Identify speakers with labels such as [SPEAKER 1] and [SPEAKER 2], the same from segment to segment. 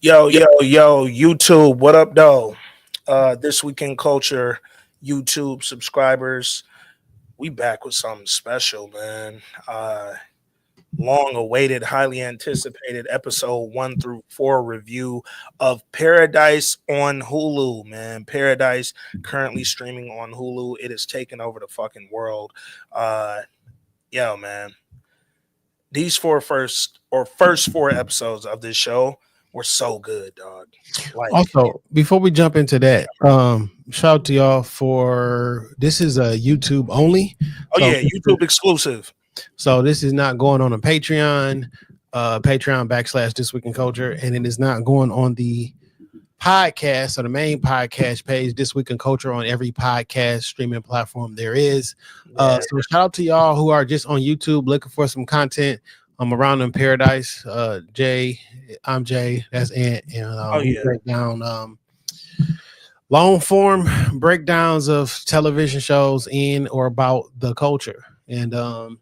[SPEAKER 1] Yo, YouTube, what up, though? This Weekend Culture, YouTube subscribers, we back with something special, man. Long awaited, highly anticipated episode 1 through 4 review of Paradise on Hulu, man. Paradise currently streaming on Hulu. It has taken over the fucking world. Uh, man, these first 4 episodes of this show were so good, dog. Like,
[SPEAKER 2] Also, before we jump into that, shout out to y'all for this is a YouTube only.
[SPEAKER 1] oh yeah, YouTube exclusive.
[SPEAKER 2] So this is not going on a Patreon, Patreon / This Week in Culture, and it is not going on the podcast or the main podcast page, This Week in Culture, on every podcast streaming platform there is. So shout out to y'all who are just on YouTube looking for some content. I'm around in Paradise. Jay, I'm Jay. That's Ant, and we break down long form breakdowns of television shows in or about the culture. And
[SPEAKER 1] and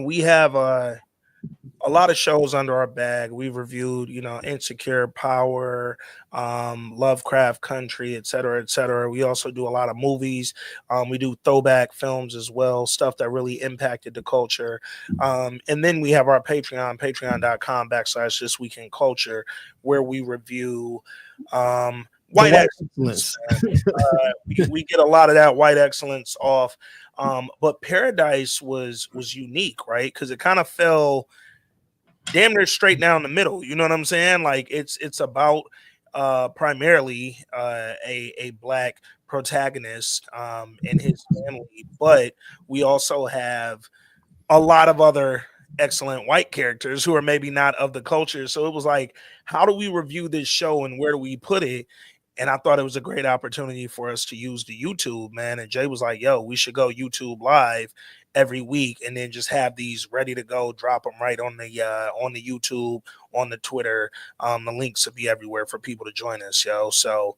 [SPEAKER 1] we have a lot of shows under our bag. We've reviewed, Insecure, Power, Lovecraft Country, et cetera, et cetera. We also do a lot of movies. We do throwback films as well, stuff that really impacted the culture. And then we have our Patreon, patreon.com / This Week in Culture, where we review white excellence. We get a lot of that white excellence off. But Paradise was unique, right? Because it kind of fell damn near straight down the middle. You know what I'm saying? Like it's about primarily a black protagonist and his family, but we also have a lot of other excellent white characters who are maybe not of the culture. So it was like, how do we review this show and where do we put it? And I thought it was a great opportunity for us to use the YouTube, man. And Jay was like, yo, we should go YouTube live every week and then just have these ready to go, drop them right on the YouTube, on the Twitter. The links will be everywhere for people to join us, yo. So,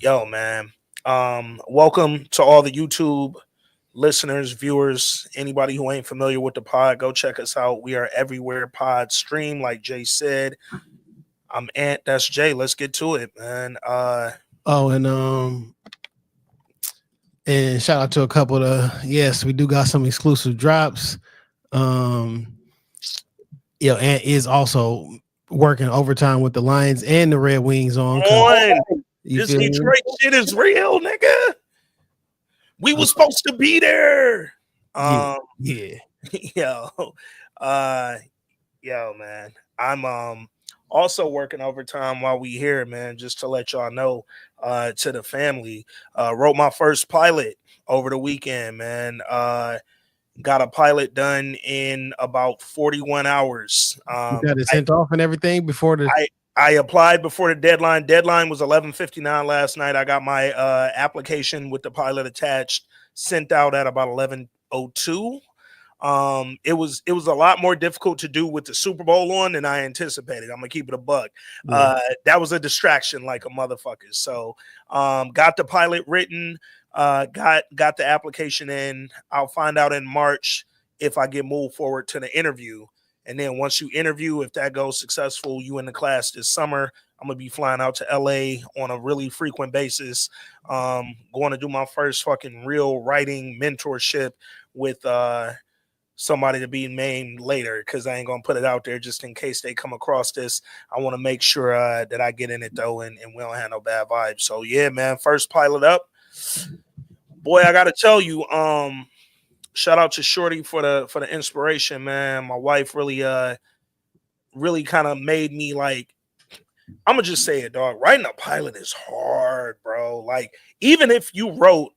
[SPEAKER 1] man, welcome to all the YouTube listeners, viewers, anybody who ain't familiar with the pod, go check us out. We are everywhere pod stream, like Jay said. I'm Ant, that's Jay. Let's get to it, man.
[SPEAKER 2] And shout out to a couple of we do got some exclusive drops. Ant is also working overtime with the Lions and the Red Wings on.
[SPEAKER 1] This Detroit shit is real, nigga. We was supposed to be there. Yo, man. I'm also working overtime while we here, man, just to let y'all know, to the family. Wrote my first pilot over the weekend, man. Got a pilot done in about 41 hours.
[SPEAKER 2] You got it sent off and everything before
[SPEAKER 1] I applied before the deadline. Deadline was 11:59 last night. I got my application with the pilot attached sent out at about 11:02. It was a lot more difficult to do with the Super Bowl on than I anticipated. I'm gonna keep it a buck. That was a distraction like a motherfucker. So got the pilot written, got the application in. I'll find out in March if I get moved forward to the interview. And then once you interview, if that goes successful, you in the class this summer. I'm gonna be flying out to LA on a really frequent basis. Going to do my first fucking real writing mentorship with somebody to be named later, because I ain't gonna put it out there just in case they come across this. I want to make sure that I get in it though, and we don't have no bad vibes. So yeah, man, first pilot up. Boy, I gotta tell you, shout out to Shorty for the inspiration, man. My wife really kind of made me like, I'm gonna just say it, dog. Writing a pilot is hard, bro. Like, even if you wrote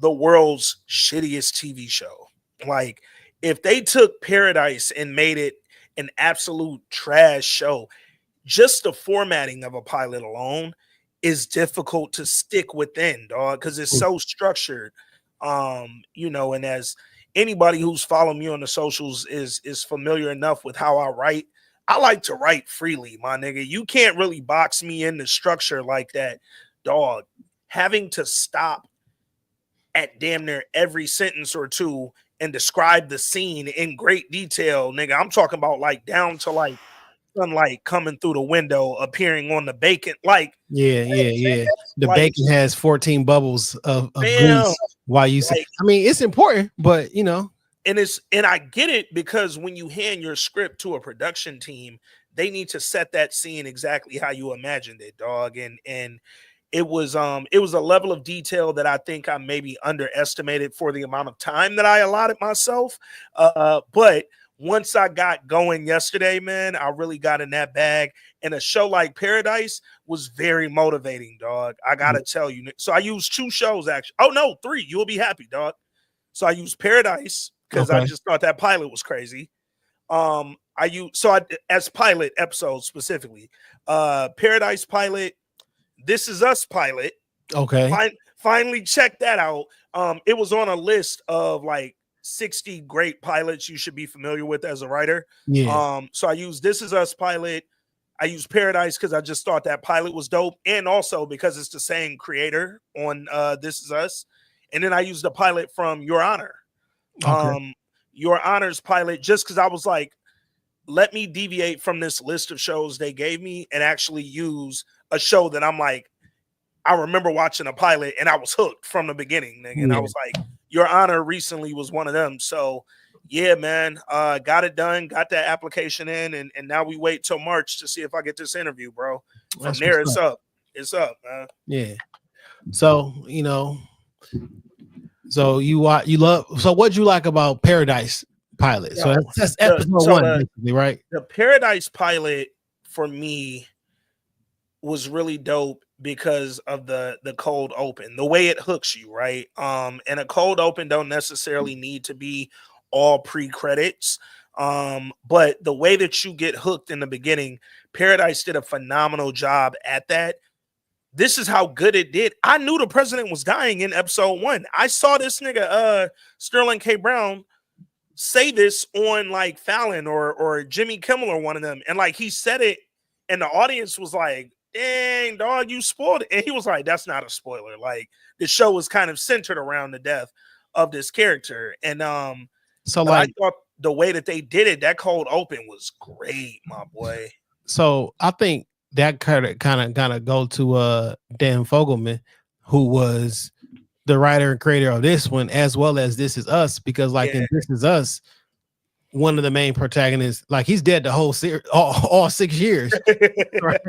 [SPEAKER 1] the world's shittiest TV show, like if they took Paradise and made it an absolute trash show, just the formatting of a pilot alone is difficult to stick within, dog, because it's so structured. And as anybody who's followed me on the socials is familiar enough with how I write, I like to write freely, my nigga. You can't really box me into structure like that, dog. Having to stop at damn near every sentence or two and describe the scene in great detail, nigga. I'm talking about like down to like sunlight coming through the window, appearing on the bacon. Like,
[SPEAKER 2] yeah. The
[SPEAKER 1] like,
[SPEAKER 2] bacon has 14 bubbles of
[SPEAKER 1] damn,
[SPEAKER 2] grease while you say.
[SPEAKER 1] like,
[SPEAKER 2] I mean, it's important, but
[SPEAKER 1] and I get it, because when you hand your script to a production team, they need to set that scene exactly how you imagined it, dog. And it was a level of detail that I think I maybe underestimated for the amount of time that I allotted myself. But once I got going yesterday, man, I really got in that bag. And a show like Paradise was very motivating, dog. I gotta tell you. So I used 2 shows, actually. Oh no, 3. You'll be happy, dog. So I used Paradise because I just thought that pilot was crazy. As pilot episodes specifically, Paradise pilot, This Is Us pilot.
[SPEAKER 2] Okay.
[SPEAKER 1] Finally check that out. It was on a list of like 60 great pilots you should be familiar with as a writer.
[SPEAKER 2] Yeah.
[SPEAKER 1] So I used This Is Us pilot. I used Paradise because I just thought that pilot was dope, and also because it's the same creator on This Is Us. And then I used the pilot from Your Honor.
[SPEAKER 2] Okay.
[SPEAKER 1] Your Honor's pilot, just because I was like, let me deviate from this list of shows they gave me and actually use a show that I'm like, I remember watching a pilot and I was hooked from the beginning, nigga. And I was like, Your Honor recently was one of them. So yeah, man, got it done, got that application in, and now we wait till March to see if I get this interview, bro. From there, it's up. It's up, man.
[SPEAKER 2] Yeah. So, so what'd you like about Paradise pilot? So that's episode 1, basically, right?
[SPEAKER 1] The Paradise pilot for me was really dope because of the cold open, the way it hooks you, right? And a cold open don't necessarily need to be all pre-credits. But the way that you get hooked in the beginning, Paradise did a phenomenal job at that. This is how good it did. I knew the president was dying in episode 1. I saw this nigga, Sterling K. Brown, say this on like Fallon or Jimmy Kimmel or one of them. And like he said it, and the audience was like, dang, dog, you spoiled it. And he was like, that's not a spoiler. Like the show was kind of centered around the death of this character. And so like, I thought the way that they did it, that cold open was great, my boy.
[SPEAKER 2] So I think that kind of go to Dan Fogelman, who was the writer and creator of this one, as well as This Is Us, because like in This Is Us, one of the main protagonists, like he's dead the whole series, all 6 years, right?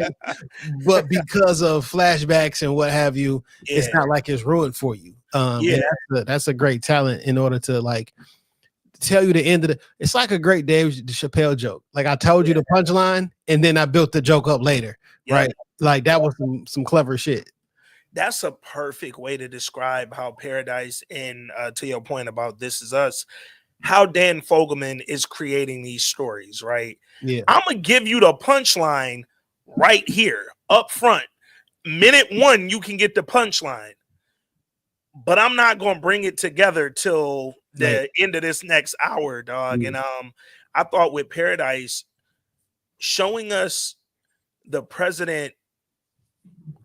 [SPEAKER 2] But because of flashbacks and what have you, it's not like it's ruined for you. That's a great talent in order to like tell you the end of the. It's like a great Dave Chappelle joke. Like I told you the punchline, and then I built the joke up later, right? Like that was some clever shit.
[SPEAKER 1] That's a perfect way to describe how Paradise, and to your point about This Is Us, how Dan Fogelman is creating these stories, right?
[SPEAKER 2] Yeah.
[SPEAKER 1] I'm going to give you the punchline right here, up front. Minute 1, you can get the punchline. But I'm not going to bring it together till the end of this next hour, dog. And I thought with Paradise, showing us the president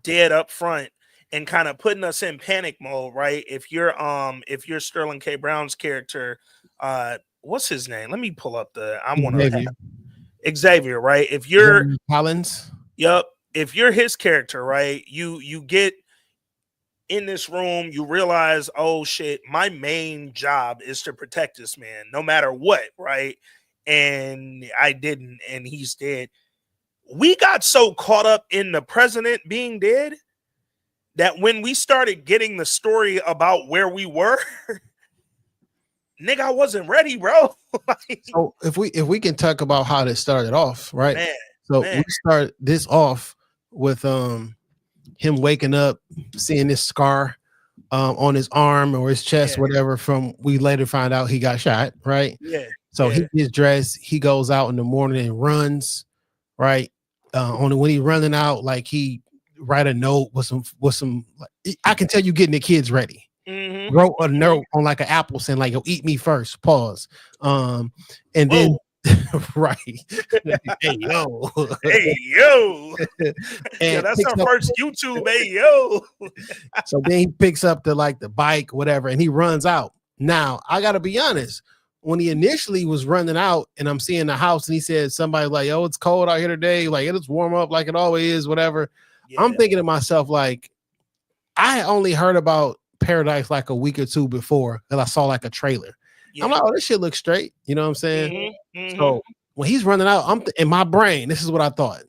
[SPEAKER 1] dead up front and kind of putting us in panic mode, right? If you're Sterling K. Brown's character, what's his name? Let me pull up Xavier, right? If you're
[SPEAKER 2] Collins,
[SPEAKER 1] if you're his character, right? You get in this room, you realize, oh shit, my main job is to protect this man, no matter what, right? And I didn't, and he's dead. We got so caught up in the president being dead that when we started getting the story about where we were, nigga, I wasn't ready, bro.
[SPEAKER 2] So if we can talk about how this started off, right? We start this off with him waking up, seeing this scar on his arm or his chest, whatever. From we later find out he got shot, right? He gets dressed, he goes out in the morning and runs, right? When he's running out, like he write a note with some. I can tell you getting the kids ready. Wrote a note on like an apple saying like, "Yo, eat me first." Pause. And then right. Hey yo.
[SPEAKER 1] Hey yo. And that's our first YouTube. Hey yo.
[SPEAKER 2] So then he picks up the bike, whatever, and he runs out. Now I gotta be honest. when he initially was running out and I'm seeing the house and he said somebody like, "Oh, it's cold out here today. Like it'll warm up like it always is, whatever."
[SPEAKER 1] Yeah.
[SPEAKER 2] I'm thinking to myself, like, I only heard about Paradise like a week or two before that I saw like a trailer.
[SPEAKER 1] Yeah.
[SPEAKER 2] I'm like, oh, this shit looks straight. You know what I'm saying?
[SPEAKER 1] Mhm.
[SPEAKER 2] So when he's running out, I'm in my brain, this is what I thought.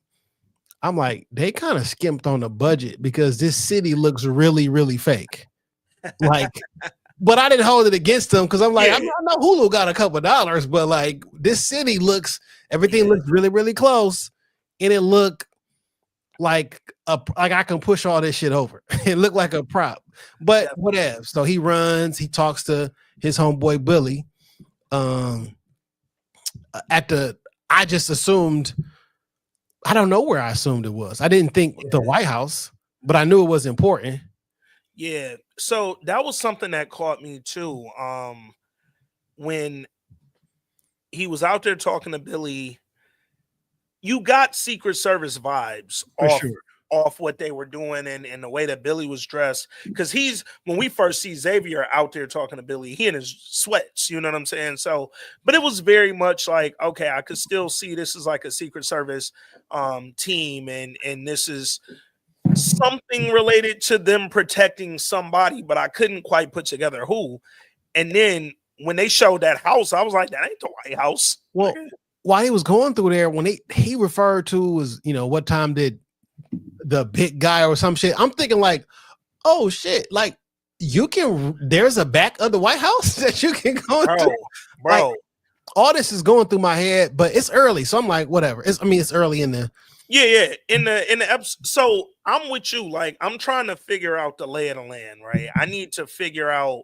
[SPEAKER 2] I'm like, they kind of skimped on the budget because this city looks really, really fake. Like, but I didn't hold it against them because I'm like, I know Hulu got a couple of dollars, but like this city looks, everything looks really, really close, and it looked like I can push all this shit over. It looked like a prop, but whatever. So he runs, he talks to his homeboy Billy. I just assumed. I don't know where I assumed it was. I didn't think the White House, but I knew it was important.
[SPEAKER 1] Yeah. So that was something that caught me too. When he was out there talking to Billy, you got Secret Service vibes off what they were doing and the way that Billy was dressed. Because when we first see Xavier out there talking to Billy, he in his sweats, you know what I'm saying? So, but it was very much like, okay, I could still see this is like a Secret Service team, and this is something related to them protecting somebody, but I couldn't quite put together who. And then when they showed that house, I was like, that ain't the White House.
[SPEAKER 2] Well, while he was going through there, when he referred to was, what time did the big guy or some shit, I'm thinking like, oh shit, like there's a back of the White House that you can go to.
[SPEAKER 1] Bro.
[SPEAKER 2] Like, all this is going through my head, but it's early, so I'm like, whatever. It's early in the
[SPEAKER 1] in the episode. So I'm with you. Like, I'm trying to figure out the lay of the land, right? I need to figure out,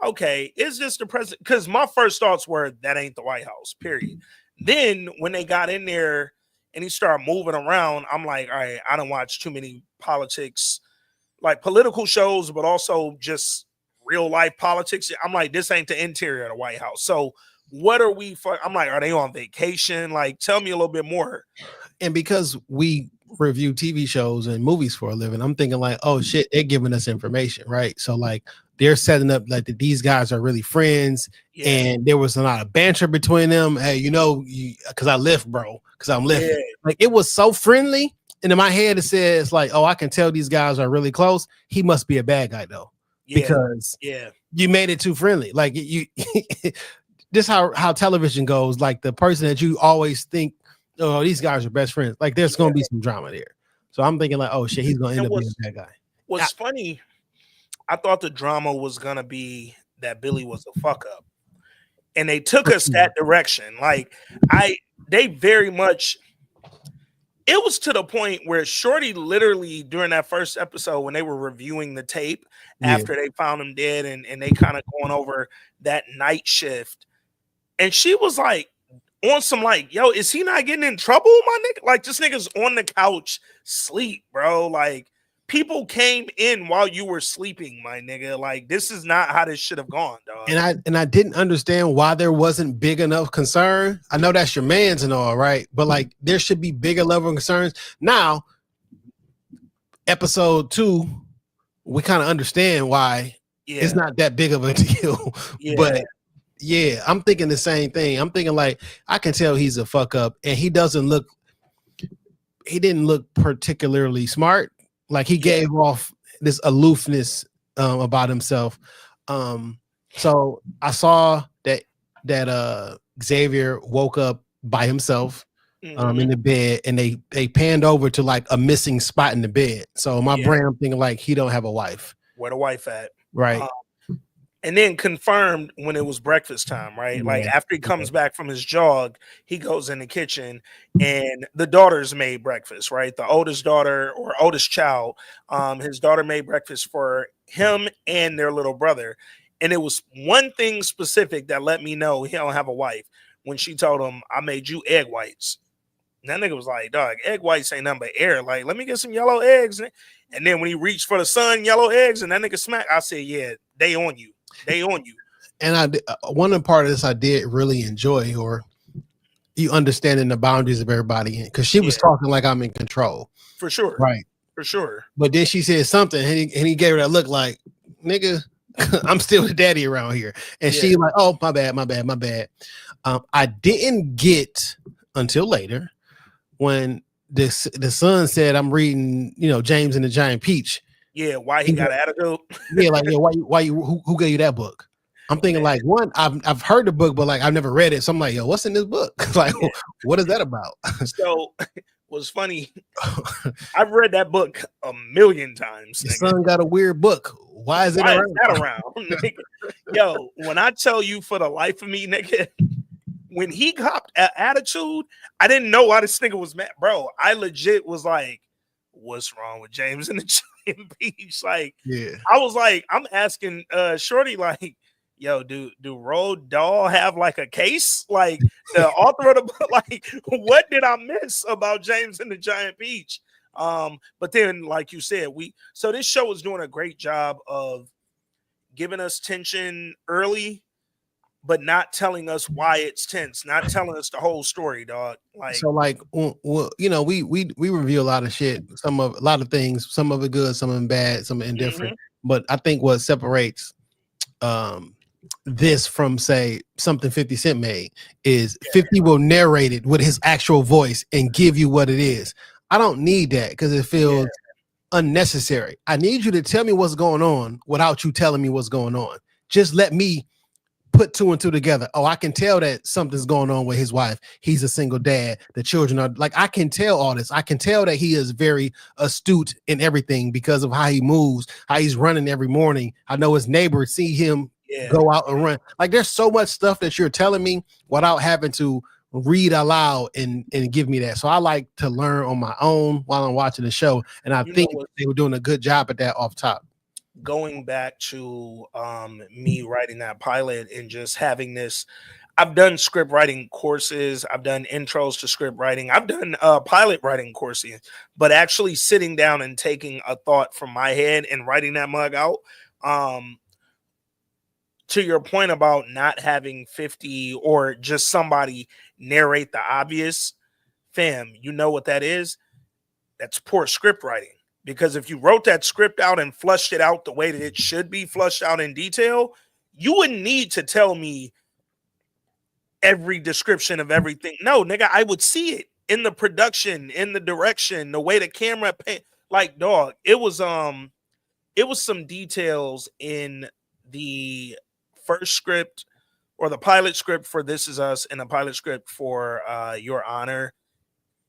[SPEAKER 1] okay, is this the president? Because my first thoughts were that ain't the White House, period. Then when they got in there and he started moving around, I'm like, all right, I don't watch too many politics, like political shows, but also just real life politics. I'm like, this ain't the interior of the White House. So what are we for? I'm like, are they on vacation? Like, tell me a little bit more.
[SPEAKER 2] And because we review TV shows and movies for a living, I'm thinking like, oh shit, they're giving us information, right? So like they're setting up like that these guys are really friends, and there was a lot of banter between them. Hey, because I lift, bro, because I'm lifting. Yeah. Like it was so friendly. And in my head, it says like, oh, I can tell these guys are really close. He must be a bad guy though, because you made it too friendly. Like you, this how television goes. Like the person that you always think, oh, these guys are best friends. Like there's gonna be some drama there. So I'm thinking like, oh shit, he's gonna end up being a bad guy.
[SPEAKER 1] What's funny, I thought the drama was gonna be that Billy was a fuck up, and they took us that direction. Like they very much. It was to the point where Shorty literally during that first episode when they were reviewing the tape after they found him dead and they kind of going over that night shift, and she was like on some like, yo, is he not getting in trouble, my nigga? Like this nigga's on the couch sleep, bro. Like people came in while you were sleeping, my nigga. Like this is not how this should have gone, dog.
[SPEAKER 2] And I didn't understand why there wasn't big enough concern. I know that's your man's and all, right? But like there should be bigger level of concerns. Now, episode 2, we kind of understand why it's not that big of a deal. But yeah, I'm thinking the same thing. I'm thinking like I can tell he's a fuck up, and he didn't look particularly smart. Like he gave off this aloofness about himself. So I saw that Xavier woke up by himself in the bed, and they panned over to like a missing spot in the bed. So my brain, I'm thinking like he don't have a wife.
[SPEAKER 1] Where the wife at?
[SPEAKER 2] Right.
[SPEAKER 1] And then confirmed when it was breakfast time, right? Like after he comes back from his jog, he goes in the kitchen and the daughters made breakfast, right? The oldest daughter or oldest child, his daughter made breakfast for him and their little brother. And it was one thing specific that let me know he don't have a wife. When she told him, I made you egg whites. And that nigga was like, dog, egg whites ain't nothing but air. Like, let me get some yellow eggs. And then when he reached for the sun, yellow eggs, and that nigga smacked, I said, yeah, they on you. They on you.
[SPEAKER 2] And one of the part of this I did really enjoy, or you understanding the boundaries of everybody, because she was talking like I'm in control.
[SPEAKER 1] For sure.
[SPEAKER 2] Right.
[SPEAKER 1] For sure.
[SPEAKER 2] But then she said something, and he gave her that look like, nigga, I'm still the daddy around here. And she like, oh, my bad. I didn't get until later when the son said, I'm reading, James and the Giant Peach.
[SPEAKER 1] Yeah, why he got attitude?
[SPEAKER 2] Yeah, like, why you who gave you that book? I'm thinking like, one, I've heard the book, but like I've never read it. So I'm like, yo, what's in this book? Like, what is that about?
[SPEAKER 1] So what's funny, I've read that book a million times.
[SPEAKER 2] Your son got a weird book. Why is that
[SPEAKER 1] around? Yo, when I tell you, for the life of me, nigga, when he copped attitude, I didn't know why this nigga was mad, bro. I legit was like, what's wrong with James and the Giant Peach? Like, I was like, I'm asking Shorty, like, yo, do Roald Dahl have like a case? Like, the author of the book, like, what did I miss about James and the Giant Peach? But then, like you said, so this show is doing a great job of giving us tension early, but not telling us why it's tense, not telling us the whole story, dog. Like,
[SPEAKER 2] so, like, well, we review a lot of shit, a lot of things, some of it good, some of them bad, some of it indifferent. But I think what separates this from, say, something 50 Cent made is 50 will narrate it with his actual voice and give you what it is. I don't need that because it feels unnecessary. I need you to tell me what's going on without you telling me what's going on. Just let me put two and two together. Oh, I can tell that something's going on with his wife. He's a single dad. The children are like, I can tell all this. I can tell that he is very astute in everything because of how he moves, how he's running every morning. I know his neighbors see him go out and run. Like, there's so much stuff that you're telling me without having to read aloud and give me that. So I like to learn on my own while I'm watching the show. And I think they were doing a good job at that off top.
[SPEAKER 1] Going back to me writing that pilot and just having this, I've done script writing courses, I've done intros to script writing, I've done pilot writing courses, but actually sitting down and taking a thought from my head and writing that mug out. To your point about not having 50 or just somebody narrate the obvious, fam, you know what that is? That's poor script writing. Because if you wrote that script out and flushed it out the way that it should be flushed out in detail, you wouldn't need to tell me every description of everything. No, nigga, I would see it in the production, in the direction, the way the camera like, dog, it was some details in the first script or the pilot script for This Is Us and the pilot script for Your Honor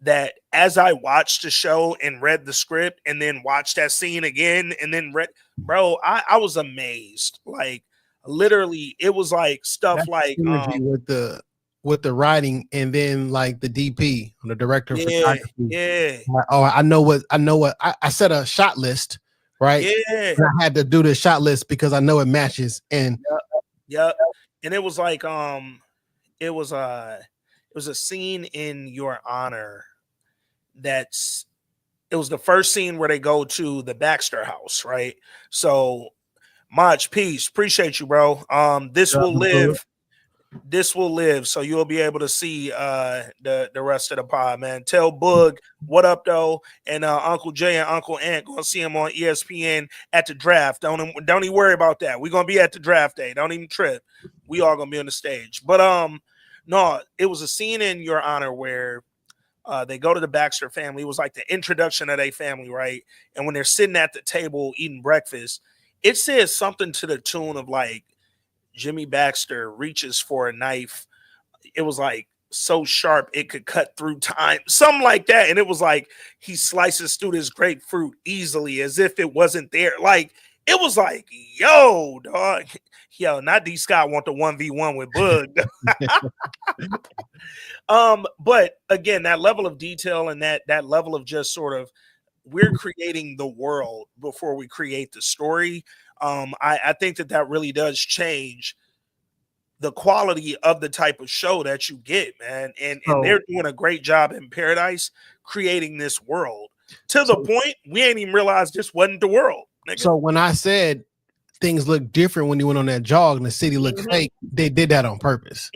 [SPEAKER 1] that as I watched the show and read the script and then watched that scene again and then read, bro, I was amazed. Like, literally, it was like stuff like
[SPEAKER 2] with the writing and then like the DP, the director of photography. Like, oh, I know what I set a shot list, right? Yeah. And I had to do the shot list because I know it matches. And
[SPEAKER 1] and it was like it was a scene in Your Honor it was the first scene where they go to the Baxter house, right? So Maj, peace, appreciate you, bro. This will live, so you'll be able to see the rest of the pod, man. Tell Boog what up though, and Uncle Jay and Uncle Ant gonna see him on ESPN at the draft. Don't even worry about that. We're gonna be at the draft day. Don't even trip. We all gonna be on the stage. But no, it was a scene in Your Honor where they go to the Baxter family. It was like the introduction of their family, right? And when they're sitting at the table eating breakfast, it says something to the tune of like, Jimmy Baxter reaches for a knife. It was like so sharp it could cut through time, something like that. And it was like he slices through this grapefruit easily as if it wasn't there. Like, it was like, yo, dog. Yo, not D Scott want the 1v1 with Bug. But again, that level of detail and that level of just sort of, we're creating the world before we create the story. I think that really does change the quality of the type of show that you get, man. And they're doing a great job in Paradise creating this world to the point we ain't even realized this wasn't the world. Nigga.
[SPEAKER 2] So when I said things look different when you went on that jog and the city looked fake, they did that on purpose.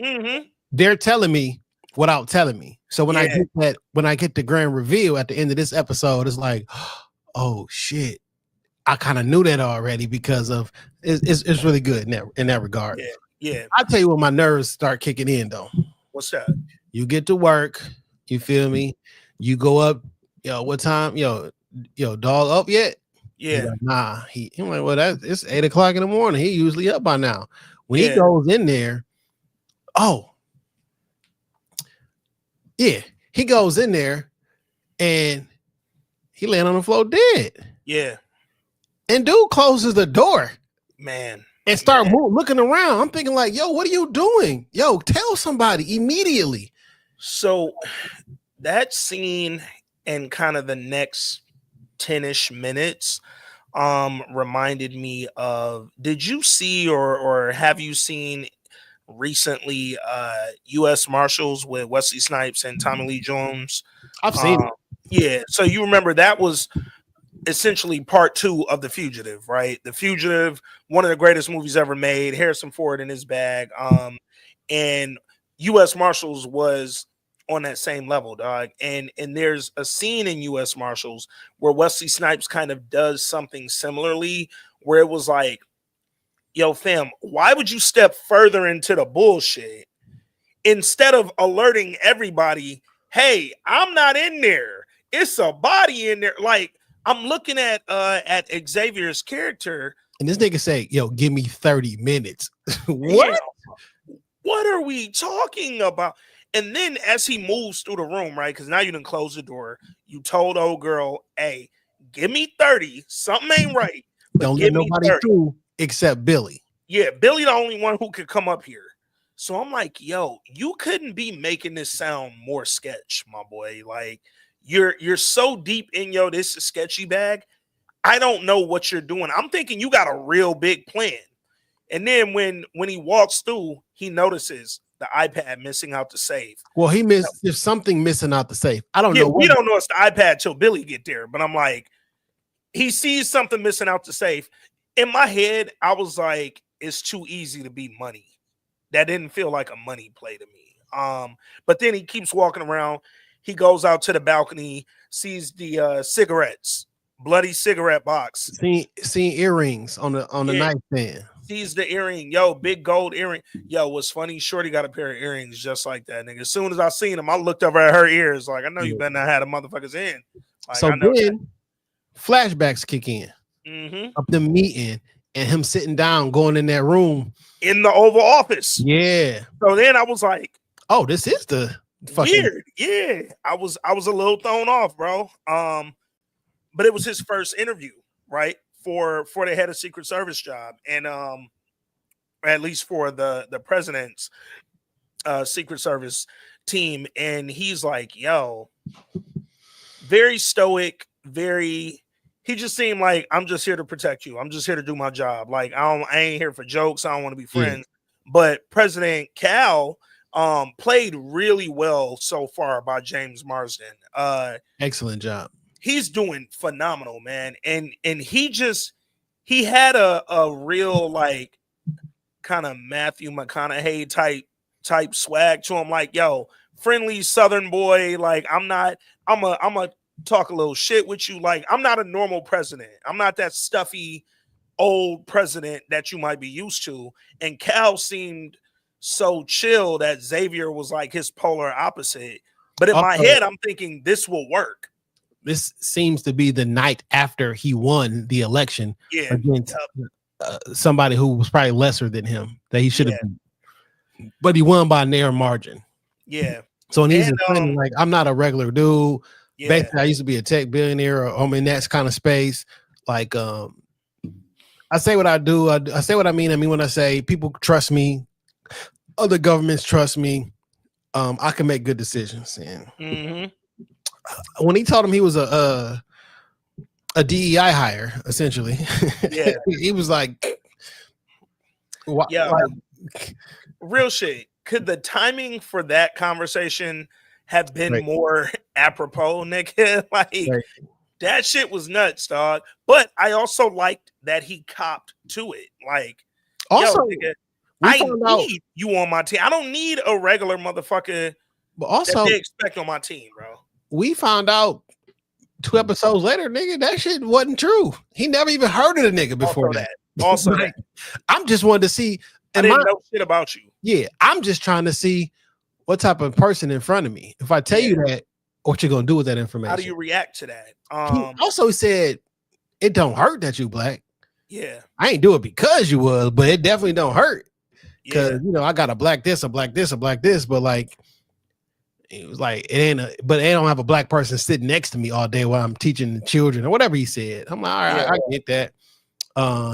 [SPEAKER 2] They're telling me without telling me. So when I get the grand reveal at the end of this episode, it's like, oh shit. I kind of knew that already because of it's really good in that regard.
[SPEAKER 1] Yeah, yeah.
[SPEAKER 2] I'll tell you when my nerves start kicking in though.
[SPEAKER 1] What's that?
[SPEAKER 2] You get to work, you feel me? You go up, what time? Dog up yet?
[SPEAKER 1] Yeah,
[SPEAKER 2] Like, nah. I'm like, well, it's 8 o'clock in the morning. He usually up by now. When he
[SPEAKER 1] Yeah.
[SPEAKER 2] goes in there, he goes in there and he laying on the floor dead.
[SPEAKER 1] Yeah.
[SPEAKER 2] And dude closes the door.
[SPEAKER 1] Man.
[SPEAKER 2] And start looking around. I'm thinking like, yo, what are you doing? Yo, tell somebody immediately.
[SPEAKER 1] So that scene and kind of the next 10-ish minutes reminded me of, did you see or have you seen recently U.S. Marshals with Wesley Snipes and Tommy Lee Jones?
[SPEAKER 2] I've seen it.
[SPEAKER 1] Yeah. So you remember that was essentially part 2 of The Fugitive, right? The Fugitive, one of the greatest movies ever made, Harrison Ford in his bag. And U.S. Marshals was on that same level, dog. And there's a scene in U.S. Marshals where Wesley Snipes kind of does something similarly, where it was like, yo, fam, why would you step further into the bullshit instead of alerting everybody, hey, I'm not in there. It's a body in there. Like, I'm looking at Xavier's character.
[SPEAKER 2] And this nigga say, yo, give me 30 minutes. What?
[SPEAKER 1] Yeah. What are we talking about? And then as he moves through the room, right? Because now you done close the door. You told old girl, hey, give me 30. Something ain't right.
[SPEAKER 2] Don't let nobody through except Billy.
[SPEAKER 1] Yeah, Billy the only one who could come up here. So I'm like, yo, you couldn't be making this sound more sketch, my boy. Like, you're so deep in this is sketchy bag. I don't know what you're doing. I'm thinking you got a real big plan. And then when he walks through, he notices the iPad missing out the safe.
[SPEAKER 2] Well, there's something missing out the safe. I don't know.
[SPEAKER 1] We don't know it's the iPad till Billy get there. But I'm like, he sees something missing out the safe. In my head, I was like, it's too easy to be money. That didn't feel like a money play to me. But then he keeps walking around. He goes out to the balcony, sees the cigarettes, bloody cigarette box.
[SPEAKER 2] Seeing earrings on the nightstand.
[SPEAKER 1] Sees the earring, big gold earring. What's funny? Shorty got a pair of earrings just like that, nigga. As soon as I seen him, I looked over at her ears, like, I know you better not have the motherfuckers in. Like,
[SPEAKER 2] so then flashbacks kick in of them meeting and him sitting down, going in that room
[SPEAKER 1] in the Oval Office.
[SPEAKER 2] Yeah.
[SPEAKER 1] So then I was like,
[SPEAKER 2] oh, this is the
[SPEAKER 1] weird. Yeah. I was a little thrown off, bro. But it was his first interview, right? For the head of Secret Service job. And at least for the president's Secret Service team. And he's like, yo, very stoic, he just seemed like, I'm just here to protect you. I'm just here to do my job. Like, I ain't here for jokes. I don't want to be friends. Yeah. But President Cal played really well so far by James Marsden.
[SPEAKER 2] Excellent job.
[SPEAKER 1] He's doing phenomenal, man. And he had a real, like, kind of Matthew McConaughey type swag to him. Like, yo, friendly Southern boy. Like, I'm a talk a little shit with you. Like, I'm not a normal president. I'm not that stuffy old president that you might be used to. And Cal seemed so chill that Xavier was like his polar opposite. But in my head, I'm thinking this will work.
[SPEAKER 2] This seems to be the night after he won the election against somebody who was probably lesser than him that he should have been. But he won by a narrow margin.
[SPEAKER 1] Yeah.
[SPEAKER 2] So he's like, I'm not a regular dude.
[SPEAKER 1] Yeah.
[SPEAKER 2] Basically, I used to be a tech billionaire, or I'm in that kind of space. Like, I say what I do. I say what I mean. I mean, when I say people trust me, other governments trust me, I can make good decisions. And when he told him he was a DEI hire, essentially, he was like,
[SPEAKER 1] real shit. Could the timing for that conversation have been more apropos, nigga? Like, that shit was nuts, dog. But I also liked that he copped to it. Like,
[SPEAKER 2] also,
[SPEAKER 1] nigga, I need you on my team. I don't need a regular motherfucker.
[SPEAKER 2] But also,
[SPEAKER 1] that they expect on my team, bro.
[SPEAKER 2] We found out 2 episodes later, nigga, that shit wasn't true. He never even heard of the nigga before
[SPEAKER 1] Also
[SPEAKER 2] that.
[SPEAKER 1] Also,
[SPEAKER 2] like, I'm just wanting to see.
[SPEAKER 1] I didn't know shit about you.
[SPEAKER 2] Yeah, I'm just trying to see what type of person in front of me. If I tell you that, what you gonna do with that information?
[SPEAKER 1] How do you react to that?
[SPEAKER 2] He also said it don't hurt that you black.
[SPEAKER 1] Yeah,
[SPEAKER 2] I ain't do it because you was, but it definitely don't hurt. Because
[SPEAKER 1] yeah.
[SPEAKER 2] I got a black this, a black this, a black this, but like it was like but they don't have a black person sitting next to me all day while I'm teaching the children or whatever he said. I'm like, all right, I get that.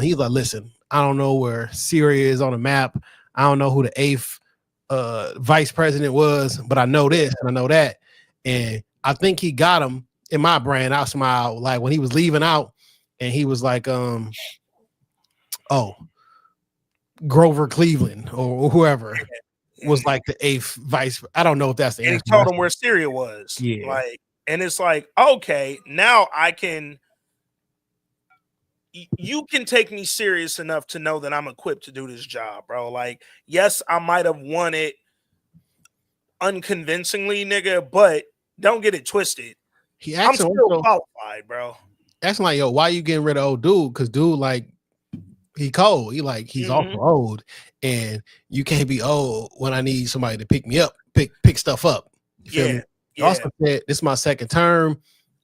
[SPEAKER 2] He's like, listen, I don't know where Syria is on the map. I don't know who the 8th vice president was, but I know this and I know that. And I think he got him in my brain. I smiled like when he was leaving out and he was like, Grover Cleveland or whoever was like the 8th vice. I don't know if that's the
[SPEAKER 1] answer. He told him where Syria was. Yeah. Like, and it's like, okay, now you can take me serious enough to know that I'm equipped to do this job, bro. Like, yes, I might have won it unconvincingly, nigga, but don't get it twisted. I'm still qualified, bro.
[SPEAKER 2] Asking like, yo, why you getting rid of old dude? Because dude, like, he cold. He's also old, and you can't be old when I need somebody to pick me up, pick stuff up. You feel me? He also said, this is my second term.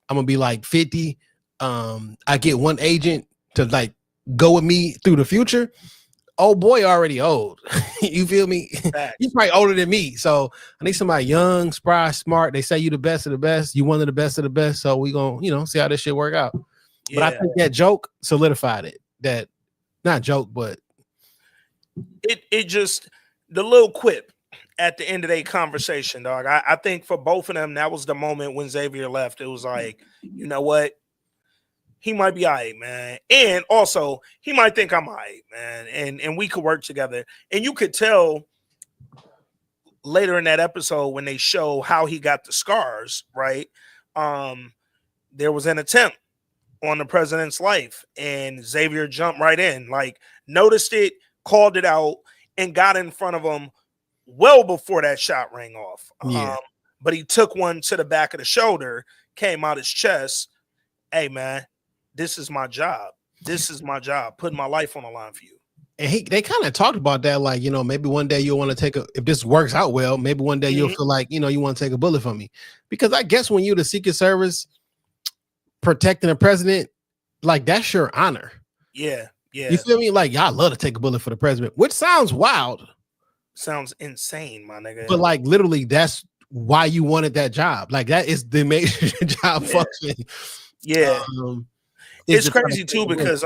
[SPEAKER 2] I'm gonna be like 50. I get one agent to like go with me through the future. Old boy already old. You feel me? He's probably older than me. So I need somebody young, spry, smart. They say you the best of the best. You one of the best of the best. So we gonna, see how this shit work out. Yeah. But I think that joke solidified it. That not joke, but
[SPEAKER 1] it just the little quip at the end of their conversation, dog. I think for both of them, that was the moment when Xavier left. It was like, you know what? He might be all right, man. And also, he might think I'm all right, man. And we could work together. And you could tell later in that episode when they show how he got the scars, right? There was an attempt on the president's life, and Xavier jumped right in, like noticed it, called it out, and got in front of him well before that shot rang off. Yeah. But he took one to the back of the shoulder, came out his chest. Hey, man, this is my job. This is my job, putting my life on the line for you.
[SPEAKER 2] And they kind of talked about that, like, maybe one day you'll want to if this works out well, maybe one day you'll feel like, you want to take a bullet from me. Because I guess when you're the Secret Service protecting the president, like, that's your honor.
[SPEAKER 1] Yeah.
[SPEAKER 2] You feel me? Like, y'all love to take a bullet for the president, which sounds wild.
[SPEAKER 1] Sounds insane, my nigga.
[SPEAKER 2] But like, literally, that's why you wanted that job. Like, that is the major job function.
[SPEAKER 1] Yeah. It's crazy too, because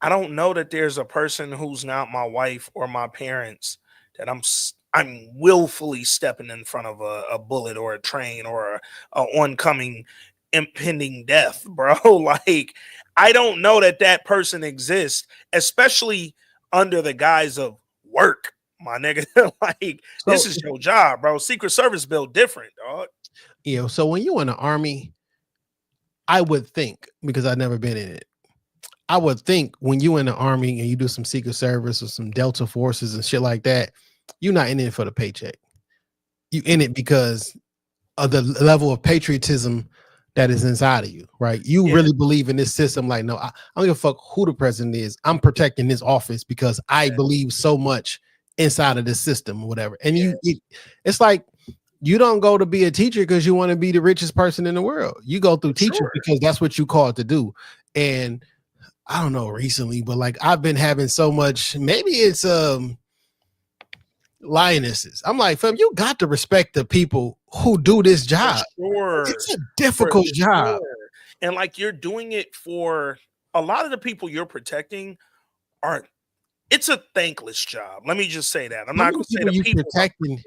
[SPEAKER 1] I don't know that there's a person who's not my wife or my parents that I'm willfully stepping in front of a bullet or a train or a oncoming impending death, bro. Like, I don't know that person exists, especially under the guise of work, my nigga. Like, this is your job, bro. Secret Service built different, dog.
[SPEAKER 2] So when you in the Army, I would think, because I've never been in it, I would think when you in the Army and you do some Secret Service or some Delta Forces and shit like that, you're not in it for the paycheck. You in it because of the level of patriotism that is inside of you, right? You really believe in this system. Like, no, I don't give a fuck who the president is. I'm protecting this office because I believe so much inside of this system or whatever. And it's like, you don't go to be a teacher because you want to be the richest person in the world. You go through teaching because that's what you called to do. And I don't know recently, but like, I've been having so much, maybe it's lionesses. I'm like, fam, you got to respect the people who do this job. It's a difficult job.
[SPEAKER 1] And like, you're doing it for a lot of the people you're protecting it's a thankless job. Let me just say that. I'm not going to say the people
[SPEAKER 2] protecting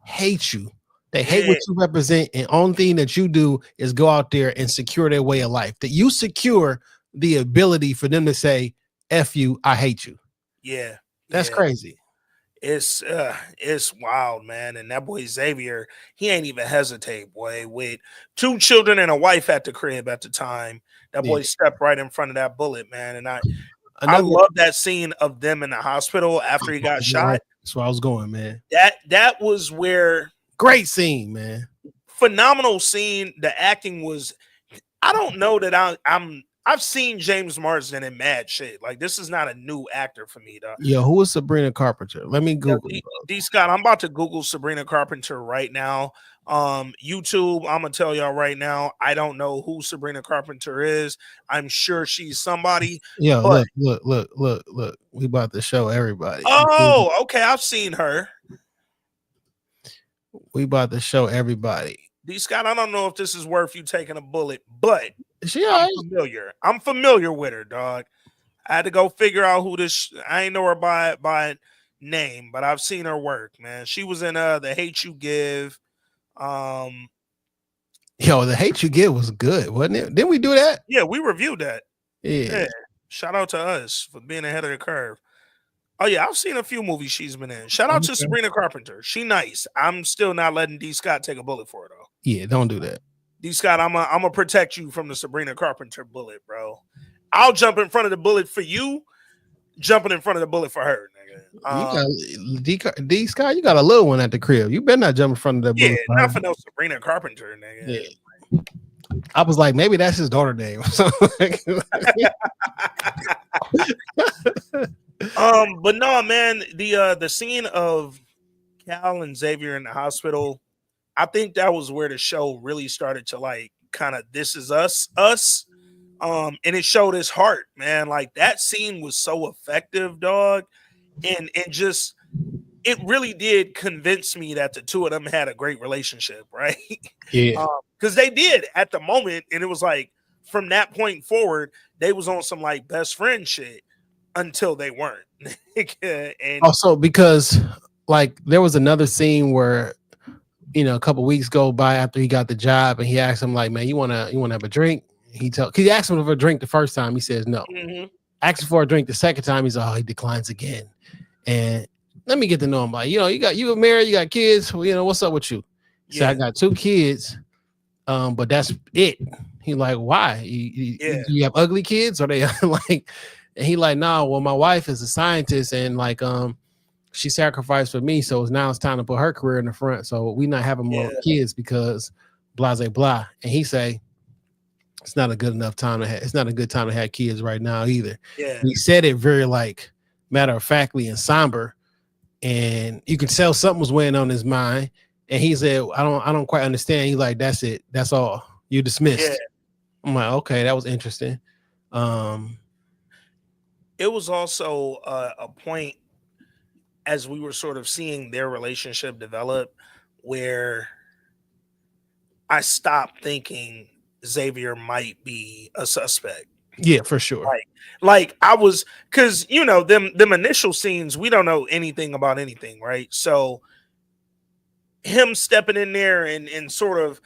[SPEAKER 2] hate you. They hate what you represent, and only thing that you do is go out there and secure their way of life. That you secure the ability for them to say, F you, I hate you.
[SPEAKER 1] Yeah.
[SPEAKER 2] That's crazy.
[SPEAKER 1] It's wild, man. And that boy Xavier, he ain't even hesitate, boy. With 2 children and a wife at the crib at the time, that boy stepped right in front of that bullet, man. And I love that scene of them in the hospital after he got shot.
[SPEAKER 2] That's where I was going, man.
[SPEAKER 1] That was where...
[SPEAKER 2] Great scene, man.
[SPEAKER 1] phenomenal scene. The acting was. I don't know that I've seen James Marsden in mad shit. Like this is not a new actor for me, though.
[SPEAKER 2] Yeah, who is Sabrina Carpenter? Let me
[SPEAKER 1] Yo,
[SPEAKER 2] Google.
[SPEAKER 1] D Scott, I'm about to Google Sabrina Carpenter right now. YouTube, I'm gonna tell y'all right now, I don't know who Sabrina Carpenter is. I'm sure she's somebody,
[SPEAKER 2] Yeah,
[SPEAKER 1] but
[SPEAKER 2] look. We about to show everybody.
[SPEAKER 1] oh, okay, I've seen her.
[SPEAKER 2] We about to show everybody.
[SPEAKER 1] D Scott, I don't know if this is worth you taking a bullet, but
[SPEAKER 2] She
[SPEAKER 1] I'm familiar. I'm familiar with her, dog. I had to go figure out who this. I ain't know her by name, but I've seen her work, man. She was in The Hate You Give.
[SPEAKER 2] Yo, The Hate You Give was good, wasn't it? Didn't we do that?
[SPEAKER 1] Yeah, we reviewed that.
[SPEAKER 2] Yeah.
[SPEAKER 1] Shout out to us for being ahead of the curve. Oh yeah, I've seen a few movies she's been in. Shout out to Sabrina Carpenter. She nice. I'm still not letting D Scott take a bullet for her though.
[SPEAKER 2] Yeah, don't do that.
[SPEAKER 1] D Scott, I'm gonna protect you from the Sabrina Carpenter bullet, bro. I'll jump in front of the bullet for you, jumping in front of the bullet for her, nigga.
[SPEAKER 2] You got D Scott, you got a little one at the crib. You better not jump in front of that bullet.
[SPEAKER 1] Yeah, not for no Sabrina Carpenter, nigga.
[SPEAKER 2] Yeah. I was like, maybe that's his daughter name.
[SPEAKER 1] But no, man, the scene of Cal and Xavier in the hospital, I think that was where the show really started to like kind of this is us. And it showed his heart, man. Like that scene was so effective, dog. And just it really did convince me that the two of them had a great relationship, right?
[SPEAKER 2] Yeah.
[SPEAKER 1] Because they did at the moment, and it was like from that point forward, they was on some like best friend shit until they weren't. And
[SPEAKER 2] also because like there was another scene where a couple weeks go by after he got the job and he asked him like, man, you wanna have a drink? He asked him for a drink the first time, he says no. Asked him for a drink the second time, he's he declines again. And let me get to know him, like, you married, you got kids, well, what's up with you? He said, I got 2 kids, but that's it. He like, why? You have ugly kids? Or they like, and he like, nah, well, my wife is a scientist and like she sacrificed for me, so now it's time to put her career in the front. So we not having more kids because blah blah blah. And he say it's not a good time to have kids right now either.
[SPEAKER 1] Yeah.
[SPEAKER 2] He said it very like matter of factly and somber, and you could tell something was weighing on his mind. And he said, I don't quite understand. He's like, that's it, that's all, you dismissed. Yeah. I'm like, okay, that was interesting.
[SPEAKER 1] It was also a point as we were sort of seeing their relationship develop where I stopped thinking Xavier might be a suspect.
[SPEAKER 2] Yeah, for sure.
[SPEAKER 1] Like I was, because them initial scenes, we don't know anything about anything, right? So him stepping in there and sort of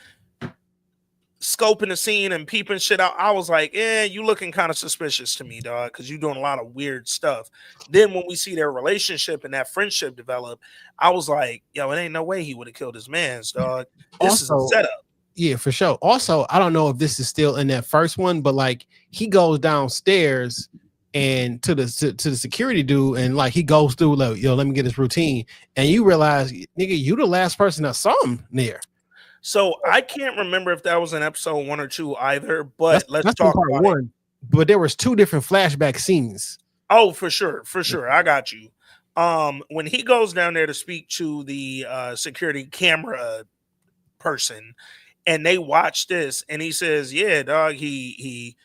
[SPEAKER 1] scoping the scene and peeping shit out, I was like, you looking kind of suspicious to me, dog, because you're doing a lot of weird stuff. Then when we see their relationship and that friendship develop, I was like, yo, it ain't no way he would have killed his man's, dog. This is a setup.
[SPEAKER 2] Yeah, for sure. Also, I don't know if this is still in that first one, but like he goes downstairs and to the security dude, and like he goes through like, yo, let me get this routine, and you realize, nigga, you the last person that saw him there.
[SPEAKER 1] So I can't remember if that was in episode 1 or 2 either, but let's talk about
[SPEAKER 2] part 1. But there was 2 different flashback scenes.
[SPEAKER 1] Oh, for sure. I got you. When he goes down there to speak to the security camera person, and they watch this, and he says, yeah, dog, he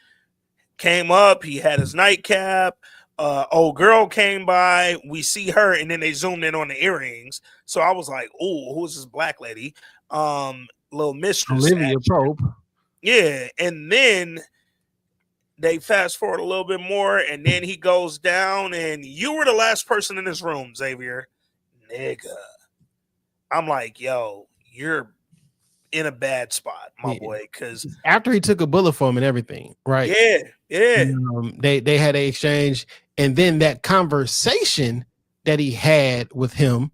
[SPEAKER 1] came up, he had his nightcap, old girl came by, we see her, and then they zoomed in on the earrings. So I was like, oh, who's this black lady? Little mistress
[SPEAKER 2] Olivia Pope.
[SPEAKER 1] Yeah, and then they fast forward a little bit more, and then he goes down, and you were the last person in this room, Xavier. Nigga. I'm like, yo, you're in a bad spot, my boy, because
[SPEAKER 2] after he took a bullet for him and everything, right?
[SPEAKER 1] Yeah.
[SPEAKER 2] They had an exchange, and then that conversation that he had with him,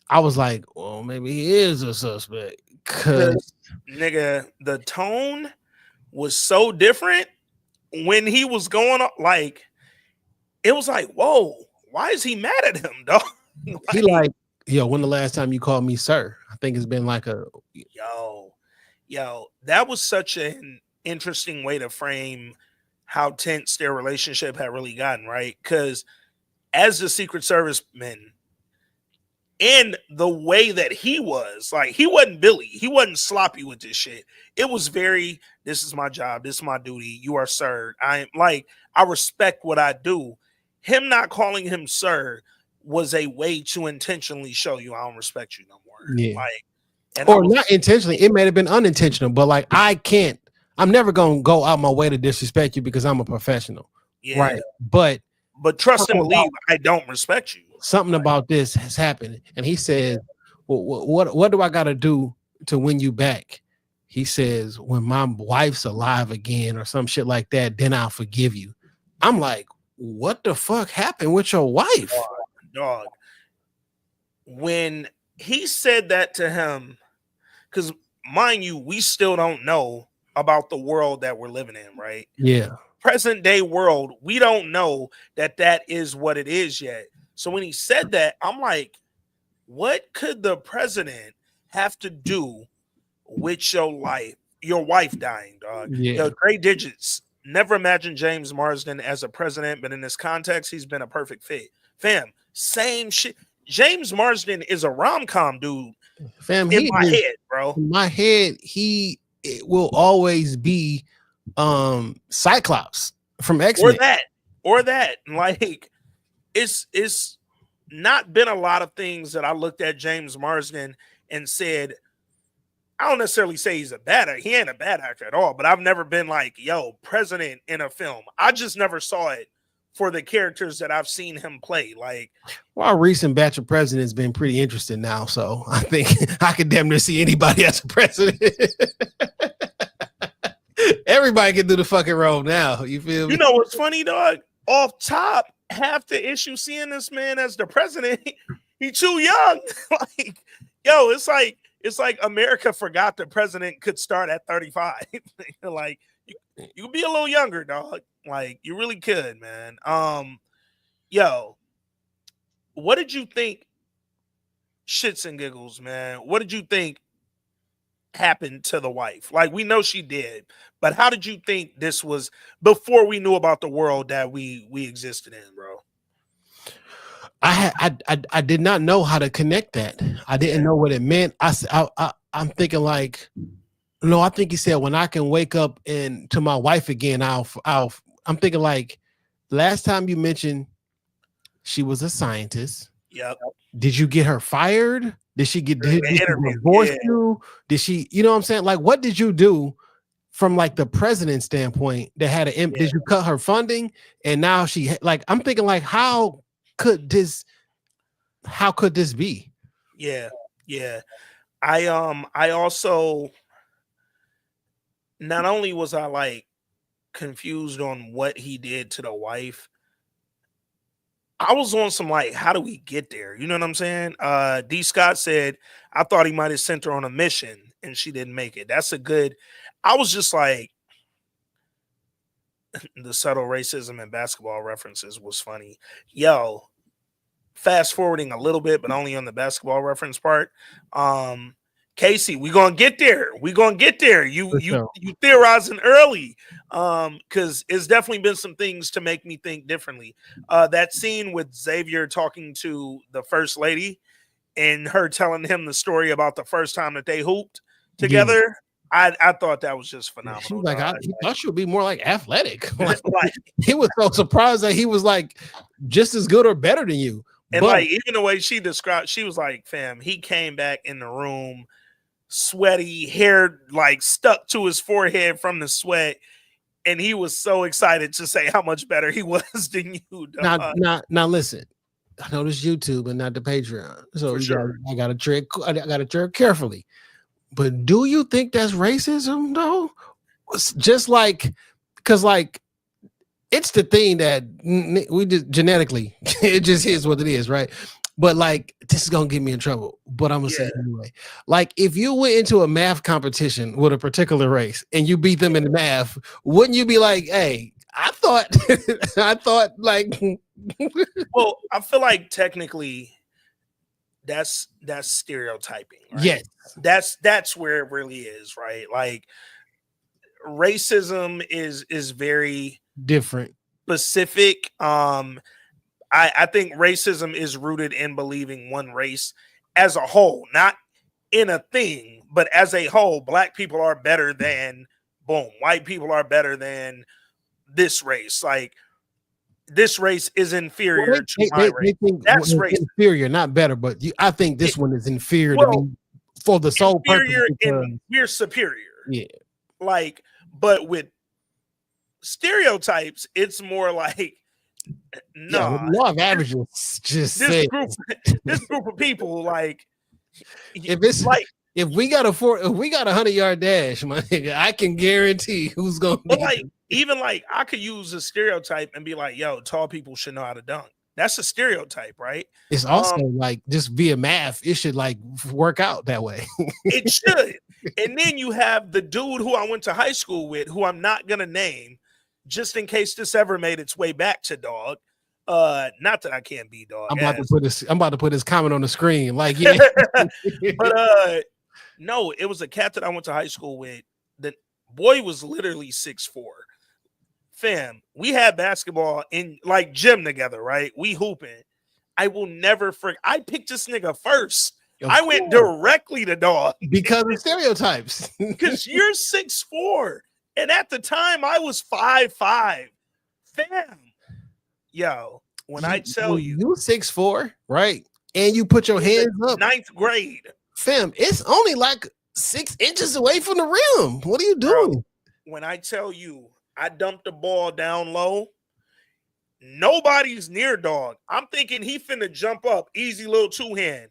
[SPEAKER 2] I was like, well, maybe he is a suspect. Cause
[SPEAKER 1] nigga, the tone was so different when he was going up. Like, it was like, whoa, why is he mad at him, dog?
[SPEAKER 2] He like, Yo, when the last time you called me sir? I think it's been like a
[SPEAKER 1] Yo, that was such an interesting way to frame how tense their relationship had really gotten, right? Because as the Secret Service man, in the way that he was, like, he wasn't Billy, he wasn't sloppy with this shit. It was very, this is my job, this is my duty, you are sir. I respect what I do. Him not calling him sir was a way to intentionally show you I don't respect you no more.
[SPEAKER 2] yeah.
[SPEAKER 1] Like, and
[SPEAKER 2] Or not intentionally, it may have been unintentional, but like I'm never gonna go out my way to disrespect you because I'm a professional.
[SPEAKER 1] yeah.
[SPEAKER 2] Right. But
[SPEAKER 1] trust and believe, I don't respect you.
[SPEAKER 2] Something about this has happened. And he says, well, what do I gotta do to win you back? He says, when my wife's alive again or some shit like that, then I'll forgive you. I'm like, what the fuck happened with your wife?
[SPEAKER 1] Dog. When he said that to him, because mind you, we still don't know about the world that we're living in, right?
[SPEAKER 2] Yeah.
[SPEAKER 1] Present day world, we don't know that is what it is yet. So when he said that, I'm like, what could the president have to do with your wife dying, dog?
[SPEAKER 2] Yeah.
[SPEAKER 1] Yo, Trey Digits, never imagined James Marsden as a president, but in this context, he's been a perfect fit. Fam, same shit. James Marsden is a rom-com dude.
[SPEAKER 2] Fam,
[SPEAKER 1] in my head, bro.
[SPEAKER 2] In my head, it will always be Cyclops from X-Men.
[SPEAKER 1] Or that. Like, it's not been a lot of things that I looked at James Marsden and said, I don't necessarily say he's a bad actor. He ain't a bad actor at all, but I've never been like, yo, president in a film. I just never saw it for the characters that I've seen him play. Like,
[SPEAKER 2] well, our recent batch of presidents been pretty interesting now, so I think I could damn near see anybody as a president. Everybody can do the fucking role now. You feel me?
[SPEAKER 1] You know what's funny, dog? Off top, half the issue seeing this man as the president, he too young. Like, yo, it's like America forgot the president could start at 35. Like, you could be a little younger, dog. Like, you really could, man. Yo, what did you think? Shits and giggles, man. What did you think happened to the wife? Like, we know she did, but how did you think this was before we knew about the world that we existed in, bro?
[SPEAKER 2] I did not know how to connect that. I didn't know what it meant. I'm thinking like, no, I think he said when I can wake up and to my wife again, I'm thinking like last time you mentioned she was a scientist.
[SPEAKER 1] Yep.
[SPEAKER 2] Did you get her fired? Did she divorce you? Did she, you know what I'm saying? Like, what did you do from like the president's standpoint that had did you cut her funding? And now I'm thinking like, how could this be?
[SPEAKER 1] Yeah. I also, not only was I like confused on what he did to the wife, I was on some like, how do we get there? You know what I'm saying? D. Scott said, I thought he might have sent her on a mission and she didn't make it. I was just like, the subtle racism and basketball references was funny. Yo, fast forwarding a little bit, but only on the basketball reference part. Casey, we're gonna get there. You theorizing early. Because it's definitely been some things to make me think differently. That scene with Xavier talking to the first lady and her telling him the story about the first time that they hooped together. Yeah. I thought that was just phenomenal.
[SPEAKER 2] She was like, he thought she would be more like athletic. He was so surprised that he was like just as good or better than you.
[SPEAKER 1] And like, even the way she described, she was like, fam, he came back in the room sweaty, hair like stuck to his forehead from the sweat, and he was so excited to say how much better he was than you.
[SPEAKER 2] Now listen, I know this YouTube and not the Patreon, so I gotta tread carefully. But do you think that's racism though? It's just like, because like it's the thing that we just genetically, it just is what it is, right? But like, this is gonna get me in trouble, but I'm gonna say it anyway. Like, if you went into a math competition with a particular race and you beat them in the math, wouldn't you be like, hey, I thought like
[SPEAKER 1] well, I feel like technically that's stereotyping, right?
[SPEAKER 2] Yes.
[SPEAKER 1] That's where it really is, right? Like racism is very
[SPEAKER 2] Different.
[SPEAKER 1] specific. I think racism is rooted in believing one race as a whole, not in a thing, but as a whole. Black people are better than boom. White people are better than this race. Like this race is inferior
[SPEAKER 2] Well,
[SPEAKER 1] to my race.
[SPEAKER 2] think
[SPEAKER 1] That's
[SPEAKER 2] it's
[SPEAKER 1] racist.
[SPEAKER 2] inferior, not better. But I think this one is inferior to
[SPEAKER 1] Well,
[SPEAKER 2] me for the sole purpose.
[SPEAKER 1] Inferior
[SPEAKER 2] because-
[SPEAKER 1] and we're superior.
[SPEAKER 2] yeah.
[SPEAKER 1] Like, but with stereotypes, it's more like no.
[SPEAKER 2] Yeah, the law of averages just
[SPEAKER 1] This
[SPEAKER 2] said
[SPEAKER 1] this group of people, like
[SPEAKER 2] if it's
[SPEAKER 1] like
[SPEAKER 2] if we got a 100-yard dash, my nigga, I can guarantee who's gonna be
[SPEAKER 1] but like even like I could use a stereotype and be like, yo, tall people should know how to dunk. That's a stereotype, right?
[SPEAKER 2] It's also like just via math, it should like work out that way.
[SPEAKER 1] It should. And then you have the dude who I went to high school with, who I'm not gonna name, just in case this ever made its way back to dog. Not that I can't be dog.
[SPEAKER 2] I'm about to put his comment on the screen. Like, yeah.
[SPEAKER 1] But no, it was a cat that I went to high school with. The boy was literally 6'4". Fam, we had basketball in like gym together, right? We hooping. I will never forget. I picked this nigga first. I went directly to dog
[SPEAKER 2] because of stereotypes.
[SPEAKER 1] Because you're 6'4", and at the time I was 5'5". Fam, yo, when I tell you
[SPEAKER 2] 6'4", right? And you put your hands up,
[SPEAKER 1] 9th grade,
[SPEAKER 2] fam, it's only like 6 inches away from the rim. What are you doing?
[SPEAKER 1] Bro, when I tell you I dumped the ball down low, nobody's near dog. I'm thinking he finna jump up, easy little 2-hand.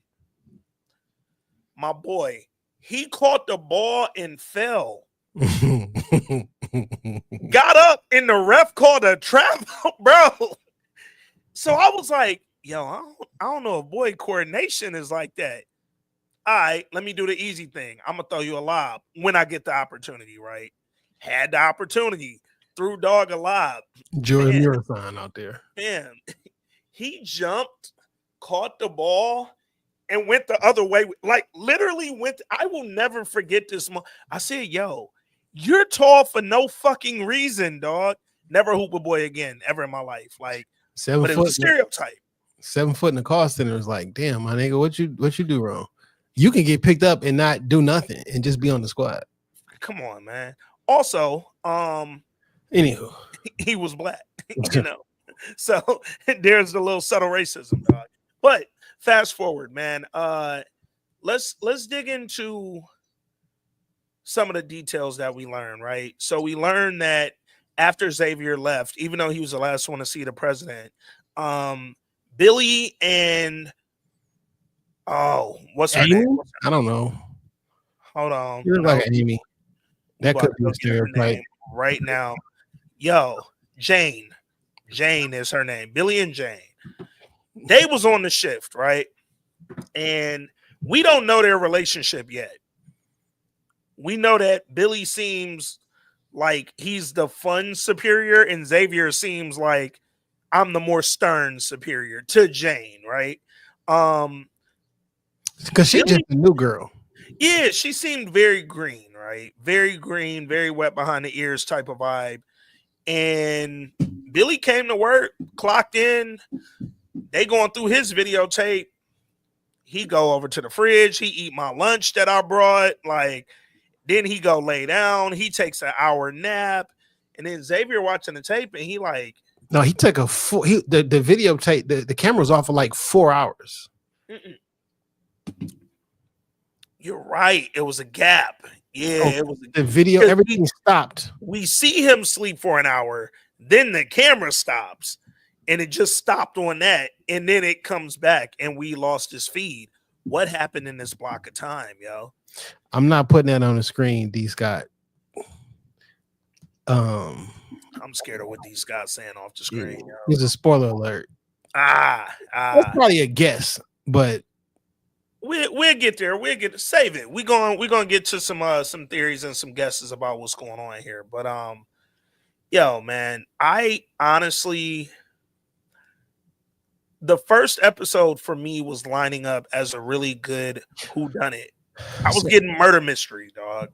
[SPEAKER 1] My boy, he caught the ball and fell. Got up and the ref called a trap, bro. So I was like, yo, I don't know if boy coordination is like that. All right, let me do the easy thing. I'm gonna throw you a lob when I get the opportunity, right? Had the opportunity, threw dog a lob.
[SPEAKER 2] Jordan Marathon out there.
[SPEAKER 1] Man, he jumped, caught the ball, and went the other way. Like literally went. I will never forget this. I said, yo, you're tall for no fucking reason, dog. Never hoop a boy again, ever in my life. Like,
[SPEAKER 2] 7
[SPEAKER 1] but
[SPEAKER 2] foot.
[SPEAKER 1] it was a stereotype.
[SPEAKER 2] 7 foot in the call center is like, damn, my nigga, what you do wrong? You can get picked up and not do nothing and just be on the squad.
[SPEAKER 1] Come on, man. Also,
[SPEAKER 2] anywho,
[SPEAKER 1] he was black, you know. So there's the little subtle racism, dog. But fast forward, man. Let's dig into some of the details that we learned, right? So we learned that after Xavier left, even though he was the last one to see the president, Billy and what's her name?
[SPEAKER 2] I don't know.
[SPEAKER 1] Hold on.
[SPEAKER 2] You look like Amy. That could be a stereotype
[SPEAKER 1] right now. Yo, Jane. Jane is her name. Billy and Jane. They was on the shift, right? And we don't know their relationship yet. We know that Billy seems like he's the fun superior, and Xavier seems like I'm the more stern superior to Jane, right?
[SPEAKER 2] Because she's just a new girl.
[SPEAKER 1] Yeah, she seemed very green, right? Very green, very wet behind the ears type of vibe. And Billy came to work, clocked in. They going through his videotape. He go over to the fridge. He eat my lunch that I brought. Like, then he go lay down. He takes an hour nap. And then Xavier watching the tape, and he like,
[SPEAKER 2] no, he took a full. The videotape. The camera's off for like 4 hours.
[SPEAKER 1] You're right. It was a gap. Yeah, it was
[SPEAKER 2] the video. Everything stopped.
[SPEAKER 1] We see him sleep for an hour. Then the camera stops, and it just stopped on that. And then it comes back, and we lost his feed. What happened in this block of time, yo?
[SPEAKER 2] I'm not putting that on the screen, D. Scott.
[SPEAKER 1] I'm scared of what D. Scott's saying off the screen. Yo.
[SPEAKER 2] It's a spoiler alert. That's probably a guess, but
[SPEAKER 1] we'll get there. We'll get save it. We're gonna get to some theories and some guesses about what's going on here. But yo, man, I honestly, the first episode for me was lining up as a really good whodunit. I was getting murder mystery, dog.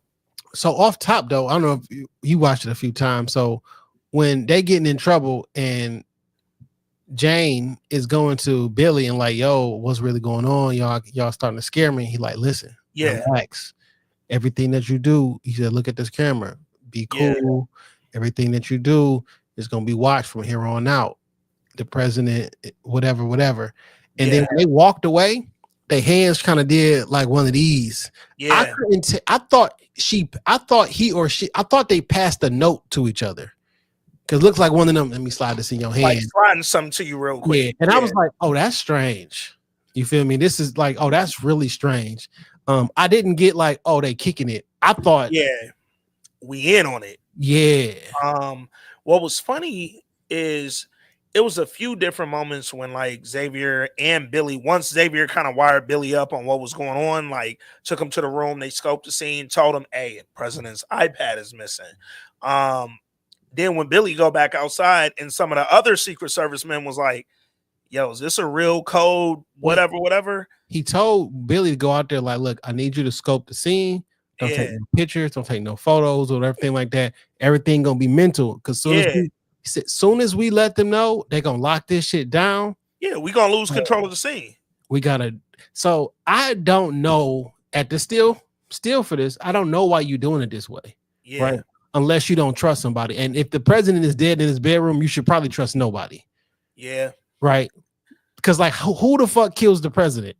[SPEAKER 2] So off top though, I don't know if you watched it a few times. So when they getting in trouble and Jane is going to Billy and like, yo, what's really going on? Y'all starting to scare me. He like, listen, relax. Everything that you do, he said, look at this camera. Be cool. Yeah. Everything that you do is gonna be watched from here on out. The president, whatever. And then when they walked away, their hands kind of did like one of these. Yeah. I thought they passed a note to each other. Cause it looks like one of them. Let me slide this in your hand.
[SPEAKER 1] Like sliding something to you real quick.
[SPEAKER 2] Yeah. And I was like, oh, that's strange. You feel me? This is like, oh, that's really strange. I didn't get like, oh, they kicking it. I thought,
[SPEAKER 1] we in on it.
[SPEAKER 2] Yeah.
[SPEAKER 1] What was funny is it was a few different moments when like Xavier and Billy, once Xavier kind of wired Billy up on what was going on, like took him to the room, they scoped the scene, told him, hey, president's iPad is missing. Then when Billy go back outside and some of the other Secret Service men was like, yo, is this a real code? Whatever.
[SPEAKER 2] He told Billy to go out there like, look, I need you to scope the scene. Don't take no pictures, don't take no photos or everything like that. Everything gonna be mental. Because soon as we let them know, they're gonna lock this shit down.
[SPEAKER 1] Yeah, we gonna lose control of the scene.
[SPEAKER 2] We gotta. So I don't know at the still for this. I don't know why you're doing it this way. Yeah. Right. Unless you don't trust somebody. And if the president is dead in his bedroom, you should probably trust nobody.
[SPEAKER 1] Yeah.
[SPEAKER 2] Right. Because like who the fuck kills the president?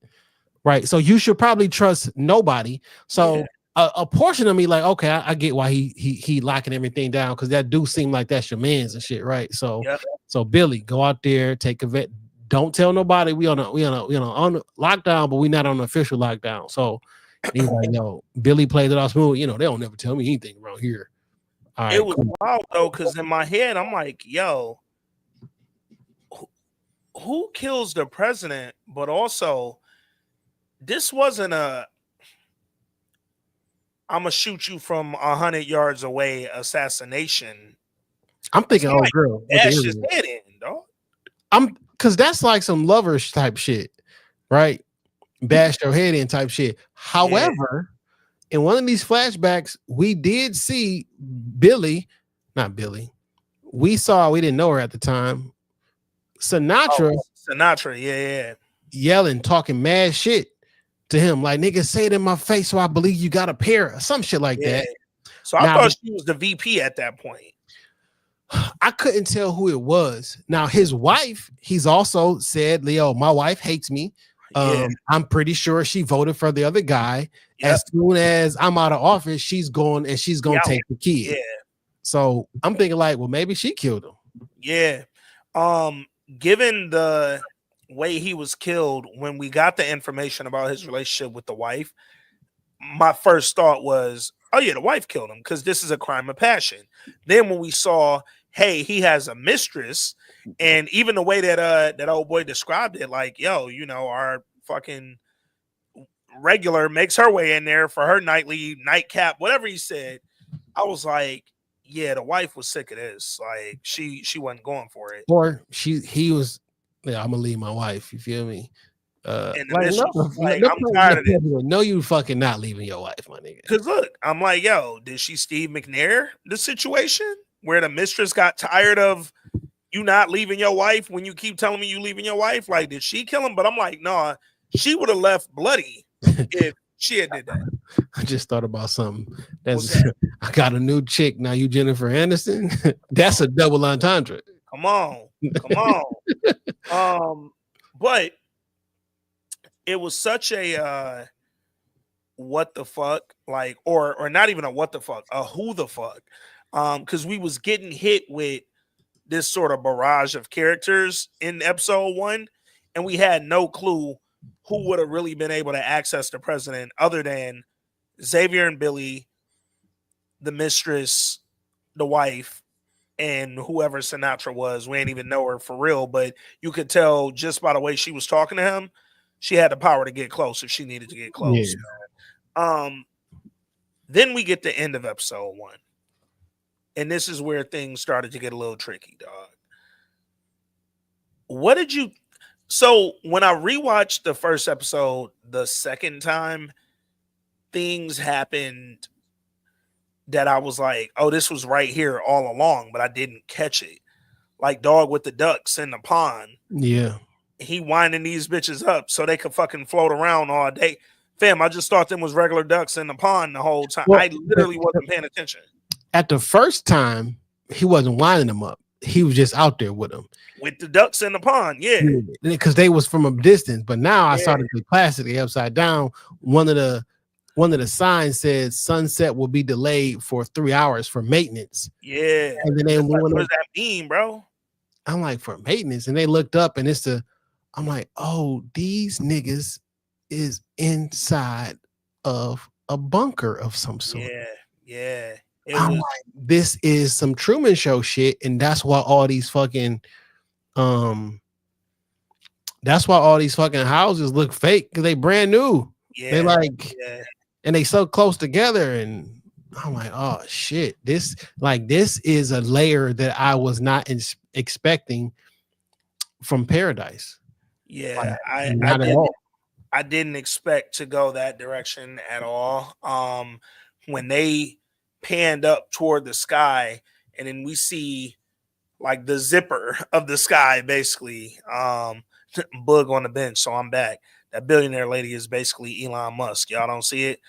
[SPEAKER 2] Right. So you should probably trust nobody. So a portion of me like, okay, I get why he locking everything down, because that do seem like that's your man's and shit, right? So so Billy, go out there, take a vet. Don't tell nobody we on lockdown, but we not on the official lockdown. So he's like, yo, Billy played it off smooth. You know, they don't never tell me anything around here. All right,
[SPEAKER 1] it was wild though, because in my head, I'm like, yo, who kills the president? But also, this wasn't a I'm gonna shoot you from 100 yards away assassination.
[SPEAKER 2] I'm thinking, oh like, girl,
[SPEAKER 1] dash his head in, dog.
[SPEAKER 2] Because that's like some lovers type shit, right? Bash your head in type shit. However, in one of these flashbacks, we did see not Billy. We didn't know her at the time. Sinatra, yelling, talking mad shit to him, like, nigga, say it in my face so I believe you got a pair, some shit like that.
[SPEAKER 1] So I thought she was the VP at that point.
[SPEAKER 2] I couldn't tell who it was. Now his wife, he's also said, Leo, my wife hates me. I'm pretty sure she voted for the other guy. As soon as I'm out of office, she's going take the kid. So I'm thinking like, well, maybe she killed him.
[SPEAKER 1] Given the way he was killed, when we got the information about his relationship with the wife, my first thought was, oh yeah, the wife killed him, because this is a crime of passion. Then when we saw, hey, he has a mistress, and even the way that that old boy described it, like, yo, you know, our fucking regular makes her way in there for her nightly nightcap, whatever he said, I was like, yeah, the wife was sick of this. Like she wasn't going for it.
[SPEAKER 2] Or he was, yeah, I'm gonna leave my wife. You feel me?
[SPEAKER 1] And I'm tired of it.
[SPEAKER 2] No, you fucking not leaving your wife, my nigga.
[SPEAKER 1] Because look, I'm like, yo, did she Steve McNair the situation where the mistress got tired of you not leaving your wife when you keep telling me you leaving your wife? Like, did she kill him? But I'm like, nah, she would have left bloody if she had did that.
[SPEAKER 2] I just thought about something. I got a new chick now. You Jennifer Aniston. That's a double entendre.
[SPEAKER 1] Come on. But it was such a what the fuck, like, or not even a what the fuck, a who the fuck, because we was getting hit with this sort of barrage of characters in episode 1, and we had no clue who would have really been able to access the president other than Xavier and Billy, the mistress, the wife, and whoever Sinatra was. We ain't even know her for real, but you could tell just by the way she was talking to him, she had the power to get close if she needed to get close. Yeah. Then we get the end of episode 1. And this is where things started to get a little tricky, dog. So when I rewatched the first episode the second time, things happened that I was like, oh, this was right here all along, but I didn't catch it. Like dog with the ducks in the pond.
[SPEAKER 2] Yeah.
[SPEAKER 1] He winding these bitches up so they could fucking float around all day. Fam, I just thought them was regular ducks in the pond the whole time.
[SPEAKER 2] Well,
[SPEAKER 1] I literally wasn't paying attention.
[SPEAKER 2] At the first time, he wasn't winding them up. He was just out there with them.
[SPEAKER 1] With the ducks in the pond, yeah.
[SPEAKER 2] Because they was from a distance. But now I
[SPEAKER 1] Yeah.
[SPEAKER 2] saw that they plastically upside down. One of the signs said sunset will be delayed for 3 hours for maintenance.
[SPEAKER 1] Yeah.
[SPEAKER 2] And then they
[SPEAKER 1] It's like,
[SPEAKER 2] went
[SPEAKER 1] what
[SPEAKER 2] up-
[SPEAKER 1] does that mean, bro?
[SPEAKER 2] I'm like, for maintenance. And they looked up and I'm like, oh, these niggas is inside of a bunker of some sort.
[SPEAKER 1] Yeah, yeah. It
[SPEAKER 2] I'm
[SPEAKER 1] was
[SPEAKER 2] like, this is some Truman Show shit, and that's why all these fucking houses look fake because they brand new.
[SPEAKER 1] yeah,
[SPEAKER 2] They like,
[SPEAKER 1] yeah.
[SPEAKER 2] and they so close together, and I'm like, oh shit, this is a layer that I was not expecting from Paradise.
[SPEAKER 1] Yeah,
[SPEAKER 2] Not at all.
[SPEAKER 1] I didn't expect to go that direction at all. When they panned up toward the sky, and then we see like the zipper of the sky, basically, Bug on the bench. So I'm back. That billionaire lady is basically Elon Musk. Y'all don't see it.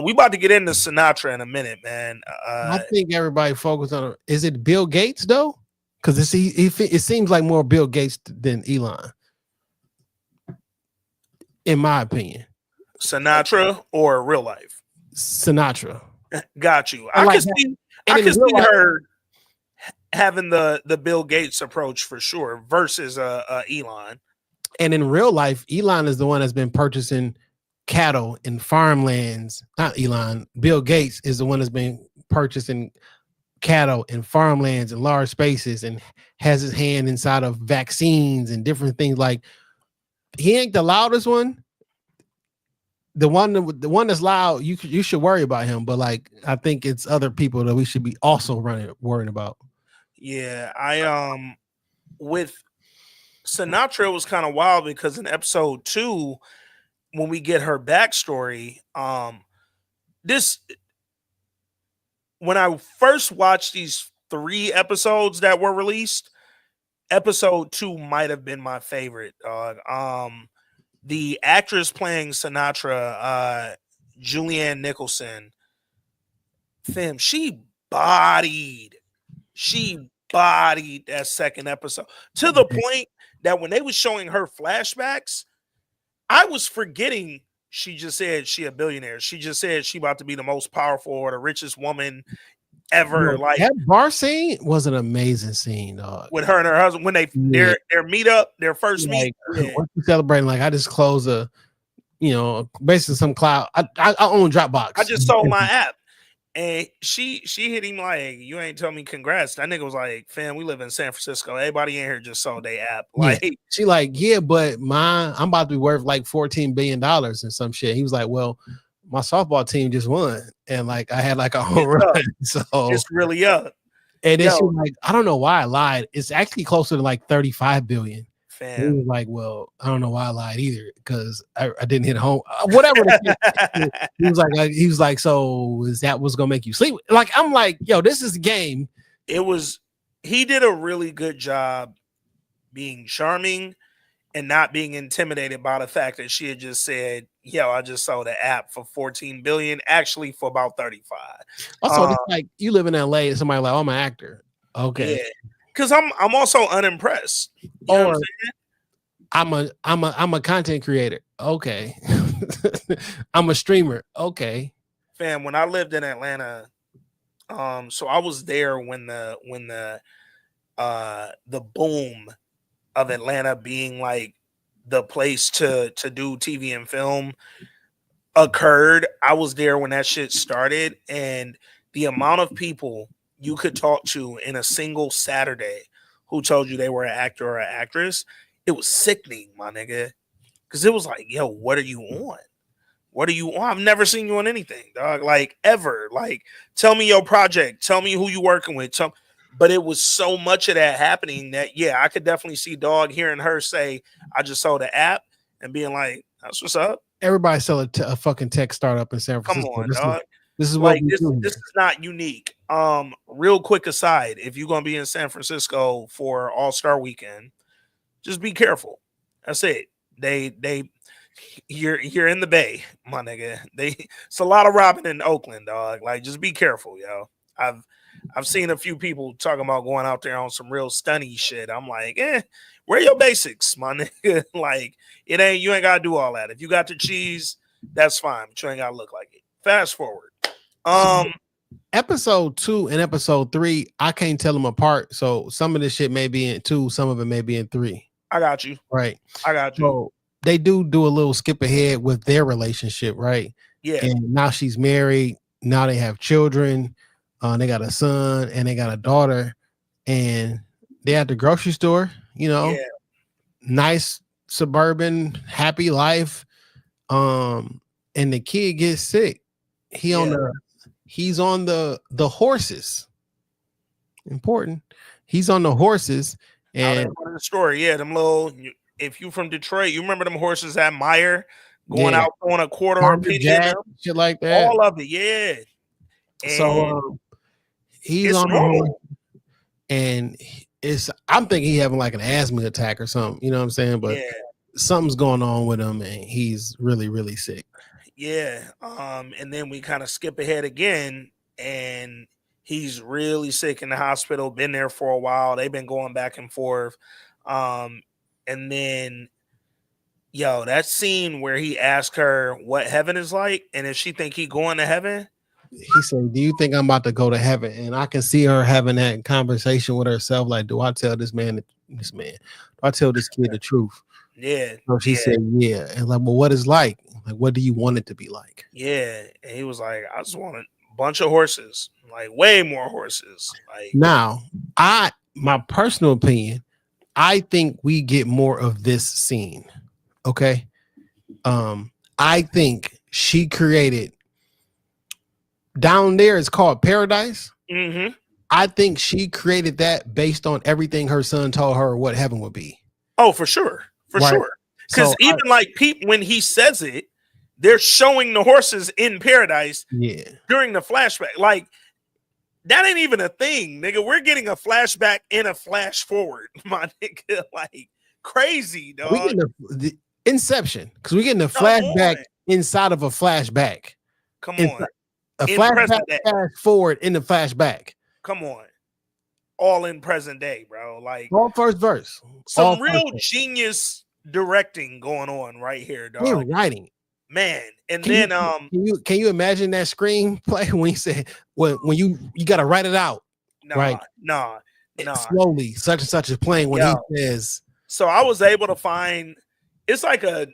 [SPEAKER 1] We about to get into Sinatra in a minute, man.
[SPEAKER 2] I think everybody focused on. Is it Bill Gates though? Because it seems like more Bill Gates than Elon, in my opinion.
[SPEAKER 1] Sinatra or real life?
[SPEAKER 2] Sinatra.
[SPEAKER 1] Got you.
[SPEAKER 2] I
[SPEAKER 1] I
[SPEAKER 2] like
[SPEAKER 1] can
[SPEAKER 2] that.
[SPEAKER 1] see.
[SPEAKER 2] And
[SPEAKER 1] I
[SPEAKER 2] in
[SPEAKER 1] can
[SPEAKER 2] real
[SPEAKER 1] see
[SPEAKER 2] life-
[SPEAKER 1] her having the Bill Gates approach for sure versus Elon.
[SPEAKER 2] And in real life, Elon is the one that's been purchasing cattle and farmlands. Not Elon. Bill Gates is the one that's been purchasing cattle and farmlands and large spaces and has his hand inside of vaccines and different things. Like, he ain't the loudest one. The one that's loud, you should worry about him. But like, I think it's other people that we should be also worrying about.
[SPEAKER 1] Yeah, I with Sinatra was kind of wild because in episode 2, when we get her backstory, this when I first watched these 3 episodes that were released, episode 2 might have been my favorite, dog. The actress playing Sinatra, Julianne Nicholson, fam, she bodied that second episode to the point that when they was showing her flashbacks, I was forgetting she just said she a billionaire. She just said she about to be the most powerful or the richest woman ever. Like,
[SPEAKER 2] that bar scene was an amazing scene, dog.
[SPEAKER 1] with her and her husband when they their meet up, their first meet.
[SPEAKER 2] What you celebrating? Like, I just closed basically some cloud. I own Dropbox.
[SPEAKER 1] I just sold my app. And she hit him like, you ain't tell me congrats. That nigga was like, fam, we live in San Francisco. Everybody in here just sold their app. Like,
[SPEAKER 2] she like, yeah, but I'm about to be worth like $14 billion and some shit. He was like, well, my softball team just won, and like I had like a home run, so
[SPEAKER 1] it's really up.
[SPEAKER 2] And then she was like, I don't know why I lied. It's actually closer to like 35 billion.
[SPEAKER 1] Fam.
[SPEAKER 2] He was like, well, I don't know why I lied either, because I didn't hit home. Whatever. he was like, so is that what's gonna make you sleep? Like, I'm like, yo, this is a game.
[SPEAKER 1] He did a really good job being charming and not being intimidated by the fact that she had just said, yo, I just sold an app for 14 billion, actually for about 35.
[SPEAKER 2] Also, it's like, you live in LA and somebody like, oh, I'm an actor. Okay.
[SPEAKER 1] Yeah. Because I'm also unimpressed. You know what I'm saying?
[SPEAKER 2] I'm a content creator. Okay. I'm a streamer. Okay.
[SPEAKER 1] Fam, when I lived in Atlanta, so I was there when the boom of Atlanta being like the place to do TV and film occurred. I was there when that shit started, and the amount of people you could talk to in a single Saturday who told you they were an actor or an actress, it was sickening, my nigga. Because it was like, yo, what are you on? What are you on? I've never seen you on anything, dog. Like, ever. Like, tell me your project. Tell me who you working with. But it was so much of that happening that, yeah, I could definitely see Dog hearing her say, I just saw the app and being like, that's what's up.
[SPEAKER 2] Everybody sell a fucking tech startup in San
[SPEAKER 1] Come
[SPEAKER 2] Francisco.
[SPEAKER 1] on, dog.
[SPEAKER 2] This is what
[SPEAKER 1] Like
[SPEAKER 2] we
[SPEAKER 1] this
[SPEAKER 2] do
[SPEAKER 1] this
[SPEAKER 2] here.
[SPEAKER 1] is not unique. Real quick aside, if you're gonna be in San Francisco for All-Star weekend, just be careful. That's it. They you're in the Bay, my nigga. It's a lot of robbing in Oakland, dog. Like, just be careful, yo. I've seen a few people talking about going out there on some real stunny shit. I'm like, where your basics, my nigga? Like, you ain't gotta do all that. If you got the cheese, that's fine, but you ain't gotta look like it. Fast forward.
[SPEAKER 2] So, episode 2 and episode 3, I can't tell them apart. So some of this shit may be in 2, some of it may be in 3.
[SPEAKER 1] I got you.
[SPEAKER 2] Right.
[SPEAKER 1] I got you.
[SPEAKER 2] So they do a little skip ahead with their relationship, right?
[SPEAKER 1] Yeah.
[SPEAKER 2] And now she's married. Now they have children. They got a son and they got a daughter. And they at the grocery store, nice suburban, happy life. And the kid gets sick. He's on the horses. Important. He's on the horses. And
[SPEAKER 1] the story, yeah, them little. If you from Detroit, you remember them horses at Meyer going out on a quarter or
[SPEAKER 2] Jack, shit like that.
[SPEAKER 1] All of it, yeah. And
[SPEAKER 2] so he's on the horse, and I'm thinking he having like an asthma attack or something. You know what I'm saying? But something's going on with him, and he's really, really sick.
[SPEAKER 1] Yeah. And then we kind of skip ahead again, and he's really sick in the hospital, been there for a while. They've been going back and forth. And then, that scene where he asked her what heaven is like and if she think he going to heaven.
[SPEAKER 2] He said, do you think I'm about to go to heaven? And I can see her having that conversation with herself. Like, do I tell do I tell this kid the truth?
[SPEAKER 1] Yeah.
[SPEAKER 2] So she said, yeah. And like, well, what is like? Like, what do you want it to be like?
[SPEAKER 1] Yeah. And he was like, I just want a bunch of horses, like way more horses. Like,
[SPEAKER 2] now, my personal opinion, I think we get more of this scene. Okay. I think she created down there. It's called Paradise.
[SPEAKER 1] Mm-hmm.
[SPEAKER 2] I think she created that based on everything her son told her what heaven would be.
[SPEAKER 1] Oh, for sure. For sure. Because even like Pete, when he says it, they're showing the horses in paradise during the flashback. Like, that ain't even a thing, nigga. We're getting a flashback and a flash forward, my nigga. Like, crazy, dog.
[SPEAKER 2] We getting the Inception, because we're getting a flashback inside of a flashback.
[SPEAKER 1] Come on.
[SPEAKER 2] A flashback flash forward in the flashback.
[SPEAKER 1] Come on. All in present day, bro. Like,
[SPEAKER 2] all first verse.
[SPEAKER 1] Some real genius directing going on right here, dog.
[SPEAKER 2] They're writing.
[SPEAKER 1] Man. And
[SPEAKER 2] can you imagine that screenplay when he said when you gotta write it out?
[SPEAKER 1] Nah.
[SPEAKER 2] Slowly, such and such is playing when he says. So
[SPEAKER 1] I was able to find, it's like a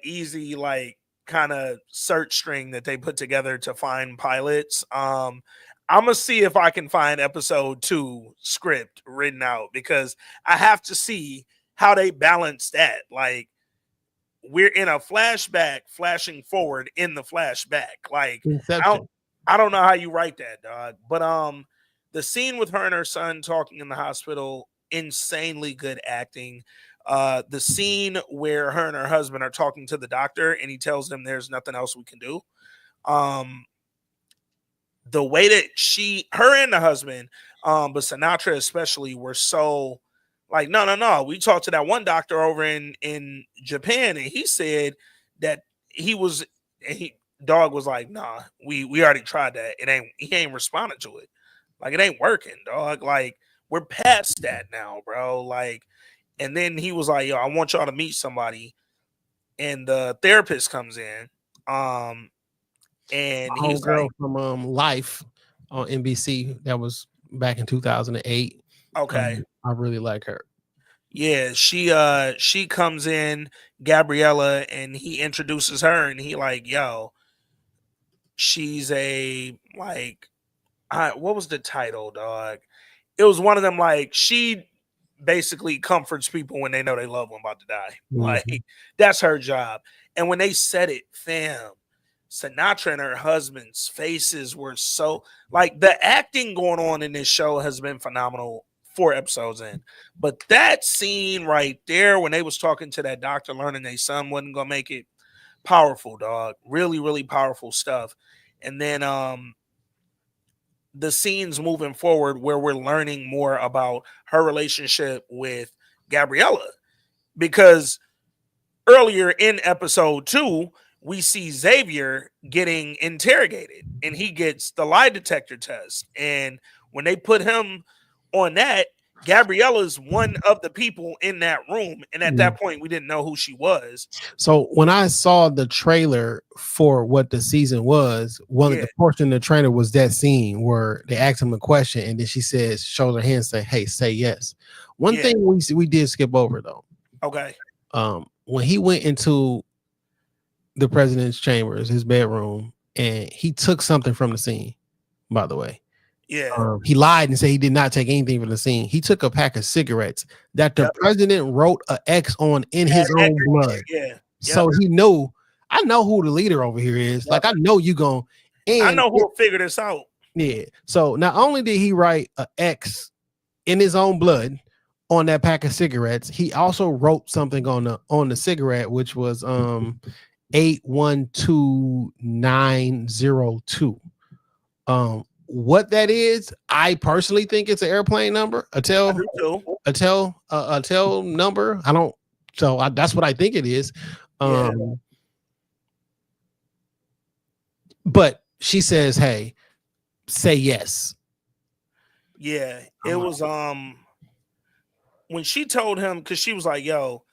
[SPEAKER 1] easy like kind of search string that they put together to find pilots. I'm gonna see if I can find episode 2 script written out, because I have to see how they balance that. Like, we're in a flashback flashing forward in the flashback. Like, I don't know how you write that, dog. But the scene with her and her son talking in the hospital, insanely good acting. The scene where her and her husband are talking to the doctor and he tells them there's nothing else we can do. The way that her and the husband, but Sinatra especially, were so like, no. We talked to that one doctor over in Japan, and he said that Dog was like, nah, we already tried that. He ain't responding to it. Like, it ain't working, dog. Like, we're past that now, bro. Like, and then he was like, yo, I want y'all to meet somebody. And the therapist comes in. And he's
[SPEAKER 2] like, from Life on NBC. That was back in 2008.
[SPEAKER 1] Okay.
[SPEAKER 2] I really like her.
[SPEAKER 1] Yeah, she comes in, Gabriella, and he introduces her, and he like, yo, she's a like, what was the title, dog? It was one of them, like, she basically comforts people when they know they love them about to die. Mm-hmm. Like, that's her job. And when they said it, fam, Sinatra and her husband's faces were so like the acting going on in this show has been phenomenal. 4 episodes in, but that scene right there when they was talking to that doctor, learning their son wasn't gonna make it, powerful, dog. Really, really powerful stuff. And then the scenes moving forward where we're learning more about her relationship with Gabriella, because earlier in episode 2 we see Xavier getting interrogated and he gets the lie detector test, and when they put him on that, Gabriella's one of the people in that room, and at that point we didn't know who she was.
[SPEAKER 2] So when I saw the trailer for what the season was, one of the portion of the trailer was that scene where they asked him a question and then she says, shows her hand, say, hey, say yes. One thing we did skip over though.
[SPEAKER 1] Okay.
[SPEAKER 2] When he went into the president's chambers, his bedroom, and he took something from the scene, by the way.
[SPEAKER 1] Yeah.
[SPEAKER 2] He lied and said he did not take anything from the scene. He took a pack of cigarettes that the president wrote an X on in his own blood.
[SPEAKER 1] Yeah.
[SPEAKER 2] So he knew, I know who the leader over here is. Like, I know you going.
[SPEAKER 1] I know who will figure this out.
[SPEAKER 2] Yeah. So not only did he write an X in his own blood on that pack of cigarettes, he also wrote something on the cigarette, which was 812902. What that is, I personally think it's an airplane number, a tel number. I don't, so that's what I think it is. But she says, "Hey, say yes."
[SPEAKER 1] Yeah, it was when she told him, because she was like, "Yo,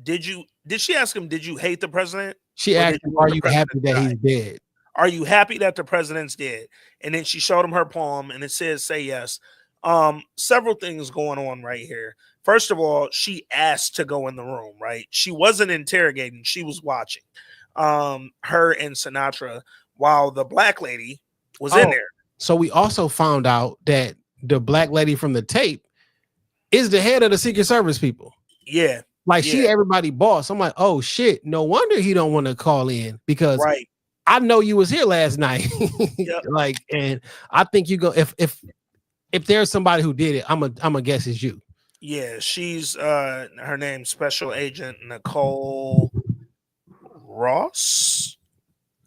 [SPEAKER 1] did she ask him, did you hate the president?"
[SPEAKER 2] She asked him, "Are you happy that he's dead?
[SPEAKER 1] Are you happy that the president's dead?" And then she showed him her poem and it says, "Say yes." Several things going on right here. First of all, she asked to go in the room, right? She wasn't interrogating, she was watching her and Sinatra while the black lady was in there.
[SPEAKER 2] So we also found out that the black lady from the tape is the head of the Secret Service people.
[SPEAKER 1] Yeah.
[SPEAKER 2] Like she everybody boss. I'm like, oh shit, no wonder he don't want to call in, because I know you was here last night. Like, and I think you go if there's somebody who did it, I'm a guess it's you.
[SPEAKER 1] Yeah, she's her name's Special Agent Nicole Ross.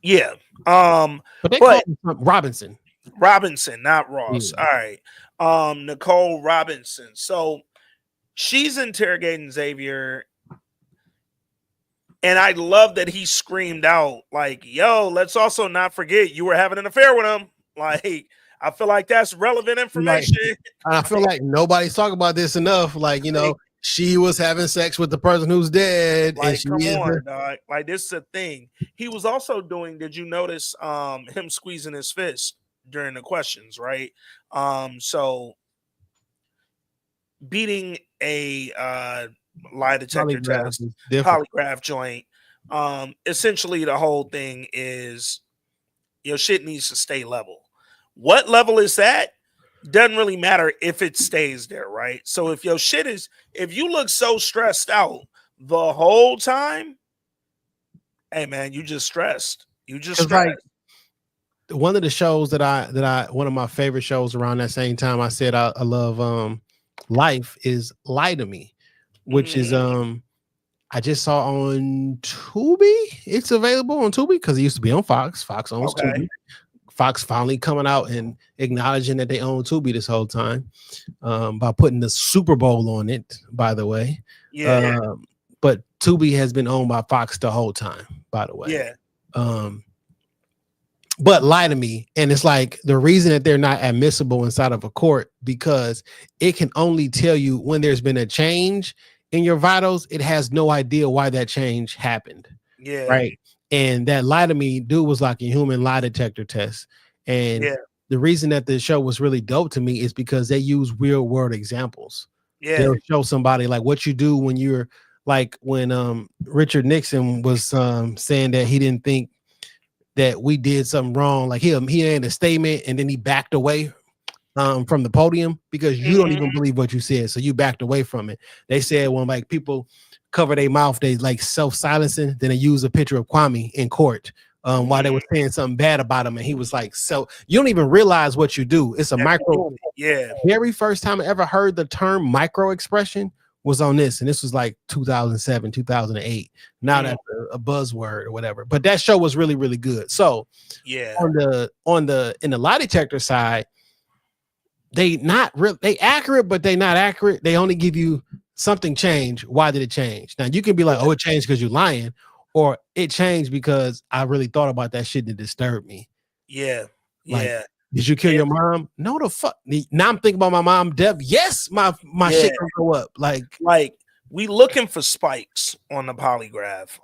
[SPEAKER 1] Yeah.
[SPEAKER 2] But they call him Robinson.
[SPEAKER 1] Robinson, not Ross. All right. Nicole Robinson. So she's interrogating Xavier. And I love that he screamed out, like, "Yo, let's also not forget you were having an affair with him." Like, I feel like that's relevant information.
[SPEAKER 2] I feel like nobody's talking about this enough. Like, you know, she was having sex with the person who's dead.
[SPEAKER 1] Like,
[SPEAKER 2] and
[SPEAKER 1] come on, dog. Like, this is a thing. He was also doing, did you notice him squeezing his fist during the questions, right? So beating a lie detector test, polygraph joint. Essentially the whole thing is your shit needs to stay level. What level is that? Doesn't really matter if it stays there, right? So if your shit is, if you look so stressed out the whole time, hey man, you just stressed. You just stressed.
[SPEAKER 2] Like, one of the shows that I one of my favorite shows around that same time I said I love Life is Lie to Me, which is I just saw on Tubi. It's available on Tubi because it used to be on Fox. Fox owns Tubi. Fox finally coming out and acknowledging that they own Tubi this whole time by putting the Super Bowl on it, by the way.
[SPEAKER 1] Yeah.
[SPEAKER 2] But Tubi has been owned by Fox the whole time, by the way.
[SPEAKER 1] Yeah.
[SPEAKER 2] But Lie to Me, and it's like the reason that they're not admissible inside of a court, because it can only tell you when there's been a change in your vitals. It has no idea why that change happened.
[SPEAKER 1] Yeah.
[SPEAKER 2] Right. And that Lie to Me dude was like a human lie detector test. And the reason that the show was really dope to me is because they use real world examples.
[SPEAKER 1] Yeah.
[SPEAKER 2] They'll show somebody like what you do when you're like when Richard Nixon was saying that he didn't think that we did something wrong. Like he made a statement and then he backed away from the podium because you don't even believe what you said. So you backed away from it. They said when like people cover their mouth, they like self-silencing. Then they use a picture of Kwame in court while they were saying something bad about him. And he was like, so you don't even realize what you do. It's a micro.
[SPEAKER 1] Yeah.
[SPEAKER 2] Very first time I ever heard the term micro expression was on this. And this was like 2007, 2008. Now that's a buzzword or whatever. But that show was really, really good. So
[SPEAKER 1] yeah,
[SPEAKER 2] in the lie detector side, they accurate, but they not accurate. They only give you something changed. Why did it change? Now you can be like, oh, it changed because you're lying, or it changed because I really thought about that shit that disturbed me.
[SPEAKER 1] Yeah.
[SPEAKER 2] Like,
[SPEAKER 1] yeah.
[SPEAKER 2] Did you kill your mom? No, the fuck. Now I'm thinking about my mom death. Yes, my shit can go up. Like
[SPEAKER 1] we looking for spikes on the polygraph.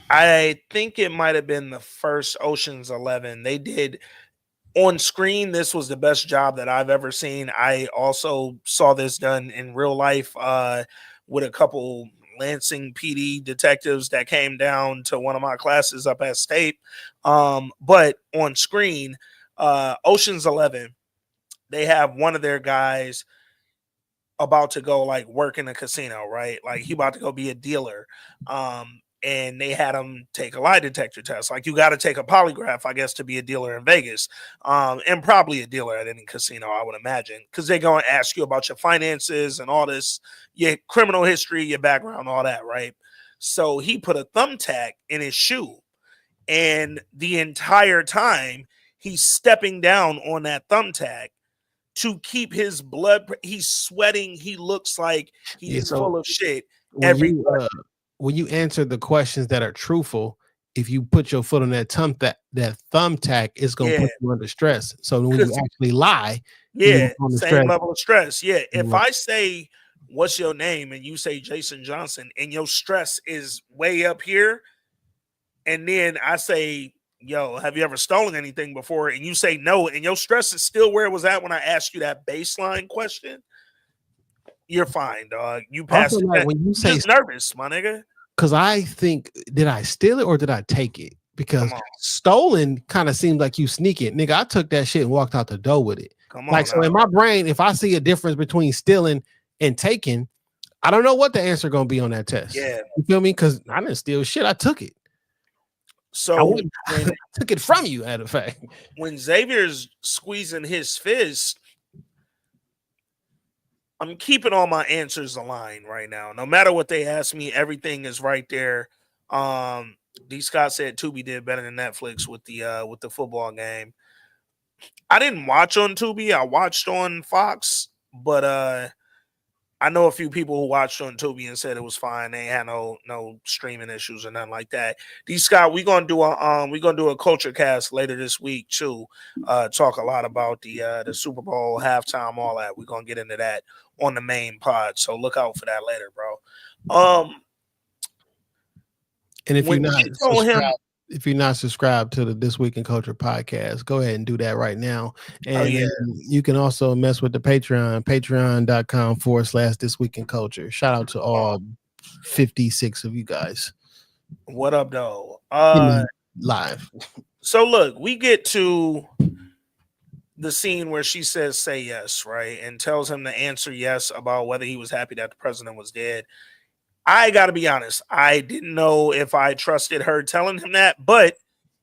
[SPEAKER 1] I think it might have been the first Ocean's 11. They did on screen. This was the best job that I've ever seen. I also saw this done in real life with a couple Lansing PD detectives that came down to one of my classes up at State. But on screen, Ocean's 11, they have one of their guys about to go like work in a casino, right? Like he about to go be a dealer. And they had him take a lie detector test. Like you got to take a polygraph, I guess, to be a dealer in Vegas, and probably a dealer at any casino, I would imagine, because they're going to ask you about your finances and all this, your criminal history, your background, all that, right? So he put a thumbtack in his shoe, and the entire time he's stepping down on that thumbtack to keep his blood. He's sweating. He looks like he's full of shit.
[SPEAKER 2] When you answer the questions that are truthful, if you put your foot on that thumbtack, it's gonna put you under stress. So when you actually lie,
[SPEAKER 1] same level of stress. Yeah. If I say, what's your name? And you say Jason Johnson, and your stress is way up here, and then I say, yo, have you ever stolen anything before? And you say no, and your stress is still where it was at when I asked you that baseline question, you're fine, dog. You passed it.
[SPEAKER 2] Like when you say
[SPEAKER 1] just nervous, my nigga.
[SPEAKER 2] Because I think, did I steal it or did I take it? Because stolen kind of seems like you sneak it. Nigga, I took that shit and walked out the door with it. So in my brain, if I see a difference between stealing and taking, I don't know what the answer going to be on that test.
[SPEAKER 1] Yeah.
[SPEAKER 2] You feel me? Because I didn't steal shit. I took it.
[SPEAKER 1] So
[SPEAKER 2] I took it from you, at a fact.
[SPEAKER 1] When Xavier's squeezing his fist, I'm keeping all my answers aligned right now. No matter what they ask me, everything is right there. D. Scott said Tubi did better than Netflix with the football game. I didn't watch on Tubi. I watched on Fox, but I know a few people who watched on Tubi and said it was fine. They had no streaming issues or nothing like that. D. Scott, we're gonna do a culture cast later this week too. Talk a lot about the Super Bowl halftime, all that. We're gonna get into that on the main pod. So look out for that later, bro.
[SPEAKER 2] And if you're not subscribed to the This Week in Culture podcast, go ahead and do that right now. And you can also mess with the patreon.com/This Week in Culture. Shout out to all 56 of you guys.
[SPEAKER 1] What up, though?
[SPEAKER 2] Live.
[SPEAKER 1] So look, we get to the scene where she says, say yes, right? And tells him to answer yes about whether he was happy that the president was dead. I got to be honest. I didn't know if I trusted her telling him that, but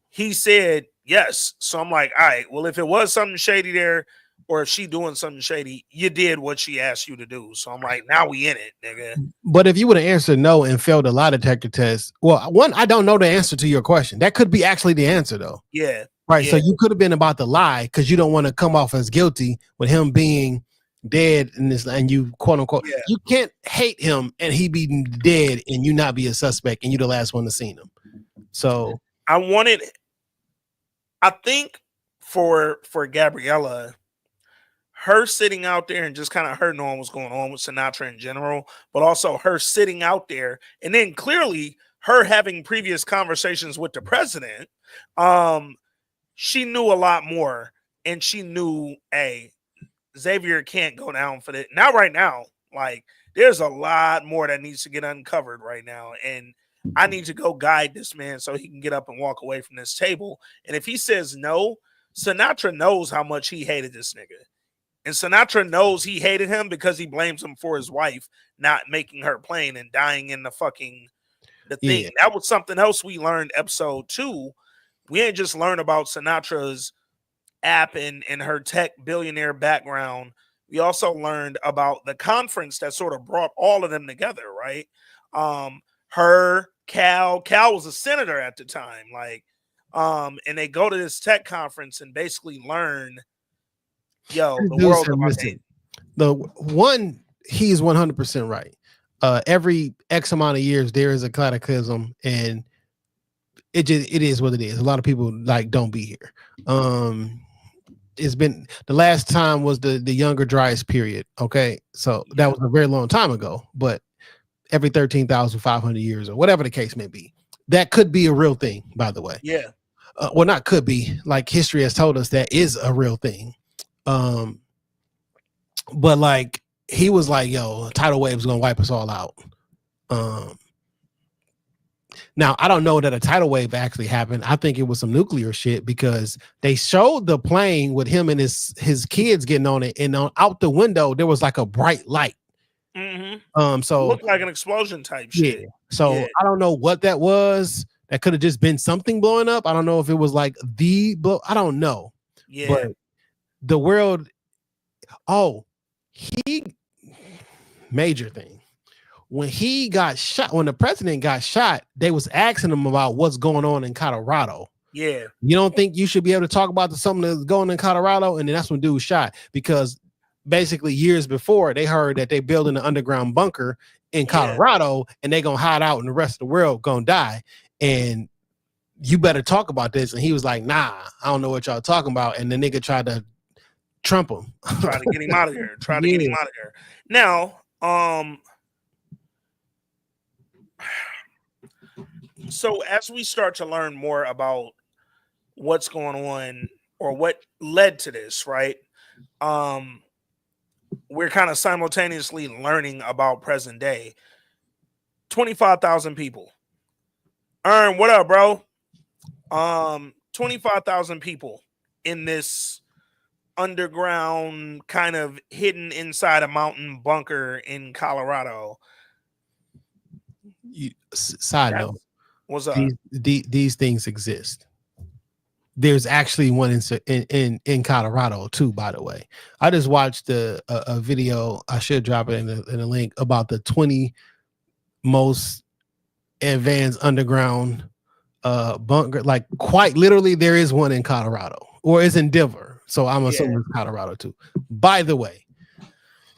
[SPEAKER 1] he said yes. So I'm like, all right, well, if it was something shady there, or if she doing something shady, you did what she asked you to do. So I'm like, now we in it, nigga.
[SPEAKER 2] But if you would have answered no and failed a lie detector test, well, one, I don't know the answer to your question. That could be actually the answer, though.
[SPEAKER 1] Yeah.
[SPEAKER 2] Right.
[SPEAKER 1] Yeah.
[SPEAKER 2] So you could have been about the lie because you don't want to come off as guilty with him being dead in this, and you quote unquote, you can't hate him and he be dead and you not be a suspect and you the last one to see him. So
[SPEAKER 1] I think for Gabriella, her sitting out there and just kind of her knowing what's going on with Sinatra in general, but also her sitting out there and then clearly her having previous conversations with the president, she knew a lot more, and she knew, hey, Xavier can't go down for that. Now, right now, like, there's a lot more that needs to get uncovered right now. And I need to go guide this man so he can get up and walk away from this table. And if he says no, Sinatra knows how much he hated this nigga. And Sinatra knows he hated him because he blames him for his wife not making her plane and dying in the thing.
[SPEAKER 2] Yeah.
[SPEAKER 1] That was something else we learned episode 2. We ain't just learned about Sinatra's app and her tech billionaire background. We also learned about the conference that sort of brought all of them together, right? Cal was a senator at the time, and they go to this tech conference and basically learn, the world about
[SPEAKER 2] the one, he's 100% right. Every X amount of years there is a cataclysm, and it is what it is. A lot of people don't be here. It's been, the last time was the Younger Dryas period. Okay, so that was a very long time ago, but every 13,500 years or whatever the case may be, that could be a real thing, by the way.
[SPEAKER 1] Yeah.
[SPEAKER 2] Well, not could be, history has told us that is a real thing. But he was like, yo, tidal wave's gonna wipe us all out. Now I don't know that a tidal wave actually happened. I think it was some nuclear shit, because they showed the plane with him and his kids getting on it, and out the window there was a bright light.
[SPEAKER 1] Mm-hmm.
[SPEAKER 2] So
[SPEAKER 1] it looked like an explosion type shit.
[SPEAKER 2] Yeah. So I don't know what that was. That could have just been something blowing up. I don't know if it was I don't know.
[SPEAKER 1] Yeah.
[SPEAKER 2] But the world. Major thing. When he got shot, when the president got shot, they was asking him about what's going on in Colorado.
[SPEAKER 1] Yeah.
[SPEAKER 2] You don't think you should be able to talk about something that's going on in Colorado? And then that's when dude was shot, because basically years before they heard that they building an underground bunker in Colorado, and they gonna hide out and the rest of the world gonna die. And you better talk about this. And he was like, nah, I don't know what y'all talking about. And the nigga tried to trump him.
[SPEAKER 1] Try to get him out of here. Get him out of here. Now, so as we start to learn more about what's going on or what led to this, right? We're kind of simultaneously learning about present day. 25,000 people. Earn, what up, bro? 25,000 people in this underground, kind of hidden inside a mountain bunker in Colorado.
[SPEAKER 2] Side note,
[SPEAKER 1] what's up?
[SPEAKER 2] These things exist. There's actually one in Colorado too, by the way. I just watched a video. I should drop it in a link about the 20 most advanced underground bunker. Quite literally, there is one in Colorado, or it's in Denver. So I'm assuming it's Colorado too. By the way,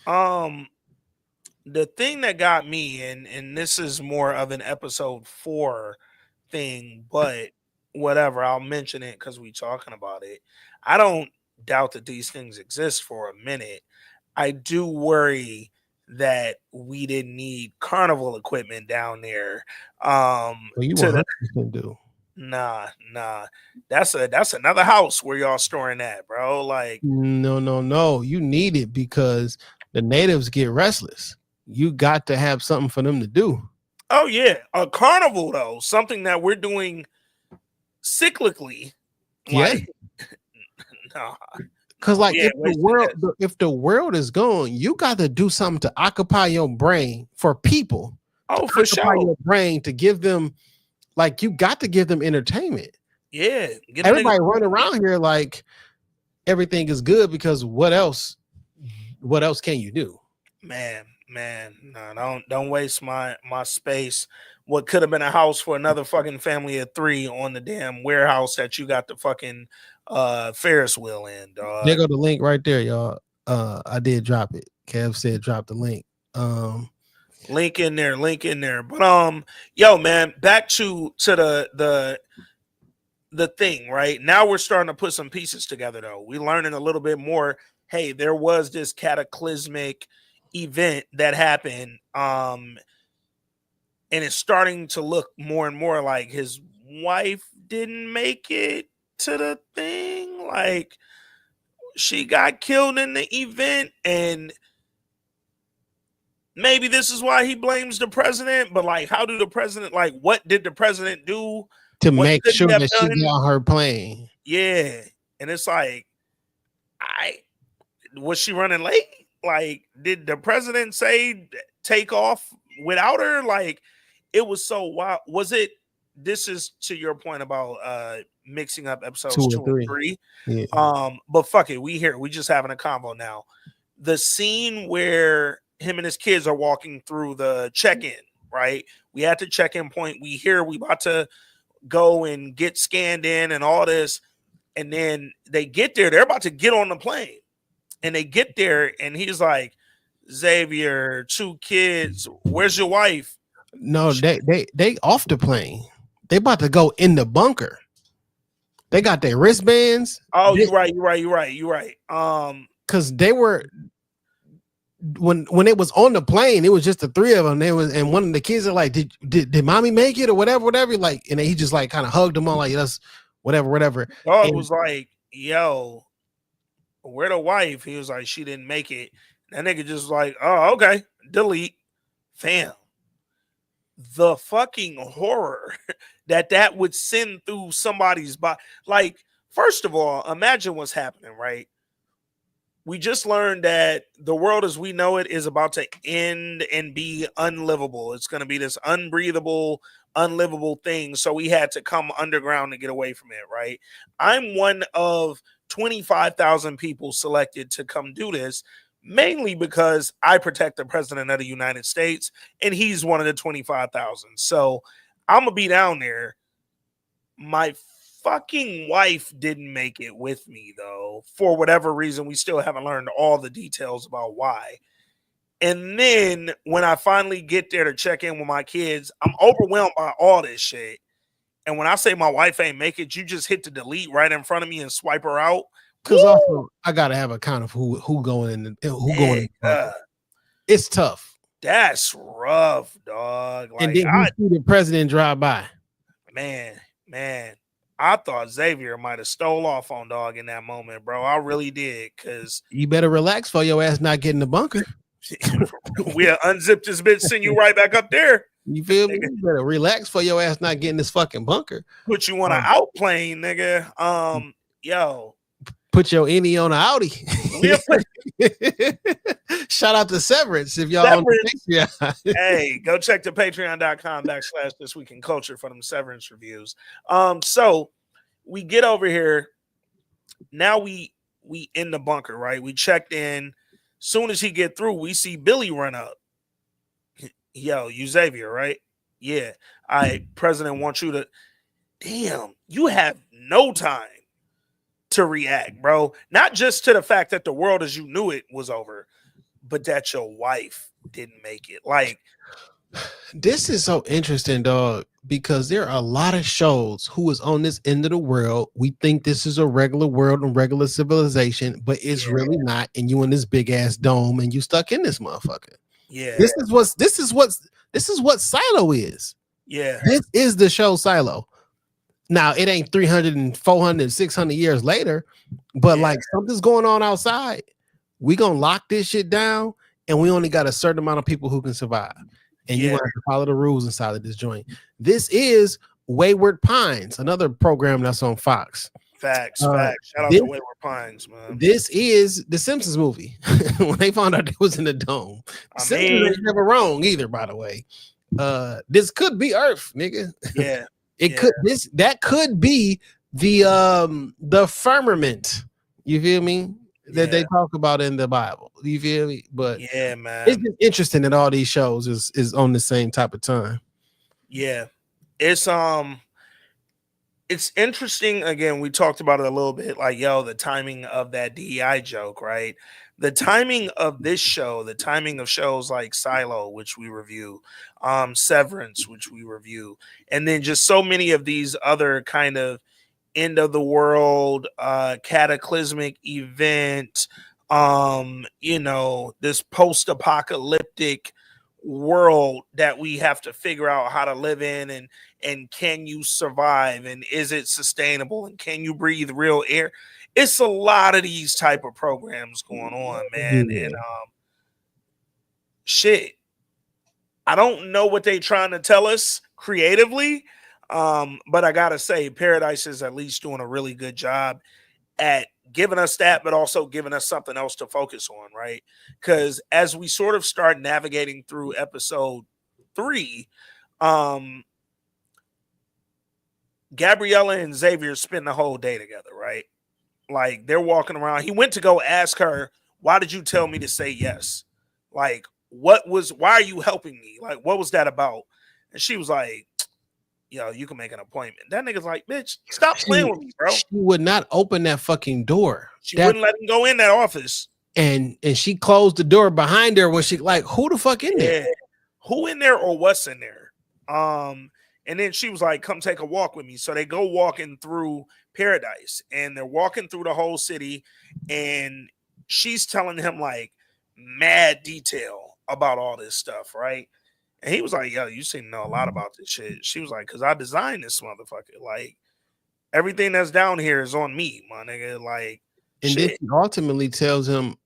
[SPEAKER 1] the thing that got me, and this is more of an episode 4 thing, but whatever, I'll mention it because we're talking about it. I don't doubt that these things exist for a minute. I do worry that we didn't need carnival equipment down there.
[SPEAKER 2] You 100% do.
[SPEAKER 1] Nah. That's another house where y'all storing that, bro.
[SPEAKER 2] No. You need it because the natives get restless. You got to have something for them to do.
[SPEAKER 1] Oh yeah, a carnival though, something that we're doing cyclically.
[SPEAKER 2] Yeah.
[SPEAKER 1] Nah.
[SPEAKER 2] Because if the world is gone, you got to do something to occupy your brain for people.
[SPEAKER 1] Oh, for sure.
[SPEAKER 2] Your brain to give them, you got to give them entertainment.
[SPEAKER 1] Yeah.
[SPEAKER 2] Everybody run around here like everything is good, because what else can you do?
[SPEAKER 1] Man, no, don't waste my space. What could have been a house for another fucking family of 3 on the damn warehouse that you got the fucking Ferris wheel in, dog.
[SPEAKER 2] There go the link right there, y'all. I did drop it. Kev said drop the link.
[SPEAKER 1] Link in there. But yo, man, back to the thing, right? Now we're starting to put some pieces together though. We're learning a little bit more. Hey, there was this cataclysmic event that happened, and it's starting to look more and more like his wife didn't make it to the thing. She got killed in the event, and maybe this is why he blames the president. But how do the president, what did the president do
[SPEAKER 2] to make sure that she got her plane?
[SPEAKER 1] Yeah, and it's Was she running late? Like, did the president say take off without her? Like, it was so wild. Was it? This is to your point about mixing up episodes 2 and 3.
[SPEAKER 2] Yeah.
[SPEAKER 1] But fuck it, we here. We just having a convo now. The scene where him and his kids are walking through the check-in, right? We at the check-in point. We about to go and get scanned in and all this. And then they get there. They're about to get on the plane. And they get there and he's like, Xavier, 2 kids, where's your wife?
[SPEAKER 2] No, they off the plane. They about to go in the bunker. They got their wristbands.
[SPEAKER 1] Oh, you're right.
[SPEAKER 2] Because they were when it was on the plane, it was just the 3 of them. And one of the kids are like, did mommy make it or whatever? Like, and he just like kind of hugged them on like, let's whatever.
[SPEAKER 1] Oh, it
[SPEAKER 2] and,
[SPEAKER 1] was like, yo, where the wife? He was like, she didn't make it. That nigga just like, oh, okay, delete. Fam. The fucking horror that would send through somebody's body. Like, first of all, imagine what's happening, right? We just learned that the world as we know it is about to end and be unlivable. It's going to be this unbreathable, unlivable thing. So we had to come underground to get away from it, right? I'm one of 25,000 people selected to come do this, mainly because I protect the president of the United States and he's one of the 25,000. So I'm going to be down there. My fucking wife didn't make it with me, though, for whatever reason. We still haven't learned all the details about why. And then when I finally get there to check in with my kids, I'm overwhelmed by all this shit. And when I say my wife ain't make it, you just hit the delete right in front of me and swipe her out.
[SPEAKER 2] Because also I gotta have a count of who going in. Going in. It's tough.
[SPEAKER 1] That's rough, dog. Like,
[SPEAKER 2] and then you see the president drive by.
[SPEAKER 1] Man. I thought Xavier might have stole off on dog in that moment, bro. I really did. Cause
[SPEAKER 2] you better relax for your ass not getting the bunker.
[SPEAKER 1] We'll unzip this bitch, send you right back up there.
[SPEAKER 2] You feel me? You better relax for your ass not getting this fucking bunker.
[SPEAKER 1] Put you on an outplane, nigga. Yo.
[SPEAKER 2] Put your innie on an Audi. Shout out to Severance if y'all
[SPEAKER 1] Hey, go check the patreon.com/This Week in Culture for them Severance reviews. So we get over here. Now we in the bunker, right? We checked in. Soon as he get through, we see Billy run up. Yo, you Xavier, right? Yeah. President wants you to. Damn, you have no time to react, bro. Not just to the fact that the world as you knew it was over, but that your wife didn't make it. Like,
[SPEAKER 2] this is so interesting, dog, because there are a lot of shows who is on this end of the world. We think this is a regular world and regular civilization, but it's really not. And you in this big ass dome and you stuck in this motherfucker.
[SPEAKER 1] Yeah.
[SPEAKER 2] This is what Silo is.
[SPEAKER 1] Yeah.
[SPEAKER 2] This is the show Silo. Now, it ain't 300 and 400 and 600 years later, but like something's going on outside. We gonna lock this shit down, and we only got a certain amount of people who can survive. And you have to follow the rules inside of this joint. This is Wayward Pines, another program that's on Fox.
[SPEAKER 1] Facts. Shout out to Wayward Pines, man.
[SPEAKER 2] This is the Simpsons movie. When they found out it was in the dome. Simpsons ain't never wrong either, by the way. This could be Earth, nigga.
[SPEAKER 1] Yeah.
[SPEAKER 2] That could be the firmament. You feel me? That they talk about in the Bible. You feel me? But
[SPEAKER 1] yeah, man,
[SPEAKER 2] it's just interesting that all these shows is on the same type of time.
[SPEAKER 1] Yeah, it's interesting. Again, we talked about it a little bit. Like, yo, the timing of that DEI joke, right? The timing of this show, the timing of shows like Silo, which we review, Severance, which we review, and then just so many of these other kind of end of the world, cataclysmic event, this post-apocalyptic world that we have to figure out how to live in, and can you survive, and is it sustainable, and can you breathe real air? It's a lot of these type of programs going on, man. And shit, I don't know what they trying to tell us creatively, but I gotta say, Paradise is at least doing a really good job at giving us that, but also giving us something else to focus on, right? Because as we sort of start navigating through episode 3, Gabriella and Xavier spend the whole day together, right? Like they're walking around. He went to go ask her, why did you tell me to say yes? Like, why are you helping me? Like, what was that about? And she was like, yo, you can make an appointment. That nigga's like, bitch, stop playing with me, bro.
[SPEAKER 2] She would not open that fucking door.
[SPEAKER 1] She wouldn't let him go in that office.
[SPEAKER 2] And she closed the door behind her when she like, who the fuck in there?
[SPEAKER 1] Who in there or what's in there? And then she was like, come take a walk with me. So they go walking through Paradise and they're walking through the whole city. And she's telling him like mad detail about all this stuff, right? And he was like, yo, you seem to know a lot about this shit. She was like, because I designed this motherfucker. Like, everything that's down here is on me, my nigga. Like,
[SPEAKER 2] and
[SPEAKER 1] shit.
[SPEAKER 2] then she ultimately tells him,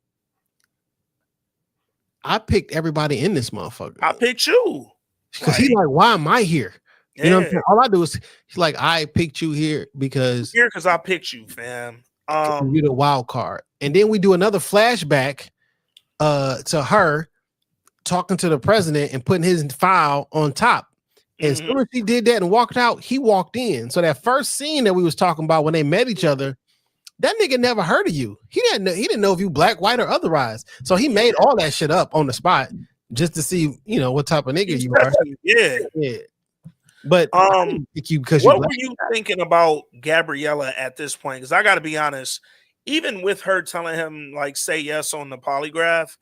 [SPEAKER 2] I picked everybody in this motherfucker.
[SPEAKER 1] I picked you.
[SPEAKER 2] Because he's like, why am I here?
[SPEAKER 1] Yeah.
[SPEAKER 2] You know what I'm saying? All I do is, he's like, I picked you here because
[SPEAKER 1] I picked you, fam.
[SPEAKER 2] You're the wild card. And then we do another flashback to her talking to the president and putting his file on top. And as soon as she did that and walked out, he walked in. So that first scene that we was talking about when they met each other, that nigga never heard of you. He didn't know if you black, white, or otherrise. So he made all that shit up on the spot just to see, you know, what type of nigga you are.
[SPEAKER 1] Yeah.
[SPEAKER 2] But
[SPEAKER 1] what were you thinking about Gabriella at this point? Because I got to be honest, even with her telling him like say yes on the polygraph,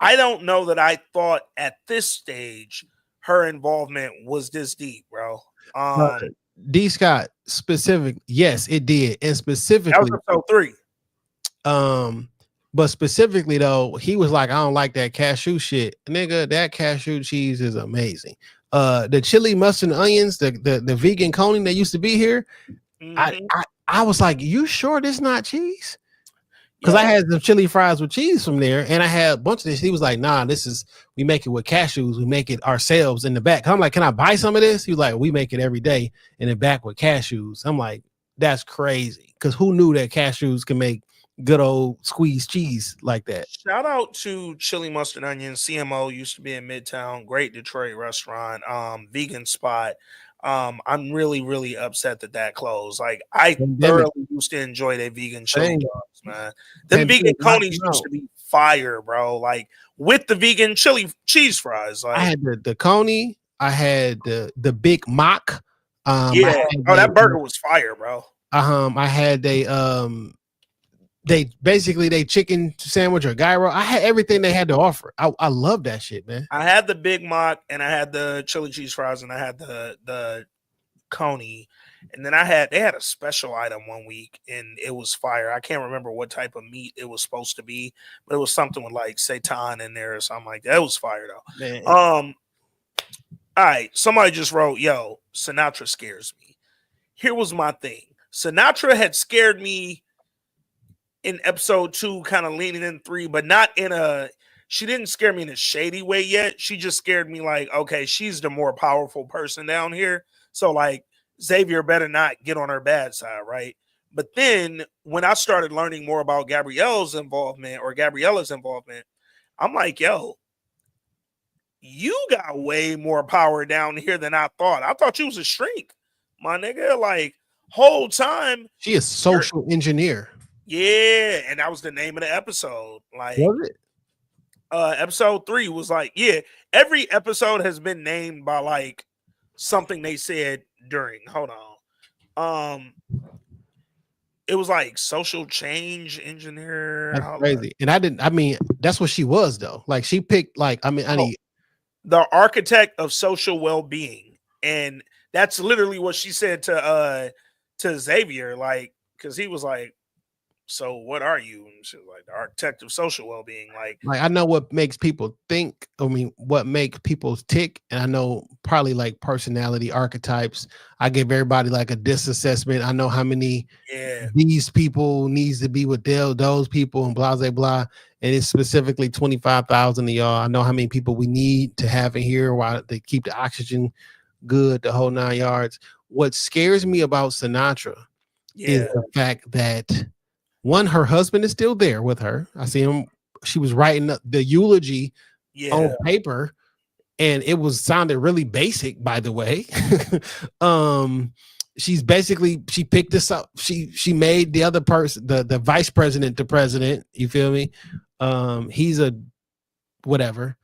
[SPEAKER 1] I don't know that I thought at this stage her involvement was this deep, bro.
[SPEAKER 2] D. Scott specific, yes, it did, and specifically
[SPEAKER 1] that was episode
[SPEAKER 2] 3. But specifically though, he was like, I don't like that cashew shit, nigga. That cashew cheese is amazing. The chili mustard and onions, the vegan coney that used to be here. I was like, you sure this not cheese? Because I had some chili fries with cheese from there, and I had a bunch of this. He was like, nah, we make it with cashews. We make it ourselves in the back. I'm like, can I buy some of this? He was like, we make it every day in the back with cashews. I'm like, that's crazy. Because who knew that cashews can make good old squeezed cheese like that?
[SPEAKER 1] Shout out to Chili Mustard Onion. CMO used to be in Midtown. Great Detroit restaurant. Vegan spot. I'm really, really upset that closed. Like I thoroughly used to enjoy their vegan chili dogs, man. The vegan conies used to be fire, bro. Like with the vegan chili cheese fries. Like
[SPEAKER 2] I had the coney, I had the Big Mac.
[SPEAKER 1] That burger was fire, bro.
[SPEAKER 2] I had they chicken sandwich or gyro. I had everything they had to offer. I love that shit, man.
[SPEAKER 1] I had the Big Mac and I had the chili cheese fries and I had the coney, and then they had a special item one week and it was fire. I can't remember what type of meat it was supposed to be, but it was something with like seitan in there or something like that. It was fire though.
[SPEAKER 2] Man.
[SPEAKER 1] All right, somebody just wrote, yo, Sinatra scares me. Here was my thing. Sinatra had scared me in episode 2, kind of leaning in 3, but not she didn't scare me in a shady way yet. She just scared me like, okay, she's the more powerful person down here. So like Xavier better not get on her bad side, right? But then when I started learning more about Gabriella's involvement, I'm like, yo, you got way more power down here than I thought. I thought you was a shrink, my nigga. Like whole time.
[SPEAKER 2] She is social engineer.
[SPEAKER 1] Yeah, and that was the name of the episode. Like,
[SPEAKER 2] was it?
[SPEAKER 1] Episode 3 was like, yeah. Every episode has been named by like something they said during. Hold on. It was like social change engineer.
[SPEAKER 2] That's crazy. And I mean, that's what she was though. Like she picked like,
[SPEAKER 1] the architect of social well-being, and that's literally what she said to Xavier. Like, because he was like, so what are you? And she was like, the architect of social well-being. Like
[SPEAKER 2] I know what makes people think. I mean, what makes people tick. And I know probably like personality archetypes. I give everybody like a DISC assessment. I know how many these people needs to be with those people and blah, blah, blah. And it's specifically 25,000 of y'all. I know how many people we need to have in here while they keep the oxygen good, the whole 9 yards. What scares me about Sinatra is the fact that one, her husband is still there with her. I see him. She was writing the eulogy on paper, and it was sounded really basic, by the way. She's basically, she picked this up. She made the other person, the vice president, the president. You feel me? He's a whatever.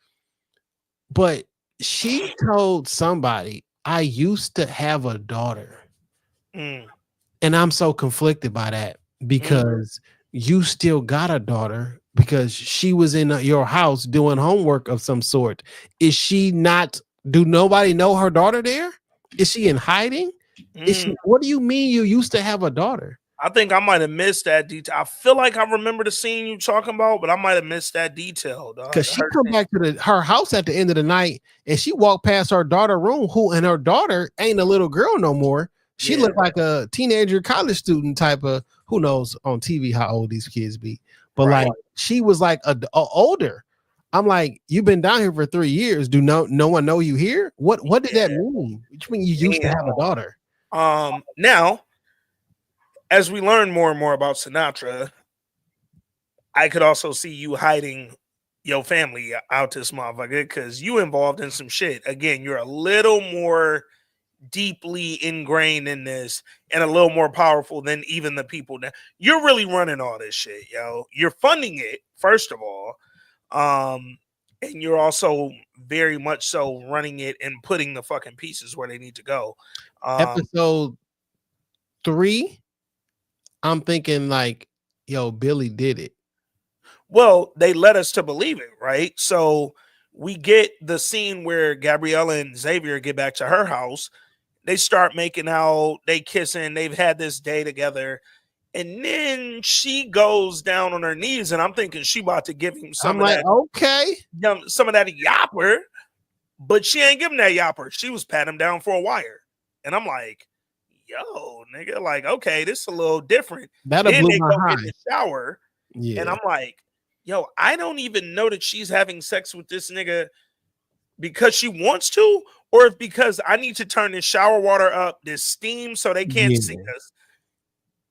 [SPEAKER 2] But she told somebody, I used to have a daughter. And I'm so conflicted by that because you still got a daughter because she was in your house doing homework of some sort. Is she not? Do nobody know her daughter there? Is she in hiding? Is she, what do you mean you used to have a daughter?
[SPEAKER 1] I think I might have missed that detail. I feel like I remember the scene you talking about, but I might have missed that detail.
[SPEAKER 2] Because she come back to her house at the end of the night and she walked past her daughter's room, and her daughter ain't a little girl no more. She looked like a teenager, college student type of, who knows on TV how old these kids be. But like she was like a older. I'm like, you've been down here for 3 years. Do no one know you here? What did that mean? Which mean you used to have a daughter?
[SPEAKER 1] Now, as we learn more and more about Sinatra, I could also see you hiding your family out this motherfucker because you involved in some shit. Again, you're a little more deeply ingrained in this and a little more powerful than even the people that you're really running all this shit, yo. You're funding it, first of all. And you're also very much so running it and putting the fucking pieces where they need to go.
[SPEAKER 2] Episode 3, I'm thinking like, yo, Billy did it.
[SPEAKER 1] Well, they led us to believe it, right? So we get the scene where Gabriella and Xavier get back to her house. They start making out, they kissing, they've had this day together. And then she goes down on her knees, and I'm thinking she about to give him some of that.
[SPEAKER 2] Okay.
[SPEAKER 1] Some of that yapper, but she ain't giving that yapper. She was patting him down for a wire. And I'm like, yo, nigga, like, okay, this is a little different.
[SPEAKER 2] That'll
[SPEAKER 1] then
[SPEAKER 2] blow
[SPEAKER 1] they
[SPEAKER 2] my
[SPEAKER 1] go
[SPEAKER 2] high.
[SPEAKER 1] in the shower. Yeah. And I'm like, yo, I don't even know that she's having sex with this nigga because she wants to, or if because I need to turn this shower water up, this steam, so they can't see us,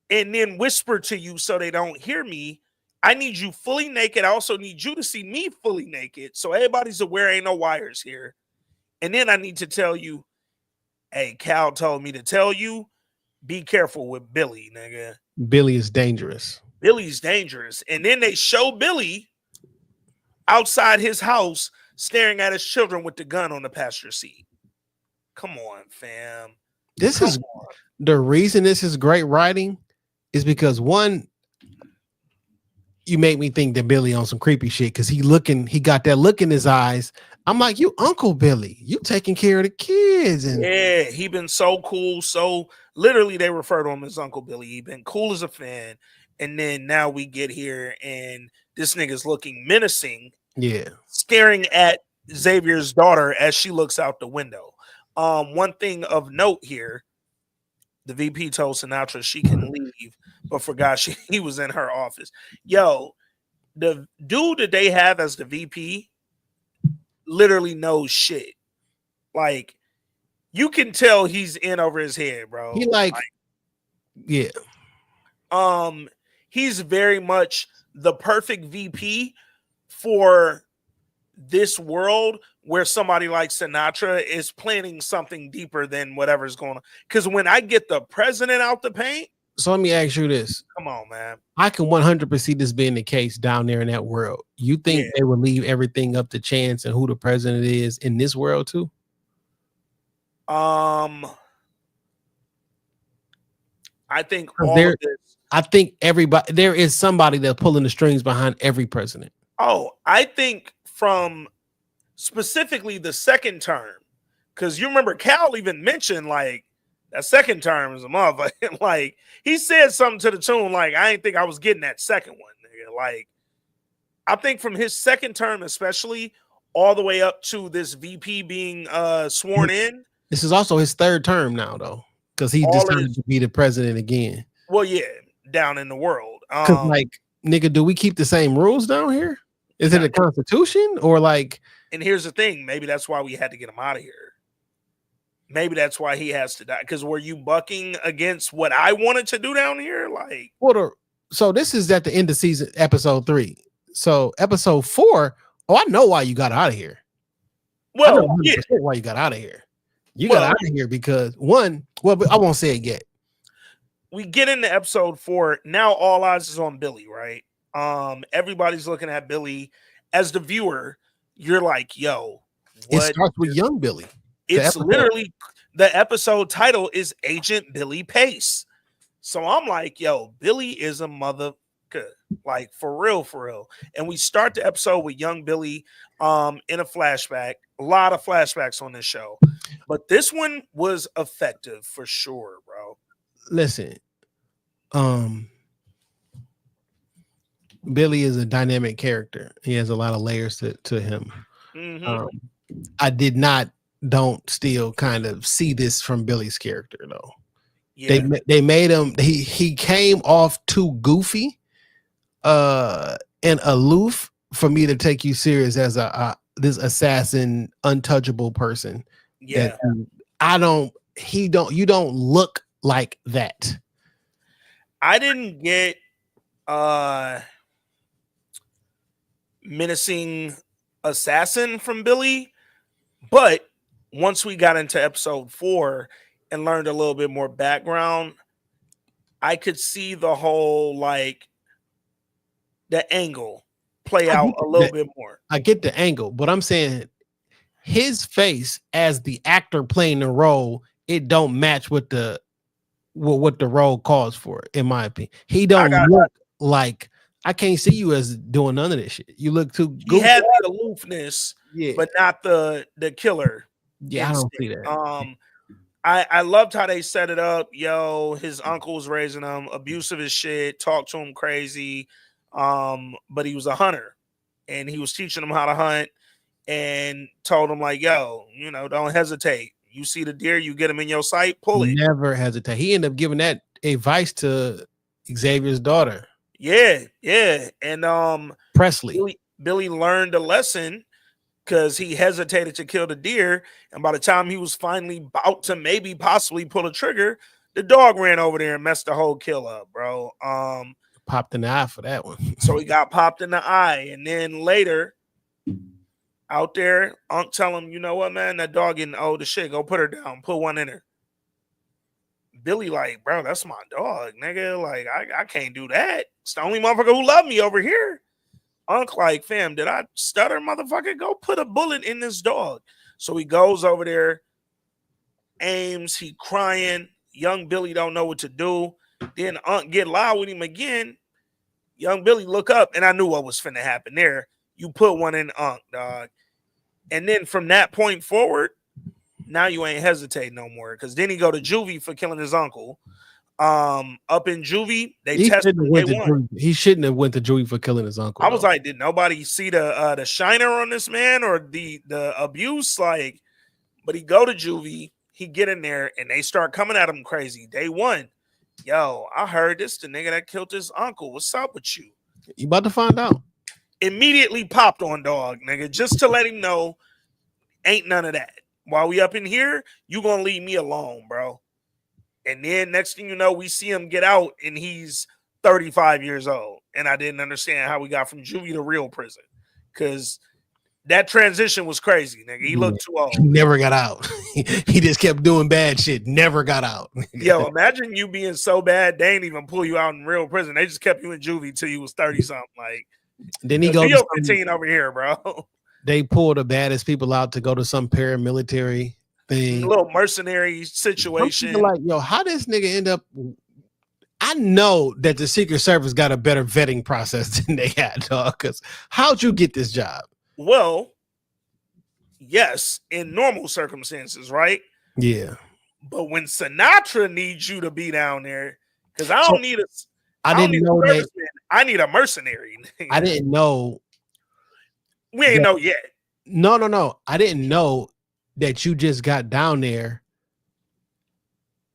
[SPEAKER 1] and then whisper to you so they don't hear me. I need you fully naked. I also need you to see me fully naked, so everybody's aware ain't no wires here. And then I need to tell you, hey, Cal told me to tell you, be careful with Billy, nigga.
[SPEAKER 2] Billy is dangerous.
[SPEAKER 1] Billy's dangerous. And then they show Billy outside his house staring at his children with the gun on the passenger seat. Come on, fam.
[SPEAKER 2] The reason this is great writing is because, one, you make me think that Billy on some creepy shit because he got that look in his eyes. I'm like, you Uncle Billy, you taking care of the kids. And
[SPEAKER 1] yeah, he been so cool. So literally they refer to him as Uncle Billy. He been cool as a fan. And then now we get here and this nigga's looking menacing.
[SPEAKER 2] Yeah.
[SPEAKER 1] Staring at Xavier's daughter as she looks out the window. One thing of note here, the VP told Sinatra she can leave, but forgot he was in her office. Yo, the dude that they have as the VP literally knows shit. Like, you can tell he's in over his head, bro.
[SPEAKER 2] Yeah.
[SPEAKER 1] He's very much the perfect VP for this world where somebody like Sinatra is planning something deeper than whatever's going on. Because when I get the president out the paint.
[SPEAKER 2] So let me ask you this.
[SPEAKER 1] Come on, man.
[SPEAKER 2] I can 100% see this being the case down there in that world. You think they would leave everything up to chance and who the president is in this world too?
[SPEAKER 1] I think
[SPEAKER 2] I think everybody, there is somebody that's pulling the strings behind every president.
[SPEAKER 1] Oh, I think from specifically the second term, because you remember Cal even mentioned like that second term is a motherfucker. Like he said something to the tune like, I didn't think I was getting that second one, nigga. Like I think from his second term, especially all the way up to this VP being sworn in.
[SPEAKER 2] This is also his third term now, though, because he decided to be the president again.
[SPEAKER 1] Well, yeah, down in the world.
[SPEAKER 2] Because like, nigga, do we keep the same rules down here? Is it a constitution or like?
[SPEAKER 1] And here's the thing, maybe that's why we had to get him out of here. maybe that's why he has to die. Because were you bucking against what I wanted to do down here? Like,
[SPEAKER 2] so this is at the end of season episode 3. So episode 4. Oh, I know why you got out of here. I know 100% why you got out of here. You got out of here because one. Well, I won't say it yet.
[SPEAKER 1] We get into episode 4 now. All eyes is on Billy, right? Everybody's looking at Billy. As the viewer, you're like, "Yo,
[SPEAKER 2] what?" It starts with young Billy.
[SPEAKER 1] It's literally the episode title is Agent Billy Pace. So I'm like, "Yo, Billy is a mother." Like for real. And we start the episode with young Billy in a flashback. A lot of flashbacks on this show, but this one was effective for sure, bro.
[SPEAKER 2] Listen, Billy is a dynamic character. He has a lot of layers to him. I don't still kind of see this from Billy's character though. Yeah. They made him, he came off too goofy and aloof for me to take you serious as this assassin, untouchable person.
[SPEAKER 1] Yeah.
[SPEAKER 2] You don't look like that.
[SPEAKER 1] I didn't get menacing assassin from Billy, but once we got into episode 4 and learned a little bit more background, I could see the whole like the angle play out a little bit more.
[SPEAKER 2] I get the angle, but I'm saying his face as the actor playing the role, it don't match with what the role calls for, in my opinion. He don't look like, I can't see you as doing none of this shit. You look too goofy.
[SPEAKER 1] He had the aloofness, but not the killer.
[SPEAKER 2] Yeah, instinct. I don't see that.
[SPEAKER 1] I loved how they set it up. Yo, his uncle was raising him, abusive as shit, talked to him crazy. But he was a hunter and he was teaching him how to hunt and told him like, yo, don't hesitate. You see the deer, you get him in your sight, pull it.
[SPEAKER 2] Never hesitate. He ended up giving that advice to Xavier's daughter.
[SPEAKER 1] Yeah. And
[SPEAKER 2] Presley.
[SPEAKER 1] Billy learned a lesson because he hesitated to kill the deer. And by the time he was finally about to maybe possibly pull a trigger, the dog ran over there and messed the whole kill up, bro.
[SPEAKER 2] Popped in the eye for that one.
[SPEAKER 1] So he got popped in the eye. And then later out there, Unc tell him, you know what, man, that dog getting old as shit. Go put her down. Put one in her. Billy like, bro, that's my dog, nigga. Like, I can't do that. It's the only motherfucker who love me over here. Unc like, fam, did I stutter, motherfucker? Go put a bullet in this dog. So he goes over there, aims, he crying. Young Billy don't know what to do. Then Unc get loud with him again. Young Billy look up, and I knew what was finna happen there. You put one in Unc, dog. And then from that point forward, now you ain't hesitating no more. Because then he go to juvie for killing his uncle. Up in juvie, they tested him.
[SPEAKER 2] He shouldn't have went to juvie for killing his uncle.
[SPEAKER 1] I was like, did nobody see the shiner on this man or the abuse? Like, but he go to juvie, he get in there, and they start coming at him crazy. Day 1. Yo, I heard this the nigga that killed his uncle. What's up with you?
[SPEAKER 2] You about to find out.
[SPEAKER 1] Immediately popped on dog, nigga, just to let him know ain't none of that. While we up in here, you gonna leave me alone, bro. And then next thing you know, we see him get out and he's 35 years old. And I didn't understand how we got from juvie to real prison. Because that transition was crazy, nigga. He looked too old.
[SPEAKER 2] He never got out. He just kept doing bad shit. Never got out.
[SPEAKER 1] Yo, imagine you being so bad, they ain't even pull you out in real prison. They just kept you in juvie till you was 30-something. Like,
[SPEAKER 2] then he goes
[SPEAKER 1] 15 over here, bro.
[SPEAKER 2] They pull the baddest people out to go to some paramilitary thing.
[SPEAKER 1] A little mercenary situation.
[SPEAKER 2] Like, yo, how this nigga end up? I know that the Secret Service got a better vetting process than they had, dog. Because how'd you get this job?
[SPEAKER 1] Well, yes, in normal circumstances, right?
[SPEAKER 2] Yeah.
[SPEAKER 1] But when Sinatra needs you to be down there, because I need a mercenary.
[SPEAKER 2] I didn't know.
[SPEAKER 1] We ain't know yet.
[SPEAKER 2] No. I didn't know that you just got down there.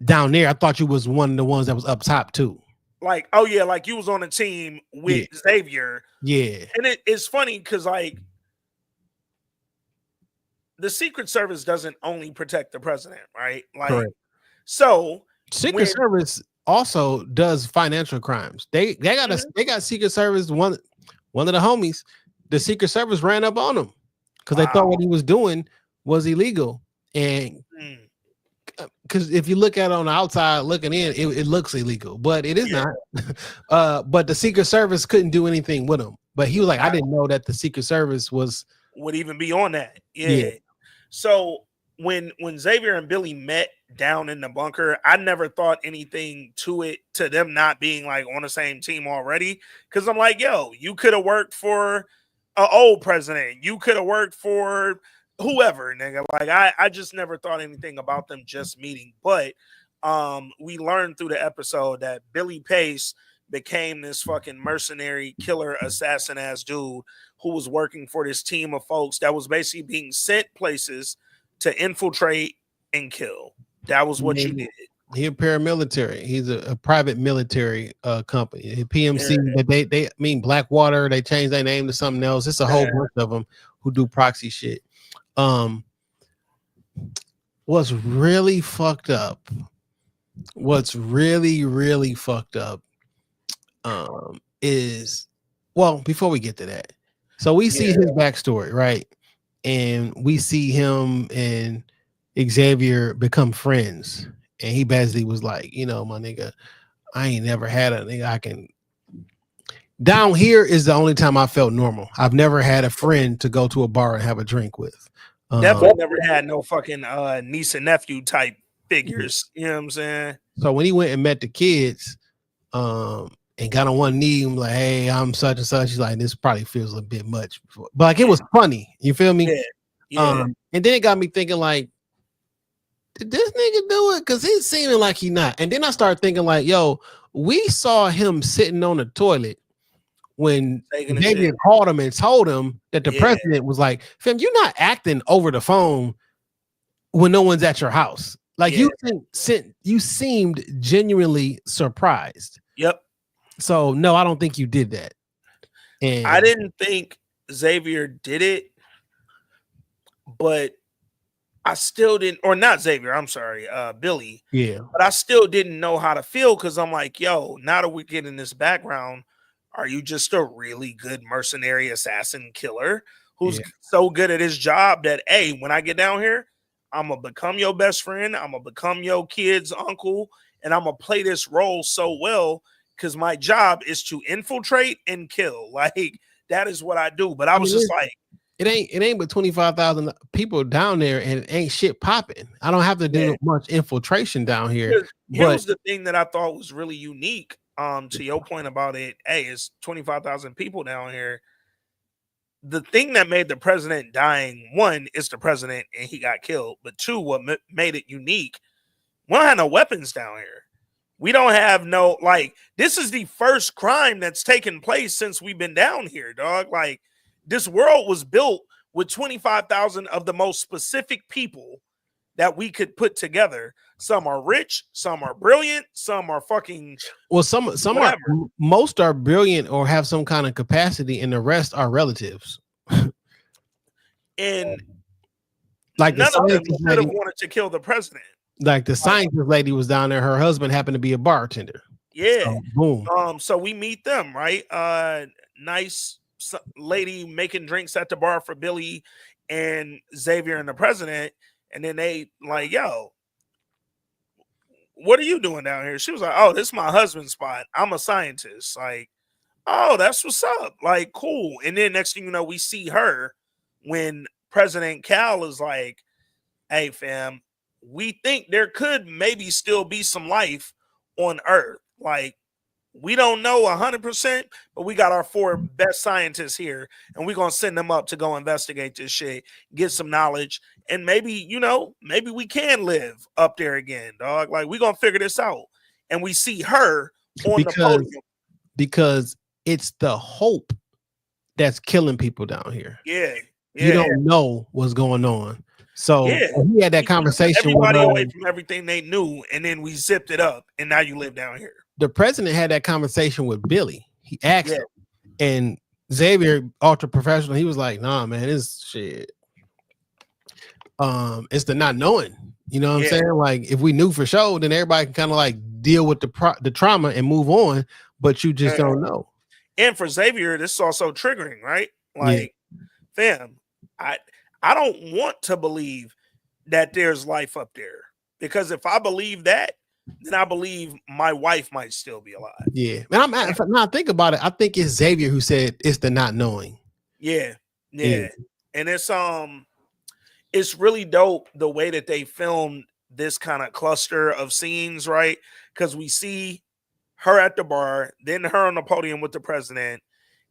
[SPEAKER 2] I thought you was one of the ones that was up top too.
[SPEAKER 1] Like, oh yeah, like you was on a team with Xavier.
[SPEAKER 2] Yeah.
[SPEAKER 1] And it's funny because like the Secret Service doesn't only protect the president, right? Like,
[SPEAKER 2] Correct.
[SPEAKER 1] so
[SPEAKER 2] Secret Service also does financial crimes. They got Secret Service. One of the homies, the Secret Service ran up on him because they thought what he was doing was illegal. And because if you look at it on the outside looking in, it looks illegal, but it is not. But the Secret Service couldn't do anything with him. But he was like, I didn't know that the Secret Service
[SPEAKER 1] would even be on that. Yeah. So when Xavier and Billy met down in the bunker, I never thought anything to them not being like on the same team already. Cause I'm like, yo, you could have worked for an old president. You could have worked for whoever, nigga. Like I just never thought anything about them just meeting. But we learned through the episode that Billy Pace became this fucking mercenary killer assassin ass dude who was working for this team of folks that was basically being sent places to infiltrate and kill. That was what you did.
[SPEAKER 2] He a paramilitary. He's a private military company. PMC, they mean Blackwater. They changed their name to something else. It's a whole bunch of them who do proxy shit. What's really fucked up? What's really fucked up is, well, before we get to that, so we see his backstory, right? And we see him and Xavier become friends. And he basically was like, you know, my nigga, I ain't never had a nigga I can. Down here is the only time I felt normal. I've never had a friend to go to a bar and have a drink with.
[SPEAKER 1] Definitely never had no fucking niece and nephew type figures. You know what I'm saying?
[SPEAKER 2] So when he went and met the kids, and got on one knee and like, hey, I'm such and such. He's like, this probably feels a bit much. But like, it was funny. You feel me?
[SPEAKER 1] Yeah.
[SPEAKER 2] And then it got me thinking like, did this nigga do it? Because he's seeming like he not. And then I started thinking like, yo, we saw him sitting on the toilet when Xavier called him and told him that the president was like, fam, you're not acting over the phone when no one's at your house. Like you seemed genuinely surprised.
[SPEAKER 1] Yep.
[SPEAKER 2] So no, I don't think you did that. And
[SPEAKER 1] I didn't think Xavier did it, but I still didn't, or not Xavier, I'm sorry, Billy.
[SPEAKER 2] Yeah.
[SPEAKER 1] But I still didn't know how to feel because I'm like, yo, now that we're getting this background, are you just a really good mercenary assassin killer who's so good at his job that, hey, when I get down here, I'm going to become your best friend, I'm going to become your kid's uncle, and I'm going to play this role so well because my job is to infiltrate and kill. Like, that is what I do. But I was just like,
[SPEAKER 2] it ain't but 25,000 people down there and it ain't shit popping. I don't have to do much infiltration down here.
[SPEAKER 1] Here's the thing that I thought was really unique. To your point about it, hey, it's 25,000 people down here. The thing that made the president dying, one, is the president and he got killed. But two, what made it unique, we don't have no weapons down here. We don't have no, like, this is the first crime that's taken place since we've been down here, dog. Like, this world was built with 25,000 of the most specific people that we could put together. Some are rich, some are brilliant, some are fucking.
[SPEAKER 2] Well, some whatever. Most are brilliant or have some kind of capacity, and the rest are relatives.
[SPEAKER 1] And
[SPEAKER 2] like
[SPEAKER 1] none of them would have wanted to kill the president.
[SPEAKER 2] Like the scientist lady was down there. Her husband happened to be a bartender.
[SPEAKER 1] Yeah.
[SPEAKER 2] So, boom.
[SPEAKER 1] So we meet them, right? Nice lady making drinks at the bar for Billy and Xavier and the president. And then they like, yo, what are you doing down here? She was like, oh, this is my husband's spot. I'm a scientist. Like, oh, that's what's up. Like, cool. And then next thing you know, we see her when President Cal is like, hey, fam, we think there could maybe still be some life on Earth. Like, we don't know 100%, but we got our 4 best scientists here, and we're going to send them up to go investigate this shit, get some knowledge, and maybe, you know, maybe we can live up there again, dog. Like, we're going to figure this out. And we see her on the podium.
[SPEAKER 2] Because it's the hope that's killing people down here.
[SPEAKER 1] Yeah.
[SPEAKER 2] You don't know what's going on. So he had that conversation
[SPEAKER 1] everybody away from everything they knew, and then we zipped it up, and now you live down here.
[SPEAKER 2] The president had that conversation with Billy. He asked him, and Xavier, ultra professional, he was like, nah, man, this shit. It's the not knowing. You know what I'm
[SPEAKER 1] Yeah.
[SPEAKER 2] saying? Like if we knew for sure, then everybody can kind of like deal with the trauma and move on. But you just don't know.
[SPEAKER 1] And for Xavier, this is also triggering, right?
[SPEAKER 2] Yeah.
[SPEAKER 1] Like, fam, I don't want to believe that there's life up there, because if I believe that, then I believe my wife might still be alive.
[SPEAKER 2] Yeah. And now I think about it, I think it's Xavier who said it's the not knowing.
[SPEAKER 1] Yeah. And it's really dope the way that they filmed this kind of cluster of scenes, right? Because we see her at the bar, then her on the podium with the president.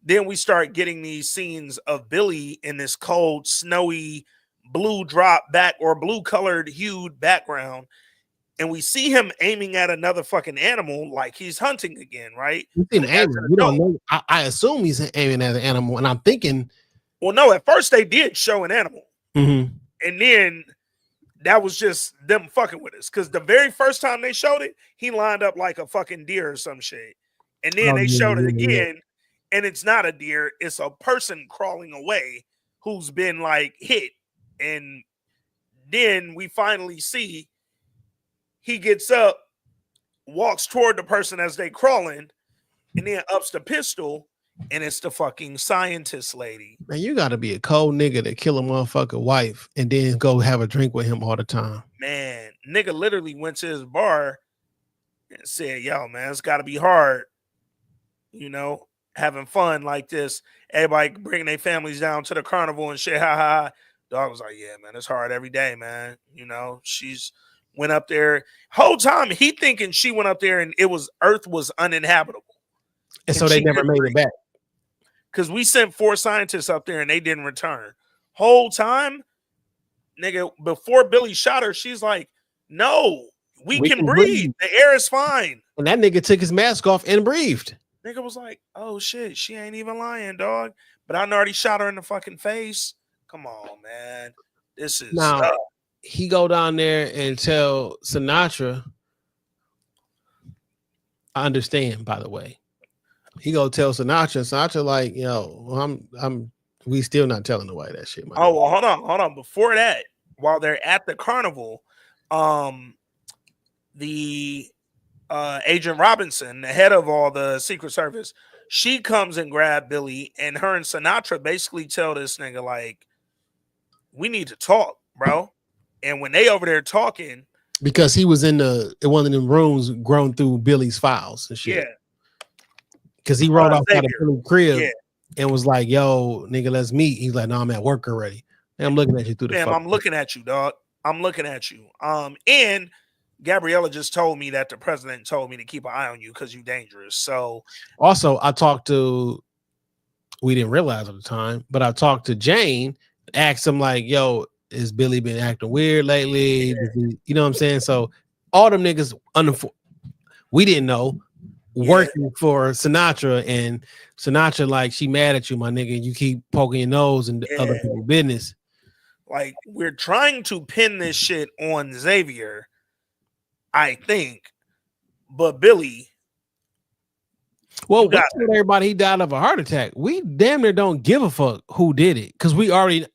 [SPEAKER 1] Then we start getting these scenes of Billy in this cold, snowy, blue drop back or blue colored hued background. And we see him aiming at another fucking animal like he's hunting again, right?
[SPEAKER 2] We don't know. I assume he's aiming at an animal, and I'm thinking.
[SPEAKER 1] Well, no, at first they did show an animal.
[SPEAKER 2] Mm-hmm.
[SPEAKER 1] And then that was just them fucking with us. Because the very first time they showed it, he lined up like a fucking deer or some shit. And then they showed it again, and it's not a deer. It's a person crawling away who's been like hit. And then we finally see he gets up, walks toward the person as they crawling, and then ups the pistol, and it's the fucking scientist lady.
[SPEAKER 2] Man, you got to be a cold nigga to kill a motherfucking wife and then go have a drink with him all the time.
[SPEAKER 1] Man, nigga literally went to his bar and said, yo, man, it's got to be hard, you know, having fun like this. Everybody bringing their families down to the carnival and shit. Ha ha. Dog was like, yeah, man, it's hard every day, man. You know, she's went up there. Whole time he thinking she went up there and Earth was uninhabitable.
[SPEAKER 2] And so they never made it back.
[SPEAKER 1] Because we sent 4 scientists up there and they didn't return. Whole time, nigga, before Billy shot her, she's like, no, we can breathe. The air is fine.
[SPEAKER 2] And that nigga took his mask off and breathed.
[SPEAKER 1] Nigga was like, oh shit, she ain't even lying, dog. But I already shot her in the fucking face. Come on, man. This is
[SPEAKER 2] now he go down there and tell Sinatra. I understand, by the way. He go tell Sinatra like, yo, we still not telling nobody that shit.
[SPEAKER 1] Oh, well, hold on. Before that, while they're at the carnival, the Agent Robinson, the head of all the Secret Service, she comes and grab Billy, and her and Sinatra basically tell this nigga like, we need to talk, bro. And when they over there talking,
[SPEAKER 2] because he was in one of them rooms grown through Billy's files and shit.
[SPEAKER 1] Yeah.
[SPEAKER 2] Because he rolled off out of Billy's crib and was like, yo, nigga, let's meet. He's like, no, I'm at work already. And I'm looking at you through the phone.
[SPEAKER 1] I'm looking at you, dog. I'm looking at you. And Gabriella just told me that the president told me to keep an eye on you because you're dangerous. So
[SPEAKER 2] also, I talked to, we didn't realize at the time, but I talked to Jane, asked him like, yo, has Billy been acting weird lately? You know what I'm saying? So all them niggas, we didn't know, working for Sinatra, and Sinatra like, she mad at you, my nigga. You keep poking your nose in other people's business.
[SPEAKER 1] Like, we're trying to pin this shit on Xavier, I think, but Billy.
[SPEAKER 2] Well, we told everybody he died of a heart attack. We damn near don't give a fuck who did it, because we already.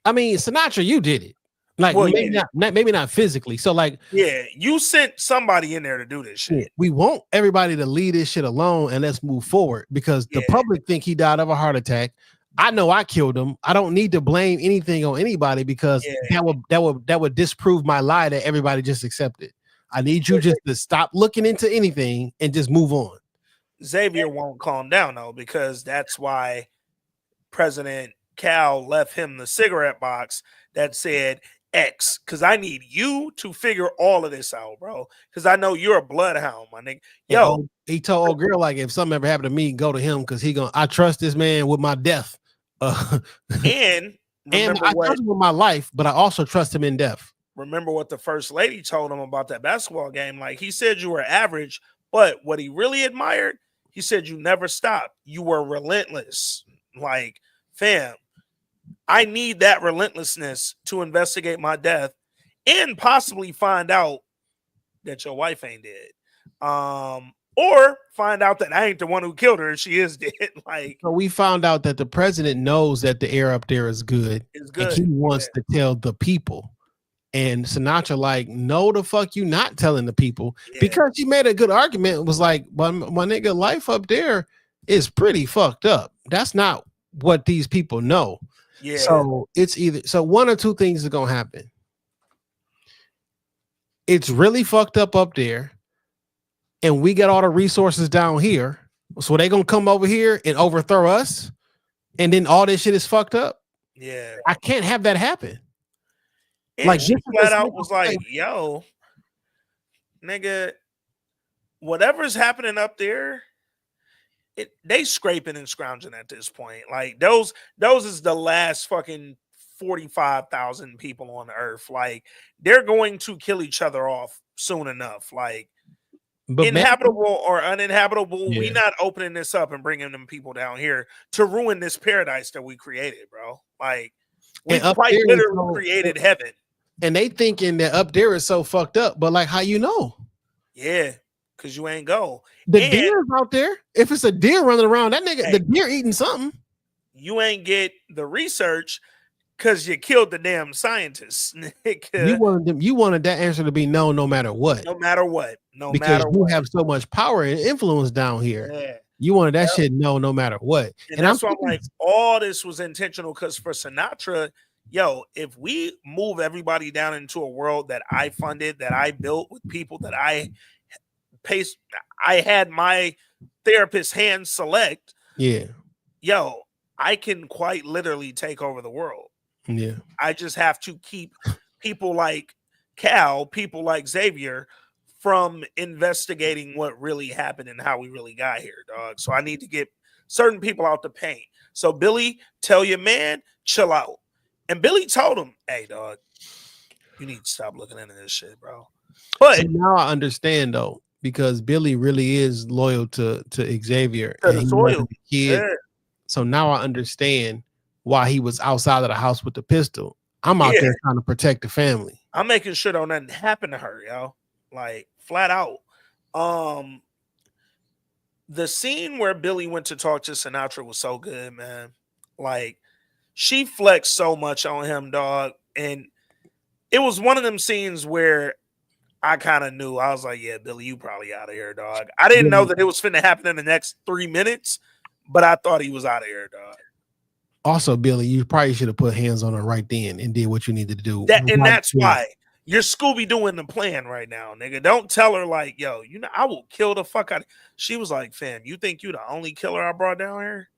[SPEAKER 2] I mean, Sinatra, you did it. Like, well, maybe not physically. So, like,
[SPEAKER 1] you sent somebody in there to do this shit.
[SPEAKER 2] We want everybody to leave this shit alone and let's move forward, because the public think he died of a heart attack. I know I killed him. I don't need to blame anything on anybody, because that would disprove my lie that everybody just accepted. I need you just to stop looking into anything and just move on.
[SPEAKER 1] Xavier won't calm down though, because that's why President Cal left him the cigarette box that said X, because I need you to figure all of this out, bro. Because I know you're a bloodhound, my nigga. Yo,
[SPEAKER 2] he told old girl like, if something ever happened to me, go to him, because I trust this man with my death. And I trust him with my life, but I also trust him in death.
[SPEAKER 1] Remember what the first lady told him about that basketball game? Like, he said you were average, but what he really admired, he said you never stopped. You were relentless. Like, fam, I need that relentlessness to investigate my death and possibly find out that your wife ain't dead. or find out that I ain't the one who killed her and she is dead. Like,
[SPEAKER 2] So we found out that the president knows that the air up there is good,
[SPEAKER 1] it's
[SPEAKER 2] and
[SPEAKER 1] good.
[SPEAKER 2] he wants to tell the people. And Sinatra like, no, the fuck you not telling the people,
[SPEAKER 1] Yeah.
[SPEAKER 2] because he made a good argument. It was like, my nigga, life up there is pretty fucked up. That's not what these people know.
[SPEAKER 1] Yeah.
[SPEAKER 2] So it's either one or two things are gonna happen. It's really fucked up there, and we got all the resources down here. So they gonna come over here and overthrow us, and then all this shit is fucked up.
[SPEAKER 1] Yeah.
[SPEAKER 2] I can't have that happen.
[SPEAKER 1] And
[SPEAKER 2] Like,
[SPEAKER 1] she
[SPEAKER 2] this is
[SPEAKER 1] flat
[SPEAKER 2] a
[SPEAKER 1] out
[SPEAKER 2] simple
[SPEAKER 1] was like,
[SPEAKER 2] thing.
[SPEAKER 1] yo, nigga, whatever's happening up there, they scraping and scrounging at this point. Like, those is the last fucking 45,000 people on Earth. Like, they're going to kill each other off soon enough. Like,
[SPEAKER 2] But
[SPEAKER 1] inhabitable or uninhabitable, we
[SPEAKER 2] Yeah.
[SPEAKER 1] not opening this up and bringing them people down here to ruin this paradise that we created, bro. Like, we
[SPEAKER 2] And up
[SPEAKER 1] quite
[SPEAKER 2] there is
[SPEAKER 1] literally
[SPEAKER 2] so-
[SPEAKER 1] created heaven.
[SPEAKER 2] and they thinking that up there is so fucked up, but like, how you know?
[SPEAKER 1] Yeah, because you ain't go.
[SPEAKER 2] The
[SPEAKER 1] And
[SPEAKER 2] deer's out there. If it's a deer running around, that nigga,
[SPEAKER 1] Hey.
[SPEAKER 2] the deer eating something.
[SPEAKER 1] you ain't get the research because you killed the damn scientists. nigga.
[SPEAKER 2] You wanted that answer to be no matter what.
[SPEAKER 1] No matter what. No
[SPEAKER 2] Because
[SPEAKER 1] matter
[SPEAKER 2] you
[SPEAKER 1] what.
[SPEAKER 2] have so much power and influence down here.
[SPEAKER 1] Yeah.
[SPEAKER 2] You wanted that shit no matter what.
[SPEAKER 1] And that's why I'm like, all this was intentional, because for Sinatra, yo, if we move everybody down into a world that I funded, that I built with people that I had my therapist hand select,
[SPEAKER 2] Yeah.
[SPEAKER 1] yo, I can quite literally take over the world.
[SPEAKER 2] Yeah.
[SPEAKER 1] I just have to keep people like Cal, people like Xavier from investigating what really happened and how we really got here, dog. So I need to get certain people out the paint. So Billy, tell your man, chill out. And Billy told him, hey, dog, you need to stop looking into this shit, bro. But
[SPEAKER 2] So now I understand though, because Billy really is loyal to Xavier.
[SPEAKER 1] To the
[SPEAKER 2] and he
[SPEAKER 1] soil.
[SPEAKER 2] wasn't a kid.
[SPEAKER 1] yeah,
[SPEAKER 2] So now I understand why he was outside of the house with the pistol. I'm out there trying to protect the family.
[SPEAKER 1] I'm making sure don't nothing happen to her, yo. Like, flat out. The scene where Billy went to talk to Sinatra was so good, man. Like, she flexed so much on him, dog. And it was one of them scenes where I kind of knew. I was like, yeah, Billy, you probably out of here, dog. I didn't know that it was finna happen in the next 3 minutes, but I thought he was out of here, dog.
[SPEAKER 2] Also, Billy, you probably should have put hands on her right then and did what you needed to do.
[SPEAKER 1] That's why you're Scooby doing the plan right now, nigga. Don't tell her like, yo, you know, I will kill the fuck out of. She was like, fam, you think you the only killer I brought down here?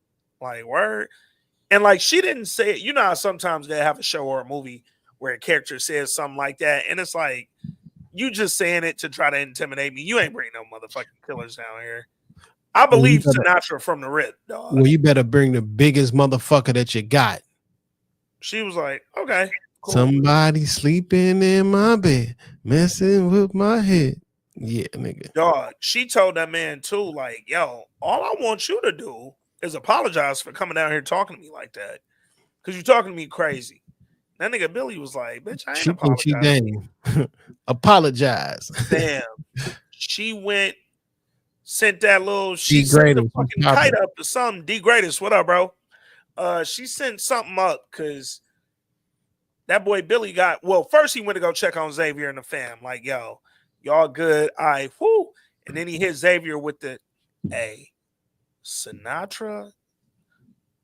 [SPEAKER 1] Like, word. And like, she didn't say it. You know how sometimes they have a show or a movie where a character says something like that, and it's like, you just saying it to try to intimidate me. You ain't bringing no motherfucking killers down here. I believe Sinatra from the rip, dog.
[SPEAKER 2] Well, you better bring the biggest motherfucker that you got.
[SPEAKER 1] She was like, okay. Cool.
[SPEAKER 2] Somebody sleeping in my bed, messing with my head. Yeah, nigga.
[SPEAKER 1] Dog, she told that man too, like, yo, all I want you to do is apologize for coming down here talking to me like that. Because you're talking to me crazy. That nigga Billy was like, bitch, I ain't apologizing.
[SPEAKER 2] Apologize.
[SPEAKER 1] Damn. She went, sent that little,
[SPEAKER 2] she
[SPEAKER 1] sent the fucking kite up to something. D Greatest, what up, bro? She sent something up because that boy Billy got, well, first he went to go check on Xavier and the fam. Like, yo, y'all good? All right, whoo. And then he hit Xavier with the, hey, Sinatra,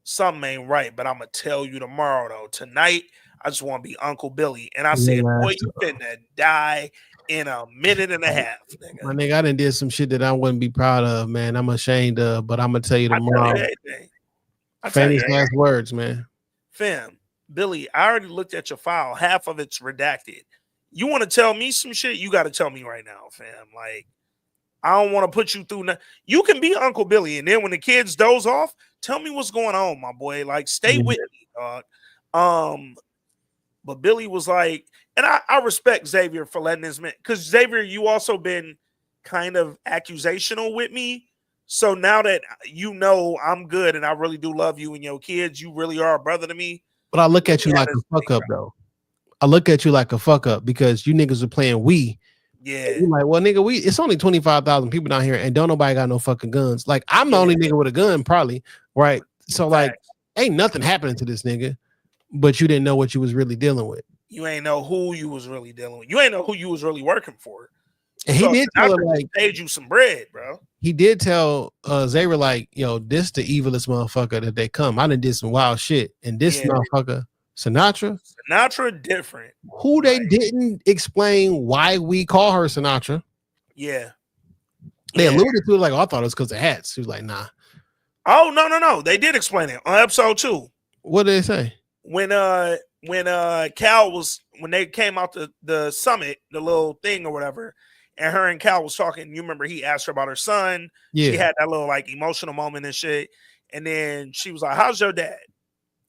[SPEAKER 1] something ain't right, but I'm going to tell you tomorrow, though. Tonight, I just want to be Uncle Billy. And I said, boy, you finna die in a minute and a half, nigga.
[SPEAKER 2] My nigga, I done did some shit that I wouldn't be proud of, man. I'm ashamed of, but I'm going to tell you tomorrow. Famous last words, man.
[SPEAKER 1] Fam, Billy, I already looked at your file. Half of it's redacted. You want to tell me some shit? You got to tell me right now, fam. Like, I don't want to put you through. You can be Uncle Billy, and then when the kids doze off, tell me what's going on, my boy. Like, stay with me, dog. But Billy was like, and I respect Xavier for letting this man, because Xavier, you also been kind of accusational with me. So now that you know I'm good and I really do love you and your kids, you really are a brother to me.
[SPEAKER 2] But I look at you like a fuck up, though. I look at you like a fuck up because you niggas are playing we
[SPEAKER 1] Yeah.
[SPEAKER 2] You're like, well, nigga, it's only 25,000 people down here, and don't nobody got no fucking guns. Like, I'm the only nigga with a gun, probably, right? So, like, ain't nothing happening to this nigga, but you didn't know what you was really dealing with.
[SPEAKER 1] You ain't know who you was really dealing with. You ain't know who you was really working for.
[SPEAKER 2] And he did tell her, like,
[SPEAKER 1] paid you some bread, bro.
[SPEAKER 2] He did tell Xavier, like, yo, this the evilest motherfucker that they come. I done did some wild shit, and this motherfucker, Sinatra
[SPEAKER 1] different.
[SPEAKER 2] Who they didn't explain why we call her Sinatra.
[SPEAKER 1] Yeah.
[SPEAKER 2] They alluded to it, like, oh, I thought it was because of hats. She was like, nah.
[SPEAKER 1] Oh, no. They did explain it on episode 2.
[SPEAKER 2] What did they say?
[SPEAKER 1] When Cal was, when they came out the summit, the little thing or whatever, and her and Cal was talking, you remember he asked her about her son.
[SPEAKER 2] Yeah.
[SPEAKER 1] She had that little like emotional moment and shit. And then she was like, how's your dad?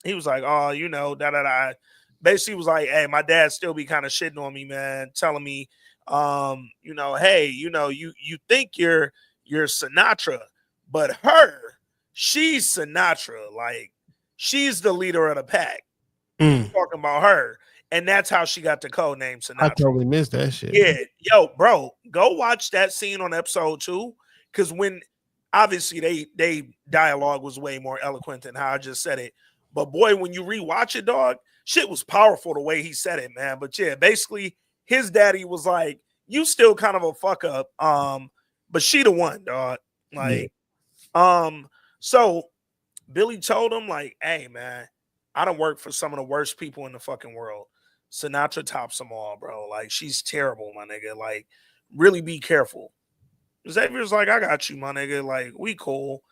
[SPEAKER 1] He was like, oh, you know, da-da-da. Basically was like, hey, my dad still be kind of shitting on me, man, telling me, you know, hey, you know, you think you're Sinatra, but she's Sinatra. Like, she's the leader of the pack. Talking about her. And that's how she got the code name Sinatra.
[SPEAKER 2] I totally missed that shit.
[SPEAKER 1] Yeah. Yo, bro, go watch that scene on episode 2. Because when obviously they dialogue was way more eloquent than how I just said it. But boy, when you rewatch it, dog, shit was powerful the way he said it, man. But yeah, basically his daddy was like, you still kind of a fuck up. But she the one, dog. Like, so Billy told him, like, hey, man, I done worked for some of the worst people in the fucking world. Sinatra tops them all, bro. Like, she's terrible, my nigga. Like, really be careful. Xavier's like, I got you, my nigga. Like, we cool.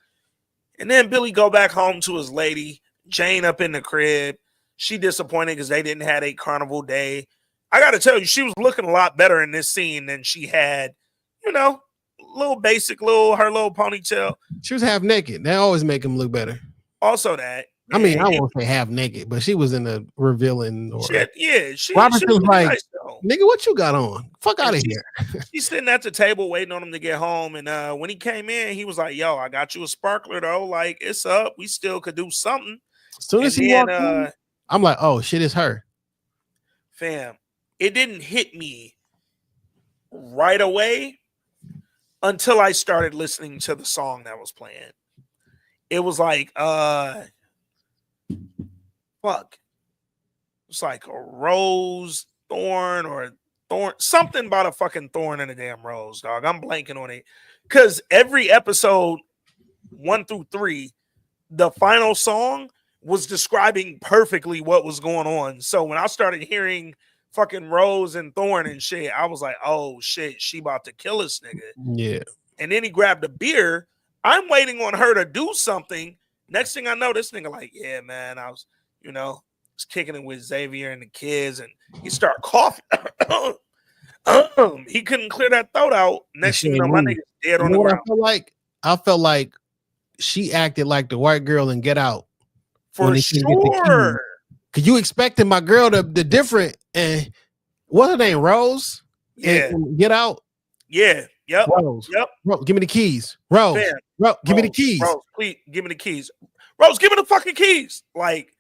[SPEAKER 1] And then Billy go back home to his lady, Jane up in the crib. She disappointed because they didn't have a carnival day. I got to tell you, she was looking a lot better in this scene than she had, you know, little basic, her little ponytail.
[SPEAKER 2] She was half naked. That always make him look better.
[SPEAKER 1] Also that.
[SPEAKER 2] I mean, I won't say half naked, but she was in a revealing. Or
[SPEAKER 1] shit, yeah,
[SPEAKER 2] Robert was like,
[SPEAKER 1] nice,
[SPEAKER 2] nigga, what you got on? Fuck out of here.
[SPEAKER 1] He's sitting at the table waiting on him to get home. And when he came in, he was like, yo, I got you a sparkler, though. Like, it's up. We still could do something.
[SPEAKER 2] As soon as he walked in, I'm like, oh, shit, it's her.
[SPEAKER 1] Fam, it didn't hit me right away until I started listening to the song that was playing. It was like, fuck. It's like a rose, thorn, or thorn, something about a fucking thorn in a damn rose, dog. I'm blanking on it. Because every episode 1 through 3, the final song was describing perfectly what was going on. So when I started hearing fucking rose and thorn and shit, I was like, oh shit, she about to kill this nigga.
[SPEAKER 2] Yeah.
[SPEAKER 1] And then he grabbed a beer. I'm waiting on her to do something. Next thing I know, this nigga like, yeah, man, I was, you know, kicking it with Xavier and the kids, and he started coughing. He couldn't clear that throat out. Next thing you know, my nigga's dead on the ground.
[SPEAKER 2] I felt like she acted like the white girl in Get Out.
[SPEAKER 1] For sure.
[SPEAKER 2] Cause you expecting my girl to the different, and what's her name? Rose?
[SPEAKER 1] Yeah.
[SPEAKER 2] And Get Out?
[SPEAKER 1] Yeah. Yep.
[SPEAKER 2] Rose.
[SPEAKER 1] Yep.
[SPEAKER 2] Rose, give me the keys. Rose. Give me the keys.
[SPEAKER 1] Rose, please give me the keys. Rose, give me the fucking keys. Like,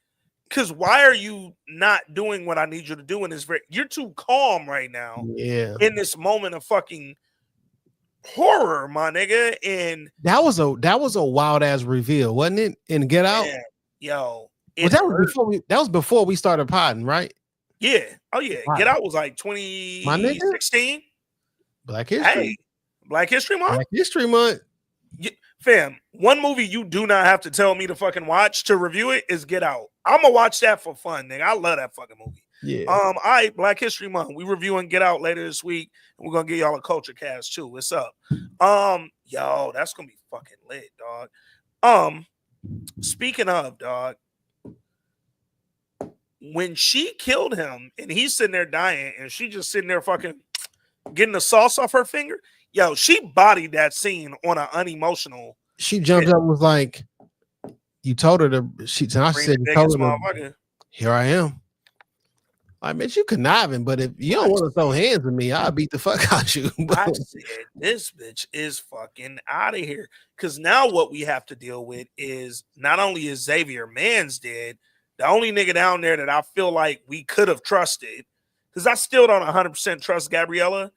[SPEAKER 1] because why are you not doing what I need you to do in this? You're too calm right now.
[SPEAKER 2] Yeah.
[SPEAKER 1] In this moment of fucking horror, my nigga. And
[SPEAKER 2] that was a wild ass reveal, wasn't it? In Get Out.
[SPEAKER 1] Man, yo.
[SPEAKER 2] That was before we started podding, right?
[SPEAKER 1] Yeah. Oh yeah. Wow. Get Out was like 2016.
[SPEAKER 2] Black History.
[SPEAKER 1] Hey, Black History Month.
[SPEAKER 2] Black History Month.
[SPEAKER 1] Fam, one movie you do not have to tell me to fucking watch to review it is Get Out. I'm gonna watch that for fun, nigga. I love that fucking movie.
[SPEAKER 2] Yeah.
[SPEAKER 1] All right, Black History Month. We reviewing Get Out later this week, and we're gonna give y'all a culture cast too. What's up? Yo, that's gonna be fucking lit, dog. Speaking of, dog, when she killed him and he's sitting there dying, and she just sitting there fucking getting the sauce off her finger. Yo, she bodied that scene on an unemotional.
[SPEAKER 2] She jumped up and was like, you told her to, she said, here I am. Like, bitch, you conniving, but if you don't want to throw hands with me, I'll beat the fuck out you.
[SPEAKER 1] I said, this bitch is fucking out of here. Because now what we have to deal with is not only is Xavier Mans dead, the only nigga down there that I feel like we could have trusted, because I still don't 100% trust Gabriella.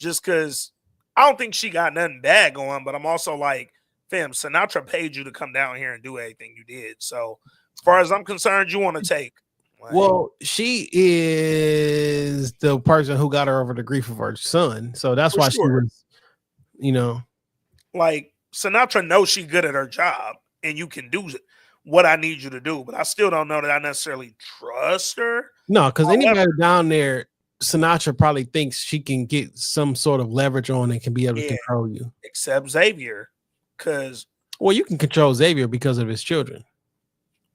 [SPEAKER 1] just because I don't think she got nothing bad going, but I'm also like, fam, Sinatra paid you to come down here and do everything you did. So, as far as I'm concerned, you want to take. Like,
[SPEAKER 2] well, she is the person who got her over the grief of her son. So that's why she was,
[SPEAKER 1] like Sinatra knows she's good at her job and you can do what I need you to do, but I still don't know that I necessarily trust her.
[SPEAKER 2] No, because anybody down there, Sinatra probably thinks she can get some sort of leverage on and can be able to control you.
[SPEAKER 1] Except Xavier, because
[SPEAKER 2] you can control Xavier because of his children.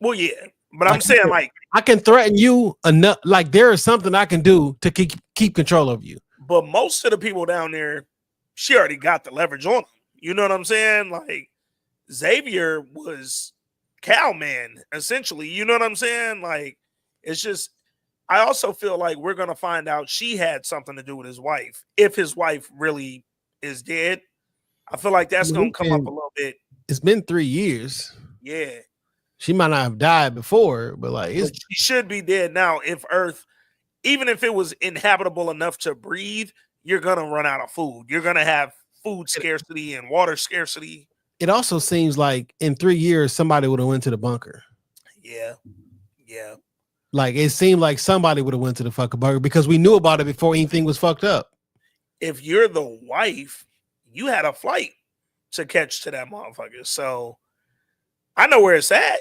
[SPEAKER 1] Well, yeah, but I'm saying like
[SPEAKER 2] I can threaten you enough. Like there is something I can do to keep control of you.
[SPEAKER 1] But most of the people down there, she already got the leverage on them. You know what I'm saying? Like Xavier was cowman essentially. You know what I'm saying? Like it's just. I also feel like we're going to find out she had something to do with his wife. If his wife really is dead, I feel like that's going to come up a little bit.
[SPEAKER 2] It's been 3 years.
[SPEAKER 1] Yeah.
[SPEAKER 2] She might not have died before, but like
[SPEAKER 1] she should be dead now. If Earth, even if it was inhabitable enough to breathe, you're going to run out of food. You're going to have food scarcity and water scarcity.
[SPEAKER 2] It also seems like in 3 years, somebody would have went to the bunker.
[SPEAKER 1] Yeah. Yeah.
[SPEAKER 2] Like it seemed like somebody would have went to the fucking bunker because we knew about it before anything was fucked up.
[SPEAKER 1] If you're the wife, you had a flight to catch to that motherfucker. So I know where it's at.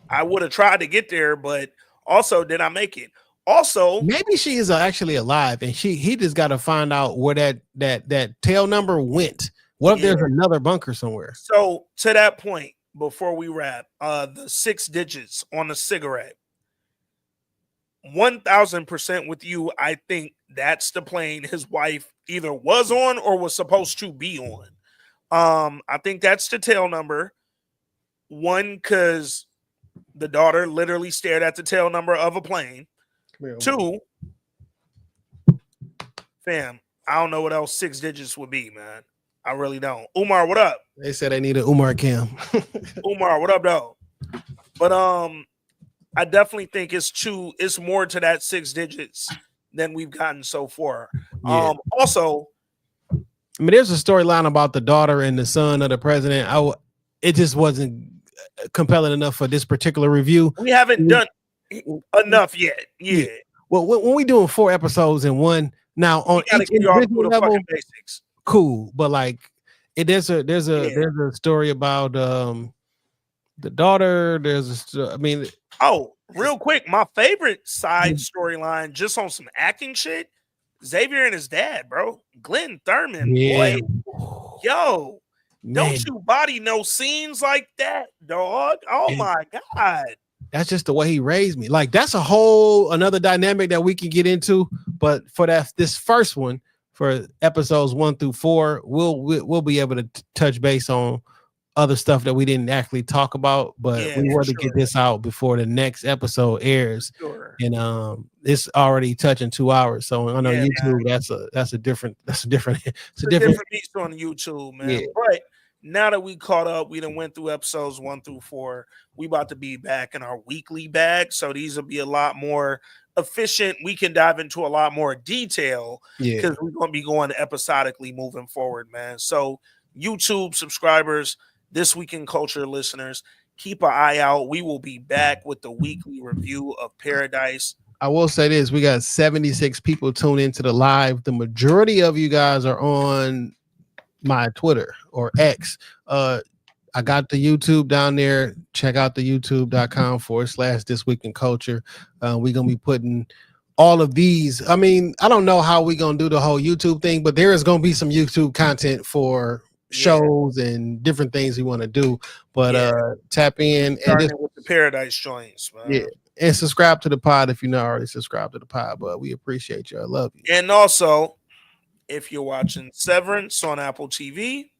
[SPEAKER 1] I would have tried to get there, but also did I make it? Also,
[SPEAKER 2] maybe she is actually alive, and he just got to find out where that tail number went. What if there's another bunker somewhere?
[SPEAKER 1] So to that point, before we wrap, the 6 digits on the cigarette. 1000% with you. I think that's the plane his wife either was on or was supposed to be on. I think that's the tail number. One, because the daughter literally stared at the tail number of a plane. 2, fam, I don't know what else 6 digits would be, man. I really don't. Umar, what up?
[SPEAKER 2] They said they need an Umar Cam.
[SPEAKER 1] Umar, what up, though? But I definitely think it's more to that 6 digits than we've gotten so far.
[SPEAKER 2] Yeah.
[SPEAKER 1] Also,
[SPEAKER 2] I mean, there's a storyline about the daughter and the son of the president. It just wasn't compelling enough for this particular review.
[SPEAKER 1] We haven't done enough yet. Yeah.
[SPEAKER 2] Well, when we doing 4 episodes in one, now on each individual level,
[SPEAKER 1] basics.
[SPEAKER 2] Cool, but like there's a story about the daughter.
[SPEAKER 1] Real quick, my favorite side storyline, just on some acting shit, Xavier and his dad, bro. Glenn Thurman, boy. Yo, man. Don't you body no scenes like that, dog? Oh my God.
[SPEAKER 2] That's just the way he raised me. Like that's another dynamic that we can get into. But for this first one, for episodes 1 through 4, we'll be able to touch base on other stuff that we didn't actually talk about, but we want to get this out before the next episode airs.
[SPEAKER 1] Sure.
[SPEAKER 2] And it's already touching 2 hours. So I know YouTube, that's a different beast
[SPEAKER 1] on YouTube, man.
[SPEAKER 2] Yeah.
[SPEAKER 1] But now that we caught up, we done went through episodes 1 through 4. We about to be back in our weekly bag. So these will be a lot more efficient. We can dive into a lot more detail because we're going to be going episodically moving forward, man. So YouTube subscribers, This Week in Culture listeners, keep an eye out. We will be back with the weekly review of Paradise.
[SPEAKER 2] I will say this. We got 76 people tuned into the live. The majority of you guys are on my Twitter or X. I got the YouTube down there. Check out the youtube.com/This Week in Culture. We're going to be putting all of these. I mean, I don't know how we're going to do the whole YouTube thing, but there is going to be some YouTube content for shows and different things we want to do. But tap in
[SPEAKER 1] and with the Paradise joints, man.
[SPEAKER 2] Yeah. And subscribe to the pod if you're not already subscribed to the pod. But we appreciate you. I love you.
[SPEAKER 1] And also, if you're watching Severance on Apple TV,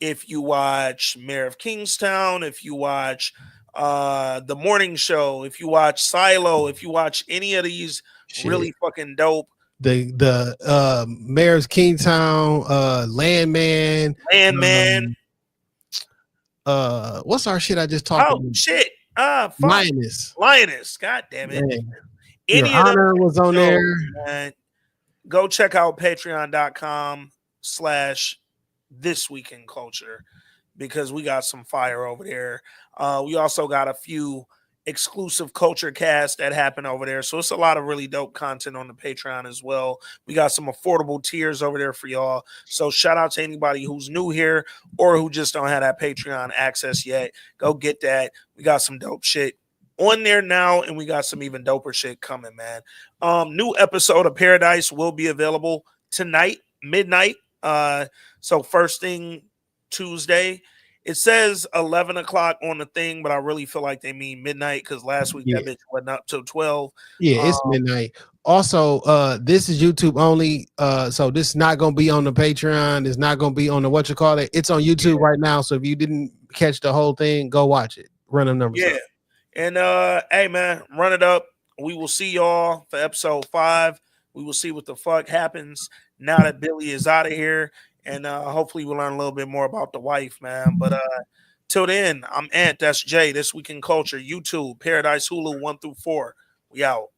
[SPEAKER 1] if you watch Mayor of Kingstown, if you watch The Morning Show, if you watch Silo, if you watch any of these really fucking dope.
[SPEAKER 2] The Mayor's Kingstown, Landman. What's our shit I just talked about?
[SPEAKER 1] Oh, shit.
[SPEAKER 2] Lioness.
[SPEAKER 1] God damn it.
[SPEAKER 2] Your Honor was on there.
[SPEAKER 1] Man. go check out patreon.com/thisweekinculture because we got some fire over there. We also got a few exclusive culture casts that happen over there. So it's a lot of really dope content on the Patreon as well. We got some affordable tiers over there for y'all. So shout out to anybody who's new here or who just don't have that Patreon access yet. Go get that. We got some dope shit on there now, and we got some even doper shit coming, man. New episode of Paradise will be available tonight, midnight. So first thing Tuesday. It says 11 o'clock on the thing, but I really feel like they mean midnight because last week that bitch went up till 12.
[SPEAKER 2] Yeah, it's midnight. Also, this is YouTube only. So this is not gonna be on the Patreon. It's not gonna be on the whatchamacallit. It's on YouTube right now. So if you didn't catch the whole thing, go watch it. Run them numbers.
[SPEAKER 1] Yeah.
[SPEAKER 2] Up.
[SPEAKER 1] And hey man, run it up. We will see y'all for episode 5. We will see what the fuck happens now that Billy is out of here. And hopefully we'll learn a little bit more about the wife, man. But till then, I'm Ant. That's Jay. This Week in Culture, YouTube, Paradise, Hulu, 1 through 4. We out.